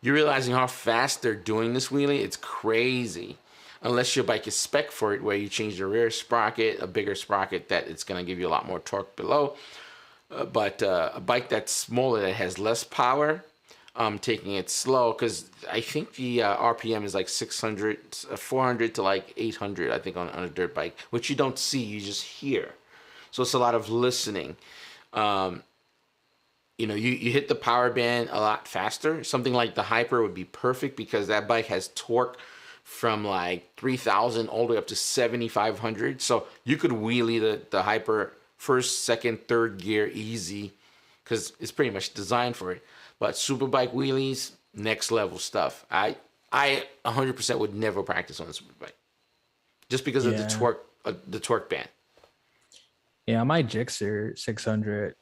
you're realizing how fast they're doing this wheelie. It's crazy. Unless your bike is spec for it, where you change the rear sprocket, a bigger sprocket that it's going to give you a lot more torque below. But a bike that's smaller, that has less power, taking it slow, because I think the RPM is like 600, 400 to like 800, I think, on a dirt bike, which you don't see, you just hear. So it's a lot of listening. You know, you hit the power band a lot faster. Something like the Hyper would be perfect because that bike has torque from like 3,000 all the way up to 7,500. So you could wheelie the Hyper first, second, third gear easy because it's pretty much designed for it. But super bike wheelies, next level stuff. I 100% would never practice on a super bike just because of the torque band. Yeah, my Gixxer 600,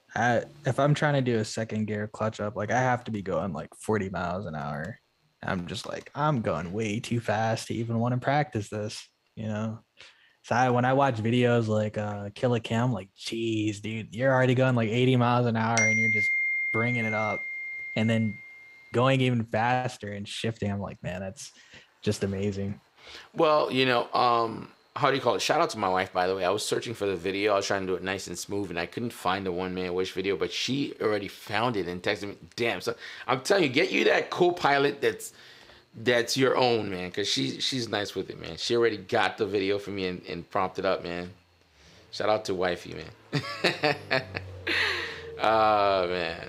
if I'm trying to do a second gear clutch up, like I have to be going like 40 miles an hour. I'm just like, I'm going way too fast to even want to practice this, you know? So when I watch videos like Killer Cam, like, geez, dude, you're already going like 80 miles an hour and you're just bringing it up and then going even faster and shifting. I'm like, man, that's just amazing. Well, you know, how do you call it? Shout out to my wife, by the way. I was searching for the video. I was trying to do it nice and smooth, and I couldn't find the One Man Wish video, but she already found it and texted me. Damn, so I'm telling you, get you that co-pilot that's your own, man, because she's nice with it, man. She already got the video for me and prompted up, man. Shout out to wifey, man. Oh, man.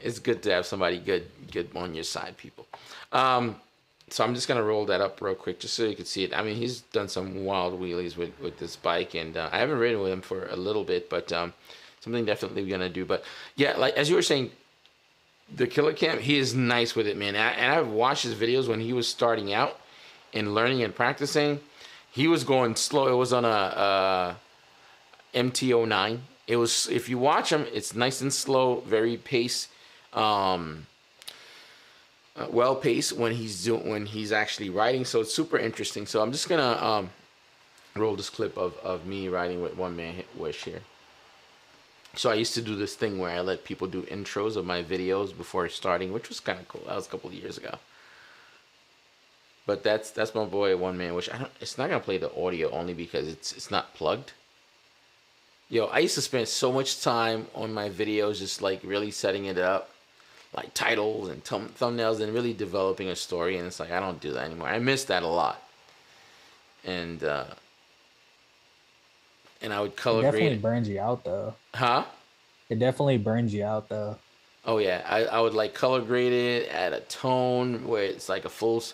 It's good to have somebody good on your side, people. So I'm just going to roll that up real quick just so you can see it. I mean, he's done some wild wheelies with this bike, and I haven't ridden with him for a little bit, but something definitely going to do. But, yeah, like as you were saying, the Killer Cam, he is nice with it, man. And I've watched his videos when he was starting out and learning and practicing. He was going slow. It was on a MT-09. It was, if you watch him, it's nice and slow, very pace. Well paced when he's actually riding, so it's super interesting. So I'm just gonna roll this clip of me riding with One Man Wish here. So I used to do this thing where I let people do intros of my videos before starting, which was kind of cool. That was a couple of years ago. But that's my boy One Man Wish. It's not gonna play the audio only because it's not plugged. Yo, I used to spend so much time on my videos just like really setting it up, like titles and thumbnails, and really developing a story. And it's like, I don't do that anymore. I miss that a lot. And I would color grade. It definitely burns you out though. Huh? It definitely burns you out though. Oh yeah, I would like color grade it at a tone where it's like a full.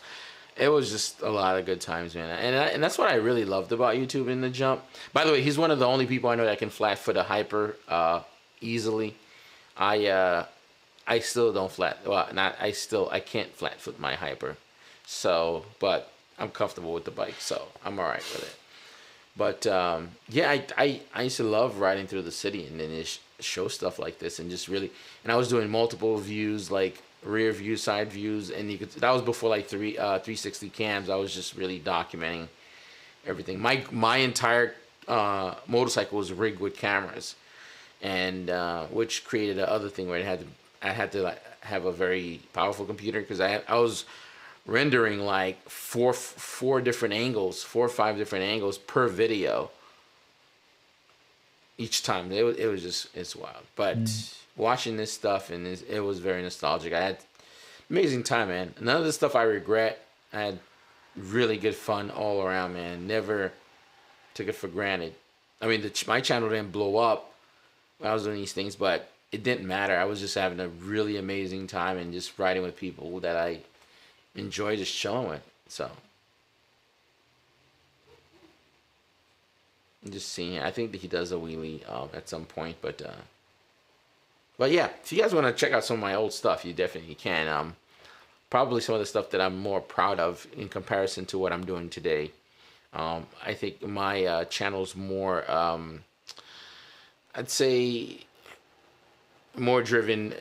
It was just a lot of good times, man. And that's what I really loved about YouTube in the jump. By the way, he's one of the only people I know that can flat foot a Hyper easily. I still don't I can't flat foot my Hyper. So, but I'm comfortable with the bike, so I'm all right with it. But yeah, I used to love riding through the city and then show stuff like this and just really. And I was doing multiple views, like rear view, side views, and you could. That was before like 360 cams. I was just really documenting everything. My entire motorcycle was rigged with cameras, and which created a other thing where I had to like have a very powerful computer because I was rendering like four different angles, 4 or 5 different angles per video each time. It was just, it's wild. But watching this stuff, and it was very nostalgic. I had amazing time, man. None of the stuff I regret. I had really good fun all around, man. Never took it for granted. I mean, my channel didn't blow up when I was doing these things, but it didn't matter. I was just having a really amazing time and just riding with people that I enjoy just chilling with. So I'm just seeing. I think that he does a wheelie at some point, but yeah, if you guys want to check out some of my old stuff, you definitely can. Probably some of the stuff that I'm more proud of in comparison to what I'm doing today. I think my channel's more, I'd say, more driven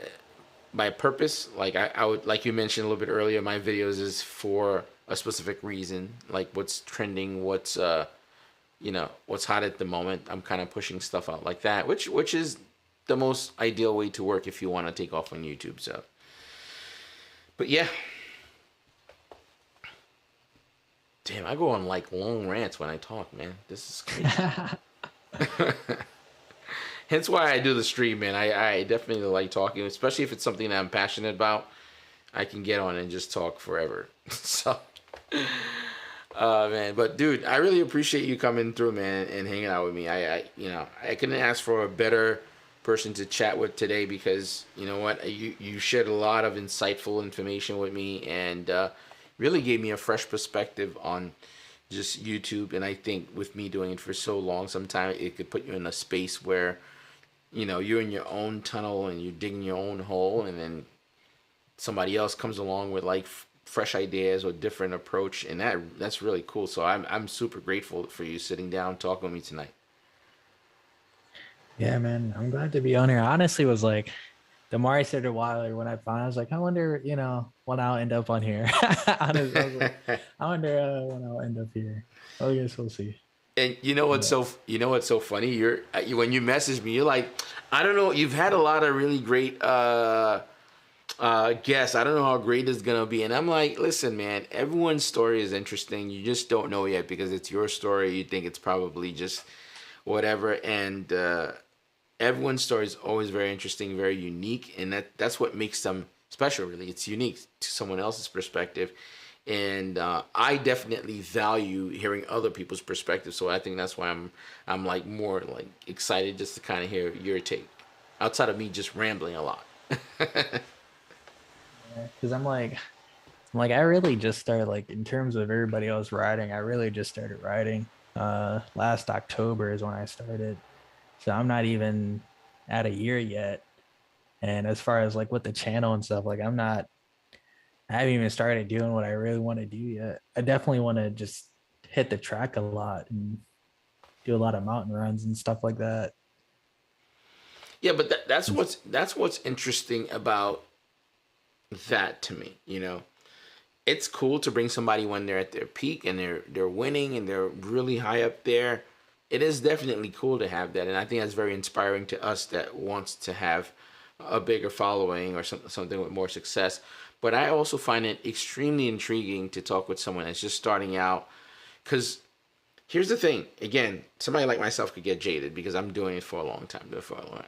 by purpose. Like I would, like you mentioned a little bit earlier, my videos is for a specific reason, like what's trending, what's what's hot at the moment. I'm kind of pushing stuff out like that, which is the most ideal way to work if you want to take off on YouTube. So, but yeah, damn, I go on like long rants when I talk, man. This is crazy. Hence why I do the stream, man. I definitely like talking, especially if it's something that I'm passionate about. I can get on and just talk forever. So, man. But dude, I really appreciate you coming through, man, and hanging out with me. I couldn't ask for a better person to chat with today because you know what, you shared a lot of insightful information with me and really gave me a fresh perspective on just YouTube. And I think with me doing it for so long, sometimes it could put you in a space where you're in your own tunnel and you're digging your own hole, and then somebody else comes along with like fresh ideas or different approach, and that's really cool. So I'm super grateful for you sitting down talking with me tonight. Yeah, man, I'm glad to be on here. Honestly, was like, the more I started Wilder, when I found, I was like, I wonder, when I'll end up on here. Honestly, I was like, I wonder when I'll end up here. I guess we'll see. And what's so funny? When you message me, you're like, I don't know. You've had a lot of really great guests. I don't know how great it's gonna be. And I'm like, listen, man, everyone's story is interesting. You just don't know yet because it's your story. You think it's probably just whatever. And everyone's story is always very interesting, very unique, and that's what makes them special. Really, it's unique to someone else's perspective. And I definitely value hearing other people's perspectives. So I think that's why I'm like more like excited just to kind of hear your take, outside of me just rambling a lot. Because I'm like, I really just started, like, in terms of everybody else riding, I really just started riding. Last October is when I started. So I'm not even at a year yet. And as far as like with the channel and stuff, like I haven't even started doing what I really want to do yet. I definitely want to just hit the track a lot and do a lot of mountain runs and stuff like that. Yeah, but that's what's interesting about that to me. It's cool to bring somebody when they're at their peak and they're winning and they're really high up there. It is definitely cool to have that, and I think that's very inspiring to us that wants to have a bigger following or something with more success. But I also find it extremely intriguing to talk with someone that's just starting out, because here's the thing. Again, somebody like myself could get jaded because I'm doing it for a long time.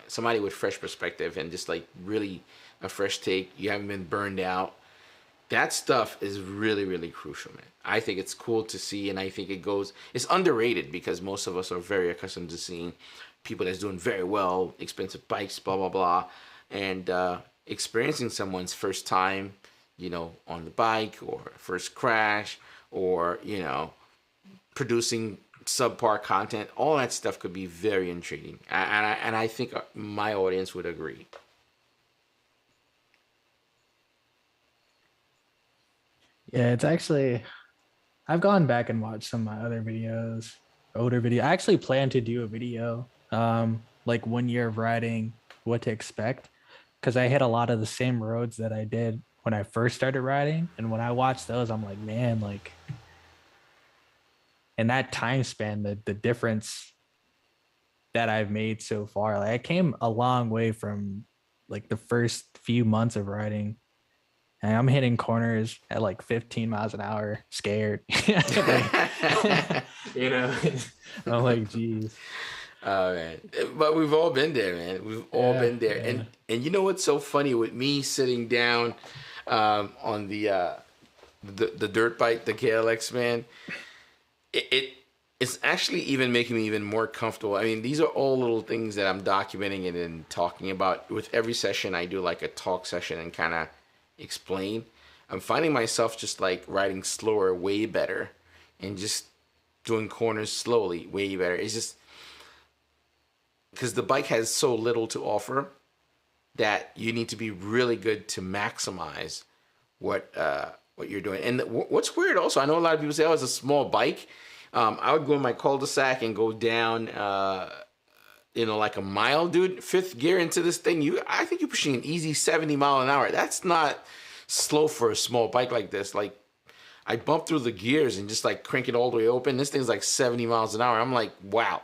Somebody with fresh perspective and just like really a fresh take. You haven't been burned out. That stuff is really, really crucial, man. I think it's cool to see, and I think it's underrated because most of us are very accustomed to seeing people that's doing very well, expensive bikes, blah, blah, blah, and experiencing someone's first time, on the bike or first crash or, producing subpar content. All that stuff could be very intriguing. And I think my audience would agree. Yeah, it's actually, I've gone back and watched some of my other videos, older video. I actually plan to do a video, like 1 year of riding, what to expect, because I hit a lot of the same roads that I did when I first started riding. And when I watched those, I'm like, man, like in that time span, the difference that I've made so far, like I came a long way from like the first few months of riding. And I'm hitting corners at like 15 miles an hour, scared. Like, you know, I'm like, geez. Oh man, but we've all been there, man. We've all been there, and you know what's so funny with me sitting down on the dirt bike, the KLX, man. It's actually even making me even more comfortable. I mean, these are all little things that I'm documenting and then talking about. With every session, I do like a talk session and kind of explain. I'm finding myself just like riding slower way better and just doing corners slowly way better. It's just because the bike has so little to offer that you need to be really good to maximize what you're doing. And what's weird also, I know a lot of people say, oh, it's a small bike. I would go in my cul-de-sac and go down, like a mile, dude. Fifth gear into this thing, I think you're pushing an easy 70 mile an hour. That's not slow for a small bike like this. Like, I bump through the gears and just like crank it all the way open. This thing's like 70 miles an hour. I'm like, wow.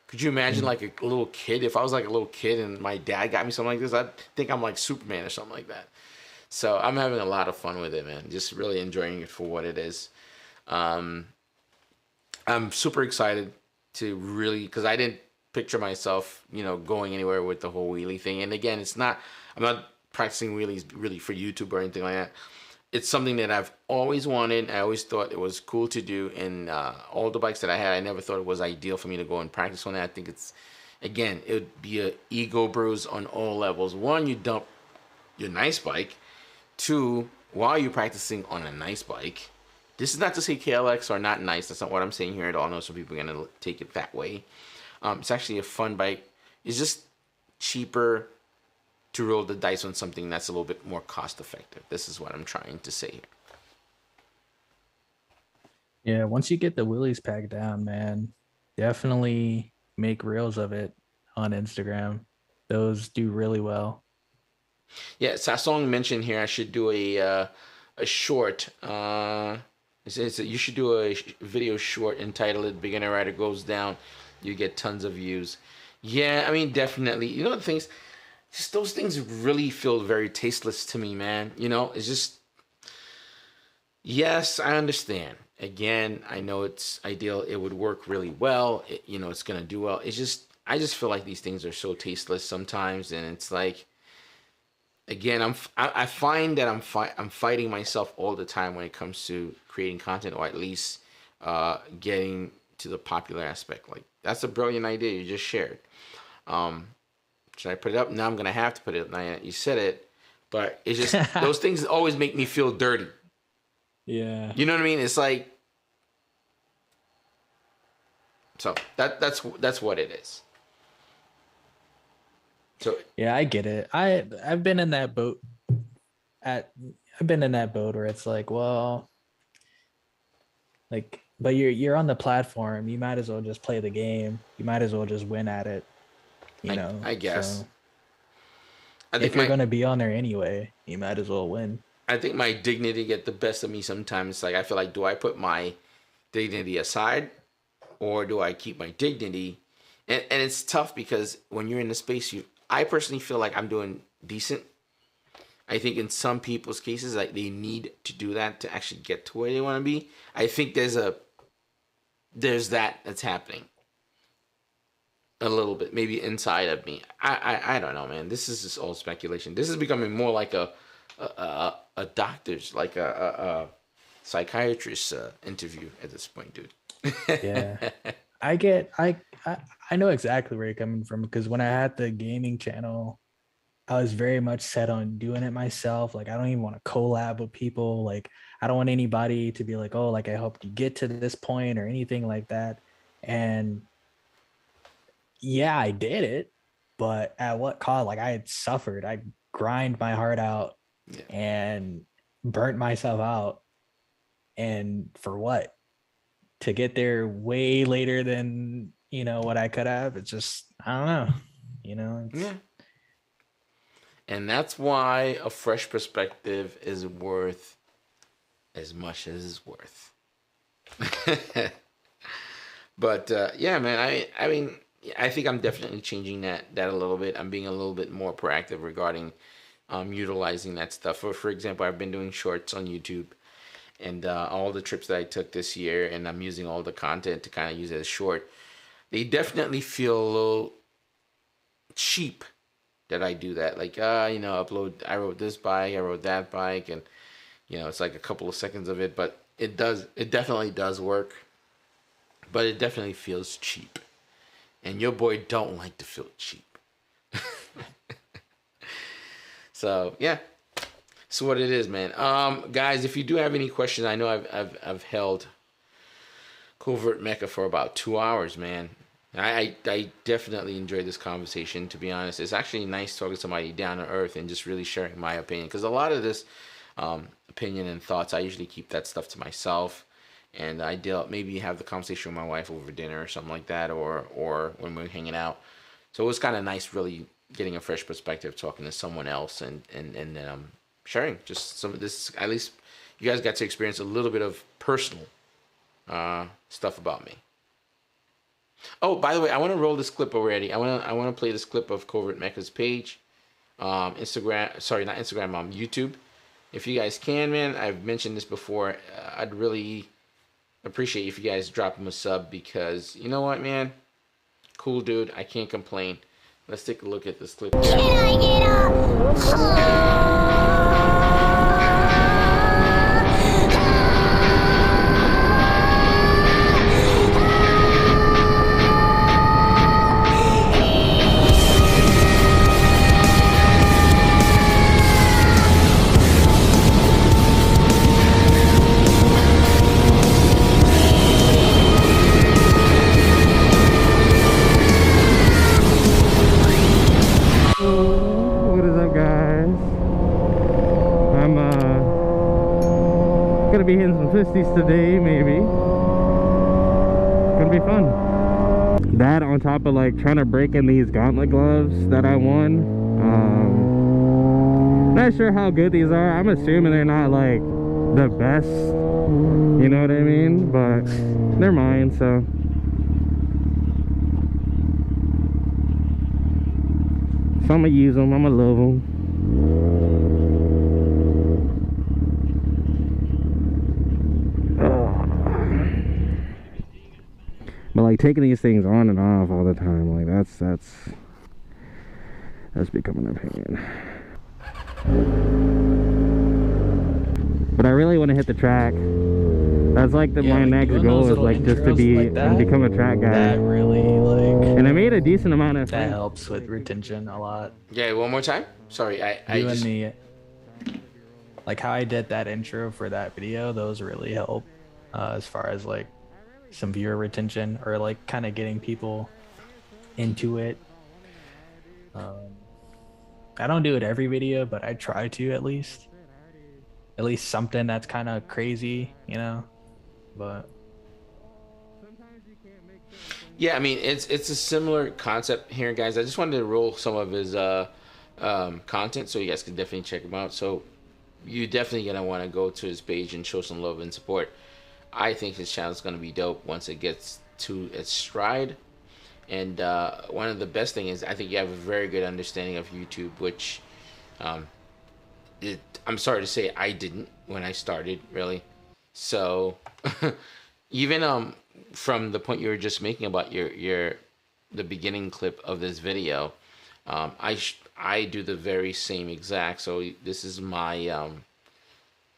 Could you imagine like a little kid? If I was like a little kid and my dad got me something like this, I'd think I'm like Superman or something like that. So I'm having a lot of fun with it, man. Just really enjoying it for what it is. I'm super excited to really, because I didn't picture myself, going anywhere with the whole wheelie thing. And again, I'm not practicing wheelies really for YouTube or anything like that. It's something that I've always wanted. I always thought it was cool to do. And all the bikes that I had, I never thought it was ideal for me to go and practice on that. I think it would be an ego bruise on all levels. One, you dump your nice bike. Two, while you're practicing on a nice bike. This is not to say KLX are not nice. That's not what I'm saying here at all. I know some people are going to take it that way. It's actually a fun bike. It's just cheaper to roll the dice on something that's a little bit more cost effective. This is what I'm trying to say here. Yeah, once you get the wheelies packed down, man, definitely make reels of it on Instagram. Those do really well. Yeah, Sasong mentioned here I should do a short. It says that you should do a video short entitled "Beginner Rider Goes Down." You get tons of views. Yeah, I mean, definitely. You know the things, just those things really feel very tasteless to me, man. It's just, yes, I understand. Again, I know it's ideal. It would work really well. It's gonna do well. I just feel like these things are so tasteless sometimes, and it's like, again, I find that I'm fighting myself all the time when it comes to creating content, or at least getting to the popular aspect. Like, that's a brilliant idea you just shared. Should I put it up? Now I'm gonna have to put it up. Now you said it, but it's just those things always make me feel dirty. Yeah. You know what I mean? It's like, so that's what it is. So yeah, I get it. I've been in that boat. I've been in that boat where it's like, well, like, but you're on the platform. You might as well just play the game. You might as well just win at it. I guess. So, I think if you're gonna be on there anyway, you might as well win. I think my dignity get the best of me sometimes. Like, I feel like, do I put my dignity aside, or do I keep my dignity? And it's tough because when you're in the space, I personally feel like I'm doing decent. I think in some people's cases, like, they need to do that to actually get to where they want to be. I think there's that's happening a little bit, maybe inside of me. I don't know, man. This is just all speculation. This is becoming more like a doctor's, like a psychiatrist interview at this point, dude. Yeah. I know exactly where you're coming from, because when I had the gaming channel, I was very much set on doing it myself. Like, I don't even want to collab with people. Like, I don't want anybody to be like, oh, like, I hope you get to this point or anything like that. And yeah, I did it, but at what cost? Like, I had suffered. I grind my heart out and burnt myself out. And for what? to get there way later than, you know, what I could have. It's just, I don't know, you know. Yeah. And that's why a fresh perspective is worth as much as it's worth. But yeah, man, I mean, I think I'm definitely changing that a little bit. I'm being a little bit more proactive regarding utilizing that stuff. For example, I've been doing shorts on YouTube, and all the trips that I took this year, and I'm using all the content to kind of use it as short. They definitely feel a little cheap that I do that. Like, you know, I rode this bike, I rode that bike, and, you know, it's like a couple of seconds of it, but it definitely does work, but it definitely feels cheap. And your boy don't like to feel cheap. So, yeah. That's what it is, man. Guys, if you do have any questions, I know I've held Covert Mecca for about 2 hours, man. I definitely enjoyed this conversation, to be honest. It's actually nice talking to somebody down to earth and just really sharing my opinion. Because a lot of this opinion and thoughts, I usually keep that stuff to myself. And I maybe have the conversation with my wife over dinner or something like that, or when we're hanging out. So it was kind of nice really getting a fresh perspective, talking to someone else and sharing just some of this. At least you guys got to experience a little bit of personal stuff about me. Oh, by the way, I want to roll this clip already. I want to play this clip of Covert Mecca's page, Instagram. Sorry, not Instagram. YouTube. If you guys can, man, I've mentioned this before. I'd really appreciate if you guys drop him a sub, because you know what, man, cool dude. I can't complain. Let's take a look at this clip. Can I get What is up, guys? I'm gonna be hitting some twisties today, maybe. Gonna be fun. That on top of like trying to break in these gauntlet gloves that I won. Not sure how good these are. I'm assuming they're not like the best, you know what I mean? But they're mine, so. So I'm gonna use them, I'm gonna love them. But like taking these things on and off all the time, like that's becoming a pain. But I really want to hit the track. That's like my next goal is like just to be like and become a track guy. That really like. And I made a decent amount of. That helps with retention a lot. Yeah, one more time. Sorry, I just. Like how I did that intro for that video, those really help as far as like some viewer retention or like kind of getting people into it. I don't do it every video, but I try to at least something that's kind of crazy, you know. But yeah, I mean it's a similar concept here, guys. I just wanted to roll some of his content so you guys can definitely check him out. So you're definitely gonna want to go to his page and show some love and support. I think his channel is gonna be dope once it gets to its stride. And one of the best thing is I think you have a very good understanding of YouTube, which I'm sorry to say I didn't when I started, really. So even from the point you were just making about the beginning clip of this video, I do the very same exact. So this is my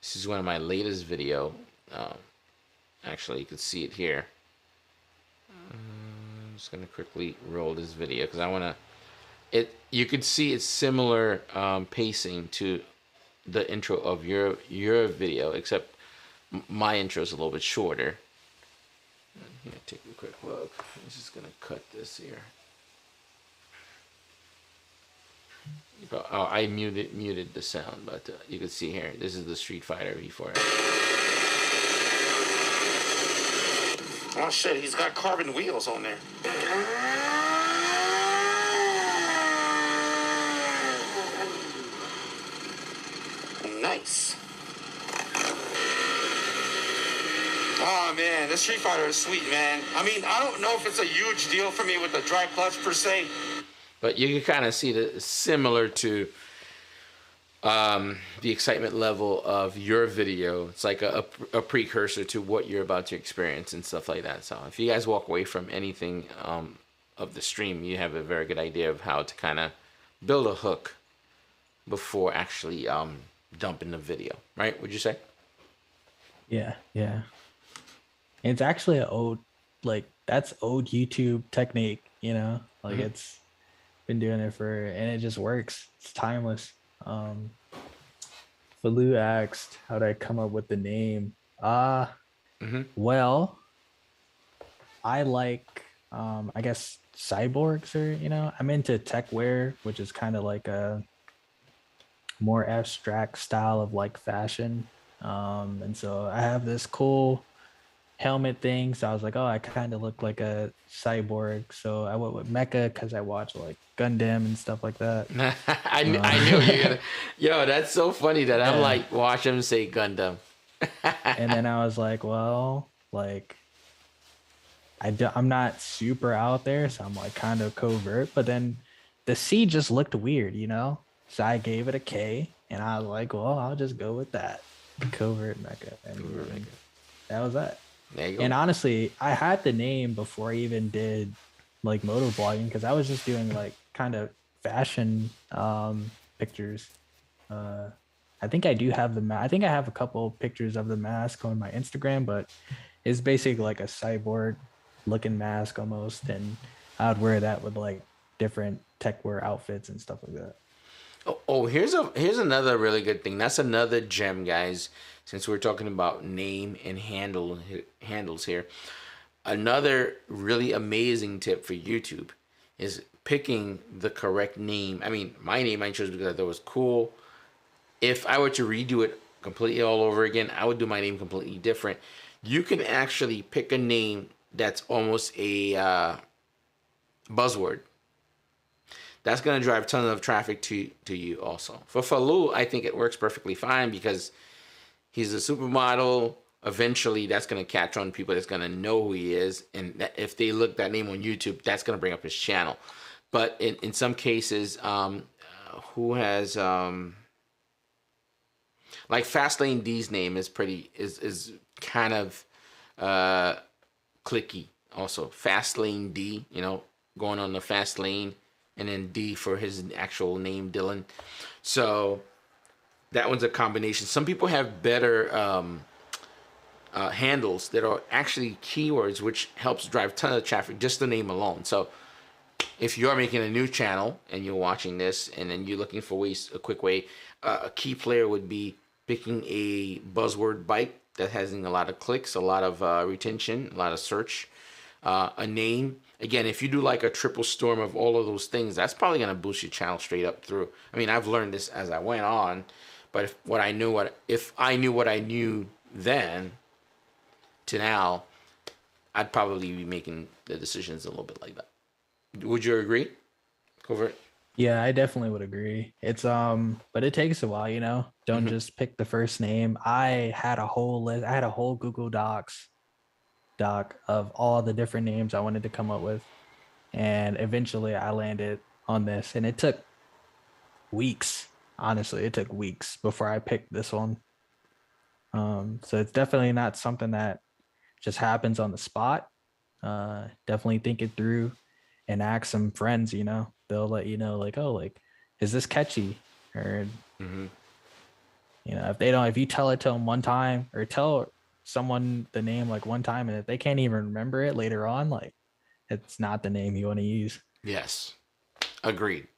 this is one of my latest video. Actually, you can see it here. I'm just gonna quickly roll this video because I wanna. You could see it's similar pacing to the intro of your video, except my intro is a little bit shorter. Here, take a quick look. I'm just gonna cut this here. Oh, I muted the sound, but you can see here. This is the Street Fighter V4. Oh shit, he's got carbon wheels on there. Nice. Oh man, this Street Fighter is sweet, man. I mean, I don't know if it's a huge deal for me with the dry clutch per se, but you can kind of see the similar to the excitement level of your video. It's like a precursor to what you're about to experience and stuff like that. So if you guys walk away from anything of the stream, you have a very good idea of how to kind of build a hook before actually dumping the video, right? Would you say? Yeah, yeah. It's actually an old, like, that's old YouTube technique, you know? Like, it's been doing it for, and it just works. It's timeless. Falou asked, how did I come up with the name? Well, I like, I guess, cyborgs, or, you know, I'm into tech wear, which is kind of like a more abstract style of like fashion. And so I have this cool helmet thing, so I was like, oh, I kind of look like a cyborg, so I went with Mecha because I watch like Gundam and stuff like that. I knew you were gonna. Yo, that's so funny that I'm like watch him say Gundam. And then I was like, well, like I'm not super out there, so I'm like kind of covert, but then the C just looked weird, you know, so I gave it a K, and I was like, well, I'll just go with that, covert Mecha, and that was that. There you go. And honestly, I had the name before I even did like motovlogging, because I was just doing like kind of fashion pictures. I think I do have I think I have a couple pictures of the mask on my Instagram, but it's basically like a cyborg looking mask almost, and I would wear that with like different tech wear outfits and stuff like that. Oh, here's another really good thing. That's another gem, guys. Since we're talking about name and handles here, another really amazing tip for YouTube is picking the correct name. I mean, my name I chose because I thought it was cool. If I were to redo it completely all over again, I would do my name completely different. You can actually pick a name that's almost a buzzword. That's going to drive tons of traffic to you also. For Falou, I think it works perfectly fine because he's a supermodel. Eventually, that's going to catch on people that's going to know who he is. And that, if they look that name on YouTube, that's going to bring up his channel. But in some cases, who has... like Fastlane D's name is kind of clicky also. Fastlane D, you know, going on the fast lane, and then D for his actual name, Dylan. So that one's a combination. Some people have better handles that are actually keywords, which helps drive a ton of traffic, just the name alone. So if you're making a new channel and you're watching this and then you're looking for a quick way, a key player would be picking a buzzword bite that has a lot of clicks, a lot of retention, a lot of search, a name. Again, if you do like a triple storm of all of those things, that's probably going to boost your channel straight up through. I mean, I've learned this as I went on, but if I knew what I knew then to now, I'd probably be making the decisions a little bit like that. Would you agree, Covert? Yeah, I definitely would agree. It's but it takes a while, you know. Don't just pick the first name. I had a whole list. I had a whole Google doc of all the different names I wanted to come up with, and eventually I landed on this, and it took weeks. Honestly, it took weeks before I picked this one. So it's definitely not something that just happens on the spot. Definitely think it through and ask some friends, you know. They'll let you know, like, oh, like, is this catchy? Or, you know, if you tell it to them one time, or tell someone the name like one time, and if they can't even remember it later on, like, it's not the name you want to use. Yes. Agreed.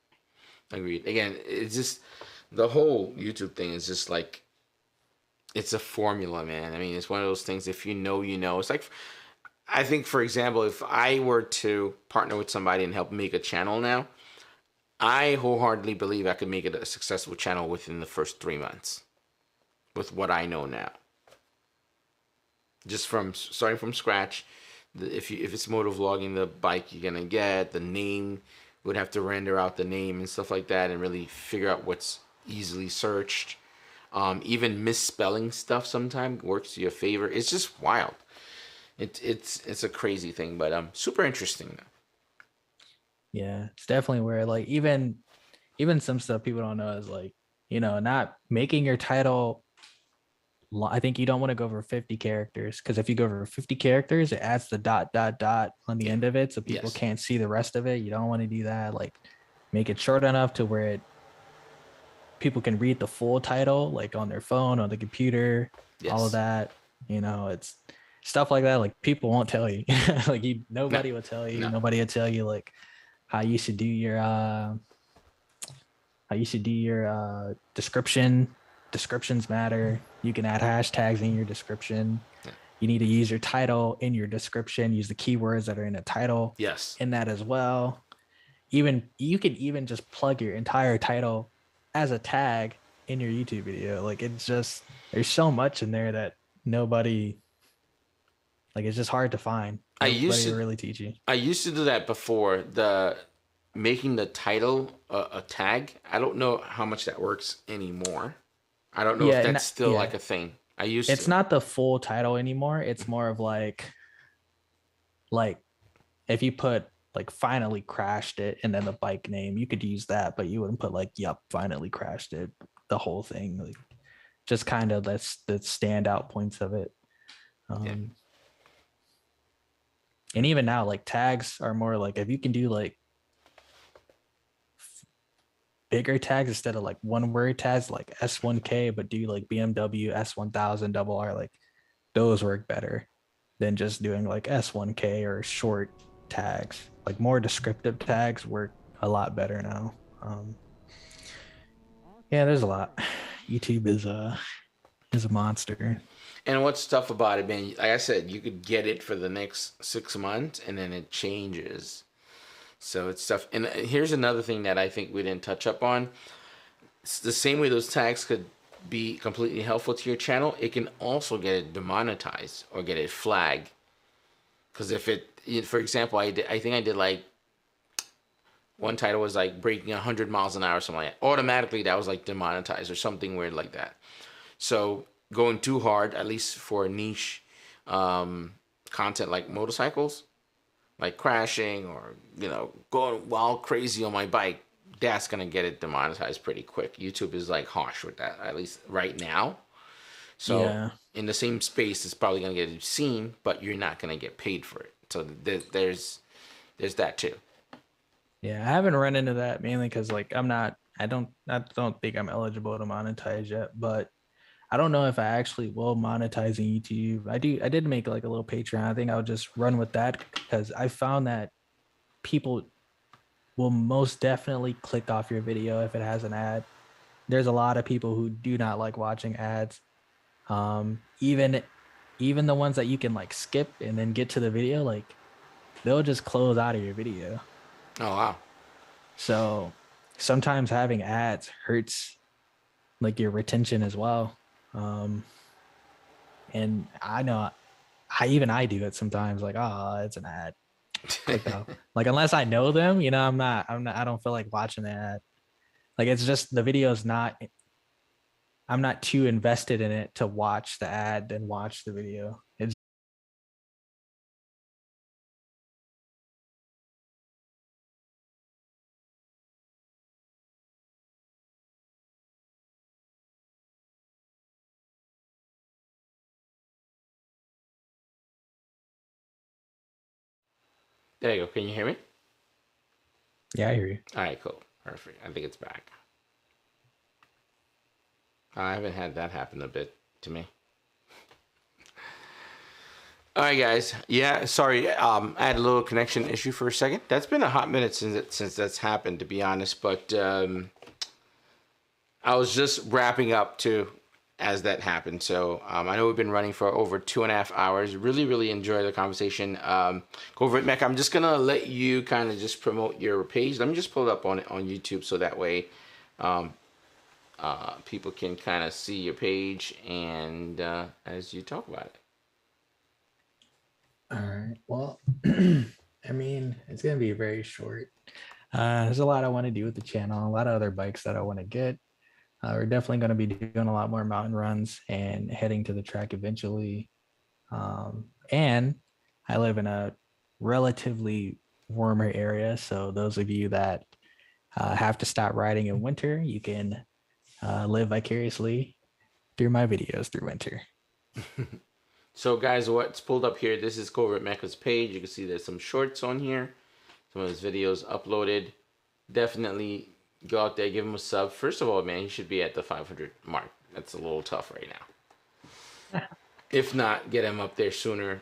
Again, it's just the whole YouTube thing is just like, it's a formula, man. I mean, it's one of those things, if you know, you know. It's like, I think, for example, if I were to partner with somebody and help make a channel now, I wholeheartedly believe I could make it a successful channel within the first 3 months with what I know now. Just from starting from scratch, if it's motovlogging, the bike you're gonna get, the name, would have to render out the name and stuff like that, and really figure out what's easily searched. Even misspelling stuff sometimes works to your favor. It's just wild. It's a crazy thing, but super interesting. Yeah, it's definitely where like even some stuff people don't know is like, not making your title. I think you don't want to go over 50 characters, because if you go over 50 characters, it adds the dot dot dot on the end of it, so people Yes. can't see the rest of it. You don't want to do that. Like, make it short enough to where people can read the full title, like on their phone, on the computer, all of Yes. that. It's stuff like that. Like, people won't tell you. Like, nobody No. will tell you. No. Nobody will tell you like how you should do your description. Descriptions matter. You can add hashtags in your description. Yeah. You need to use your title in your description. Use the keywords that are in the title Yes. in that as well. Even you can even just plug your entire title as a tag in your YouTube video. Like, it's just, there's so much in there that nobody, like, it's just hard to find. Nobody will really teach you. I used to do that before, the making the title a tag. I don't know how much that works anymore. I don't know if that's still like a thing. It's not the full title anymore. It's more of like if you put like finally crashed it and then the bike name, you could use that, but you wouldn't put like, yup, finally crashed it, the whole thing. Like, just kind of that's the standout points of it. And even now, like, tags are more like, if you can do like bigger tags instead of like one word tags, like S1K, but do like BMW S1000 double R, like those work better than just doing like S1K or short tags. Like, more descriptive tags work a lot better now. Yeah, there's a lot. YouTube is a monster. And what's tough about it, man, like I said, you could get it for the next 6 months and then it changes. So it's tough. And here's another thing that I think we didn't touch up on. It's the same way those tags could be completely helpful to your channel, it can also get it demonetized or get it flagged. Because if for example, I think I did like, one title was like breaking 100 miles an hour or something like that. Automatically, that was like demonetized or something weird like that. So going too hard, at least for niche content like motorcycles, like crashing or, going wild crazy on my bike, that's going to get it demonetized pretty quick. YouTube is like harsh with that, at least right now. So in the same space, it's probably going to get seen, but you're not going to get paid for it. So there's that too. Yeah, I haven't run into that mainly because like I don't think I'm eligible to monetize yet, but I don't know if I actually will monetize in YouTube. I did make like a little Patreon. I think I'll just run with that because I found that people will most definitely click off your video if it has an ad. There's a lot of people who do not like watching ads. Even the ones that you can like skip and then get to the video, like they'll just close out of your video. Oh, wow. So sometimes having ads hurts like your retention as well. And I know I do it sometimes, like, oh, it's an ad. Like, unless I know them, I don't feel like watching the ad. Like, it's just the video's not, I'm not too invested in it to watch the ad and watch the video. It's There you go. Can you hear me? Yeah, I hear you. All right, cool. Perfect. I think it's back. I haven't had that happen a bit to me. All right, guys. Yeah, sorry. I had a little connection issue for a second. That's been a hot minute since that's happened, to be honest. But I was just wrapping up too as that happened. So I know we've been running for over 2.5 hours. Really, really enjoy the conversation. Go over it, Mecca. I'm just gonna let you kind of just promote your page. Let me just pull it up on YouTube so that way people can kind of see your page and as you talk about it. All right. Well, I mean, it's gonna be very short. There's a lot I want to do with the channel, a lot of other bikes that I want to get. We're definitely going to be doing a lot more mountain runs and heading to the track eventually. And I live in a relatively warmer area, so those of you that have to stop riding in winter, you can live vicariously through my videos through winter. So guys, what's pulled up here, this is Covert Mecha's page. You can see there's some shorts on here, some of his videos uploaded. Definitely go out there, give him a sub. First of all, man, he should be at the 500 mark. That's a little tough right now. If not, get him up there sooner.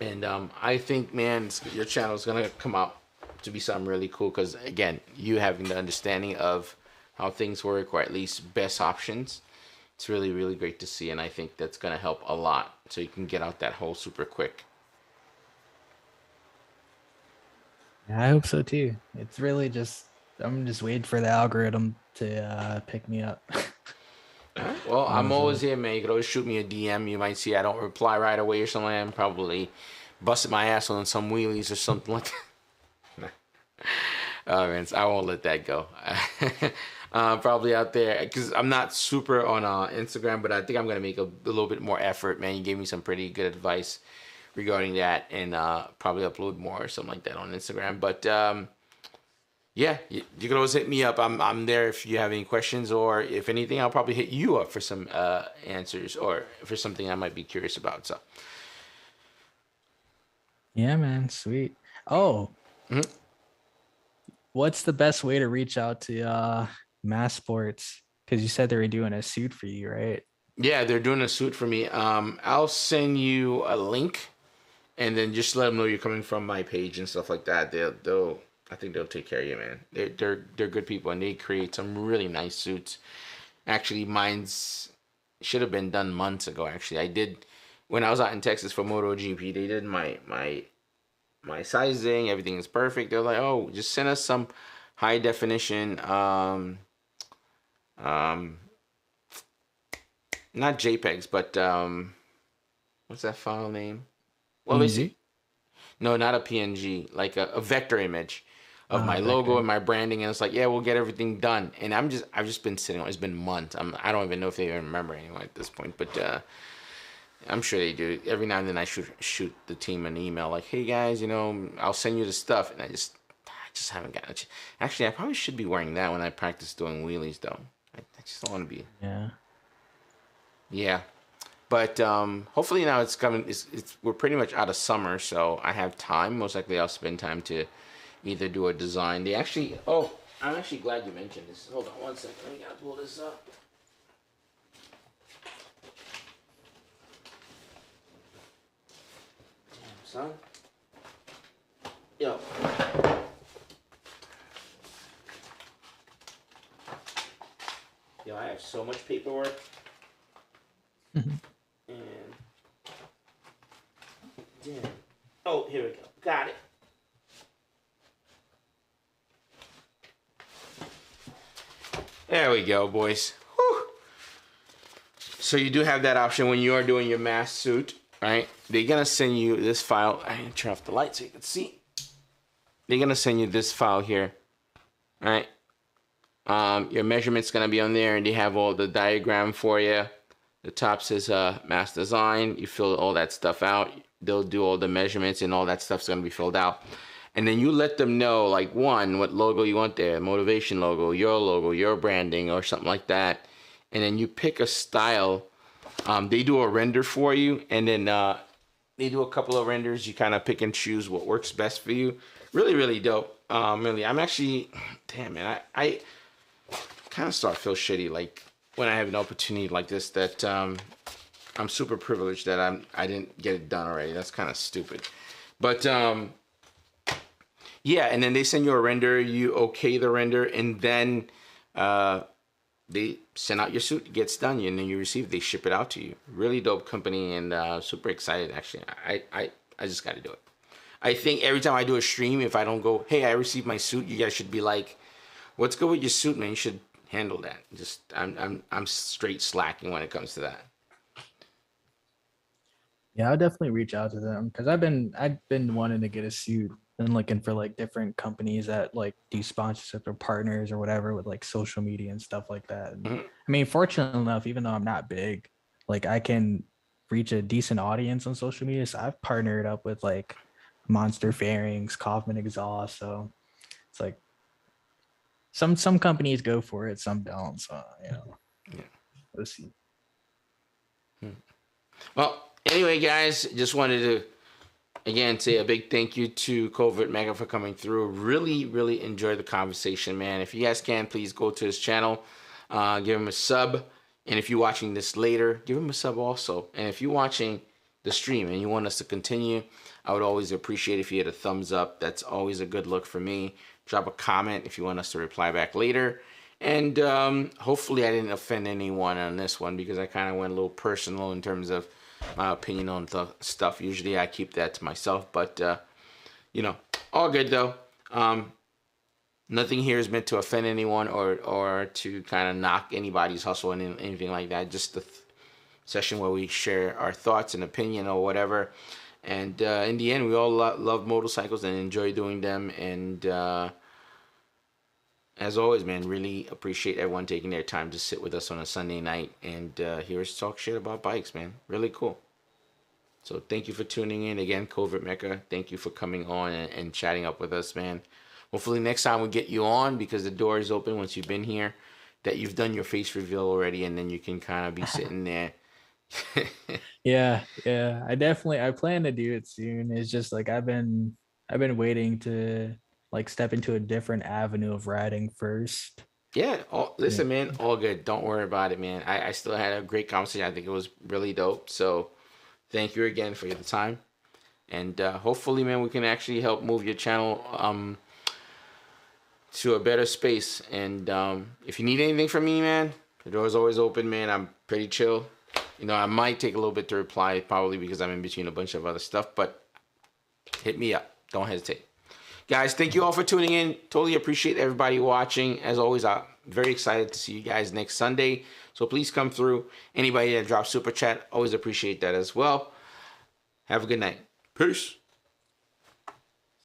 And I think, man, your channel is going to come out to be something really cool because, again, you having the understanding of how things work, or at least best options, it's really, really great to see. And I think that's going to help a lot so you can get out that hole super quick. Yeah, I hope so too. It's really just, I'm just waiting for the algorithm to pick me up. Well, I'm always here, man. You can always shoot me a DM. You might see I don't reply right away or something. I'm probably busting my ass on some wheelies or something like that. Oh, man, I won't let that go. Probably out there because I'm not super on Instagram, but I think I'm going to make a little bit more effort, man. You gave me some pretty good advice regarding that, and probably upload more or something like that on Instagram. But yeah, you can always hit me up. I'm there if you have any questions, or if anything, I'll probably hit you up for some answers or for something I might be curious about. So Yeah, man, sweet. Oh, what's the best way to reach out to Mass Sports? Because you said they were doing a suit for you, right? yeah, they're doing a suit for me. I'll send you a link, and then just let them know you're coming from my page and stuff like that. They'll I think they'll take care of you, man. They're good people, and they create some really nice suits. Actually, mine's should have been done months ago. Actually, I did when I was out in Texas for MotoGP. They did my sizing. Everything is perfect. They're like, oh, just send us some high definition not JPEGs, but what's that file name? Well, basically, no, not a PNG, like a vector image of my logo and my branding, and it's like, yeah, we'll get everything done. And I've just been sitting on. It's been months. I don't even know if they even remember anymore at this point, but I'm sure they do. Every now and then I shoot the team an email like, hey guys, I'll send you the stuff, and I just haven't gotten it. Actually, I probably should be wearing that when I practice doing wheelies, though. I just don't want to be. Yeah. But hopefully now it's coming. We're pretty much out of summer, so I have time. Most likely I'll spend time to either do a design. They actually. Oh, I'm actually glad you mentioned this. Hold on one second. I gotta pull this up. Damn, son. Yo. Yo, I have so much paperwork. And damn. Oh, here we go. Got it. There we go, boys. Whew. So you do have that option when you are doing your mask suit, right? They're gonna send you this file. I need to turn off the light so you can see. They're gonna send you this file here, right? Your measurements gonna be on there, and they have all the diagram for you. The top says mass design. You fill all that stuff out. They'll do all the measurements, and all that stuff's gonna be filled out. And then you let them know, like, one, what logo you want there, motivation logo, your branding, or something like that. And then you pick a style. They do a render for you, and then they do a couple of renders. You kind of pick and choose what works best for you. Really, really dope. Really, I'm actually, damn, man, I kind of start to feel shitty, like, when I have an opportunity like this, that I'm super privileged that I didn't get it done already. That's kind of stupid. But yeah, and then they send you a render, you okay the render, and then they send out your suit, it gets done, and then you receive, they ship it out to you. Really dope company, and super excited, actually. I just got to do it. I think every time I do a stream, if I don't go, hey, I received my suit, you guys should be like, what's good with your suit, man? You should handle that. Just I'm straight slacking when it comes to that. Yeah, I'll definitely reach out to them because I've been wanting to get a suit and looking for like different companies that like do sponsorship or partners or whatever with like social media and stuff like that. And, Mhm. I mean, fortunate enough, even though I'm not big, like I can reach a decent audience on social media. So I've partnered up with like Monster Fairings, Kaufman Exhaust. So it's like some companies go for it, some don't. So Yeah. let's see. Well, anyway, guys, just wanted to again say a big thank you to Covert Mega for coming through. Really enjoyed the conversation, man. If you guys can, please go to his channel, give him a sub, and if you're watching this later, give him a sub also. And if you're watching the stream and you want us to continue, I would always appreciate if you had a thumbs up. That's always a good look for me. Drop a comment if you want us to reply back later. And hopefully I didn't offend anyone on this one because I kind of went a little personal in terms of my opinion on stuff. Usually I keep that to myself, but all good though. Nothing here is meant to offend anyone or to kind of knock anybody's hustle and anything like that. Just the session where we share our thoughts and opinion or whatever. And in the end, we all love motorcycles and enjoy doing them. And as always, man, really appreciate everyone taking their time to sit with us on a Sunday night and hear us talk shit about bikes, man. Really cool. So thank you for tuning in. Again, Covert Mecca, thank you for coming on and chatting up with us, man. Hopefully next time we get you on because the door is open once you've been here, that you've done your face reveal already, and then you can kind of be sitting there. Yeah, I plan to do it soon. It's just like I've been waiting to like step into a different avenue of riding first. Yeah, Yeah. listen, man, all good. Don't worry about it, man. I still had a great conversation. I think it was really dope. So thank you again for your time. And hopefully, man, we can actually help move your channel to a better space. And if you need anything from me, man, the door's always open, man. I'm pretty chill. I might take a little bit to reply, probably because I'm in between a bunch of other stuff, but hit me up. Don't hesitate. Guys, thank you all for tuning in. Totally appreciate everybody watching. As always, I'm very excited to see you guys next Sunday. So please come through. Anybody that drops super chat, always appreciate that as well. Have a good night. Peace.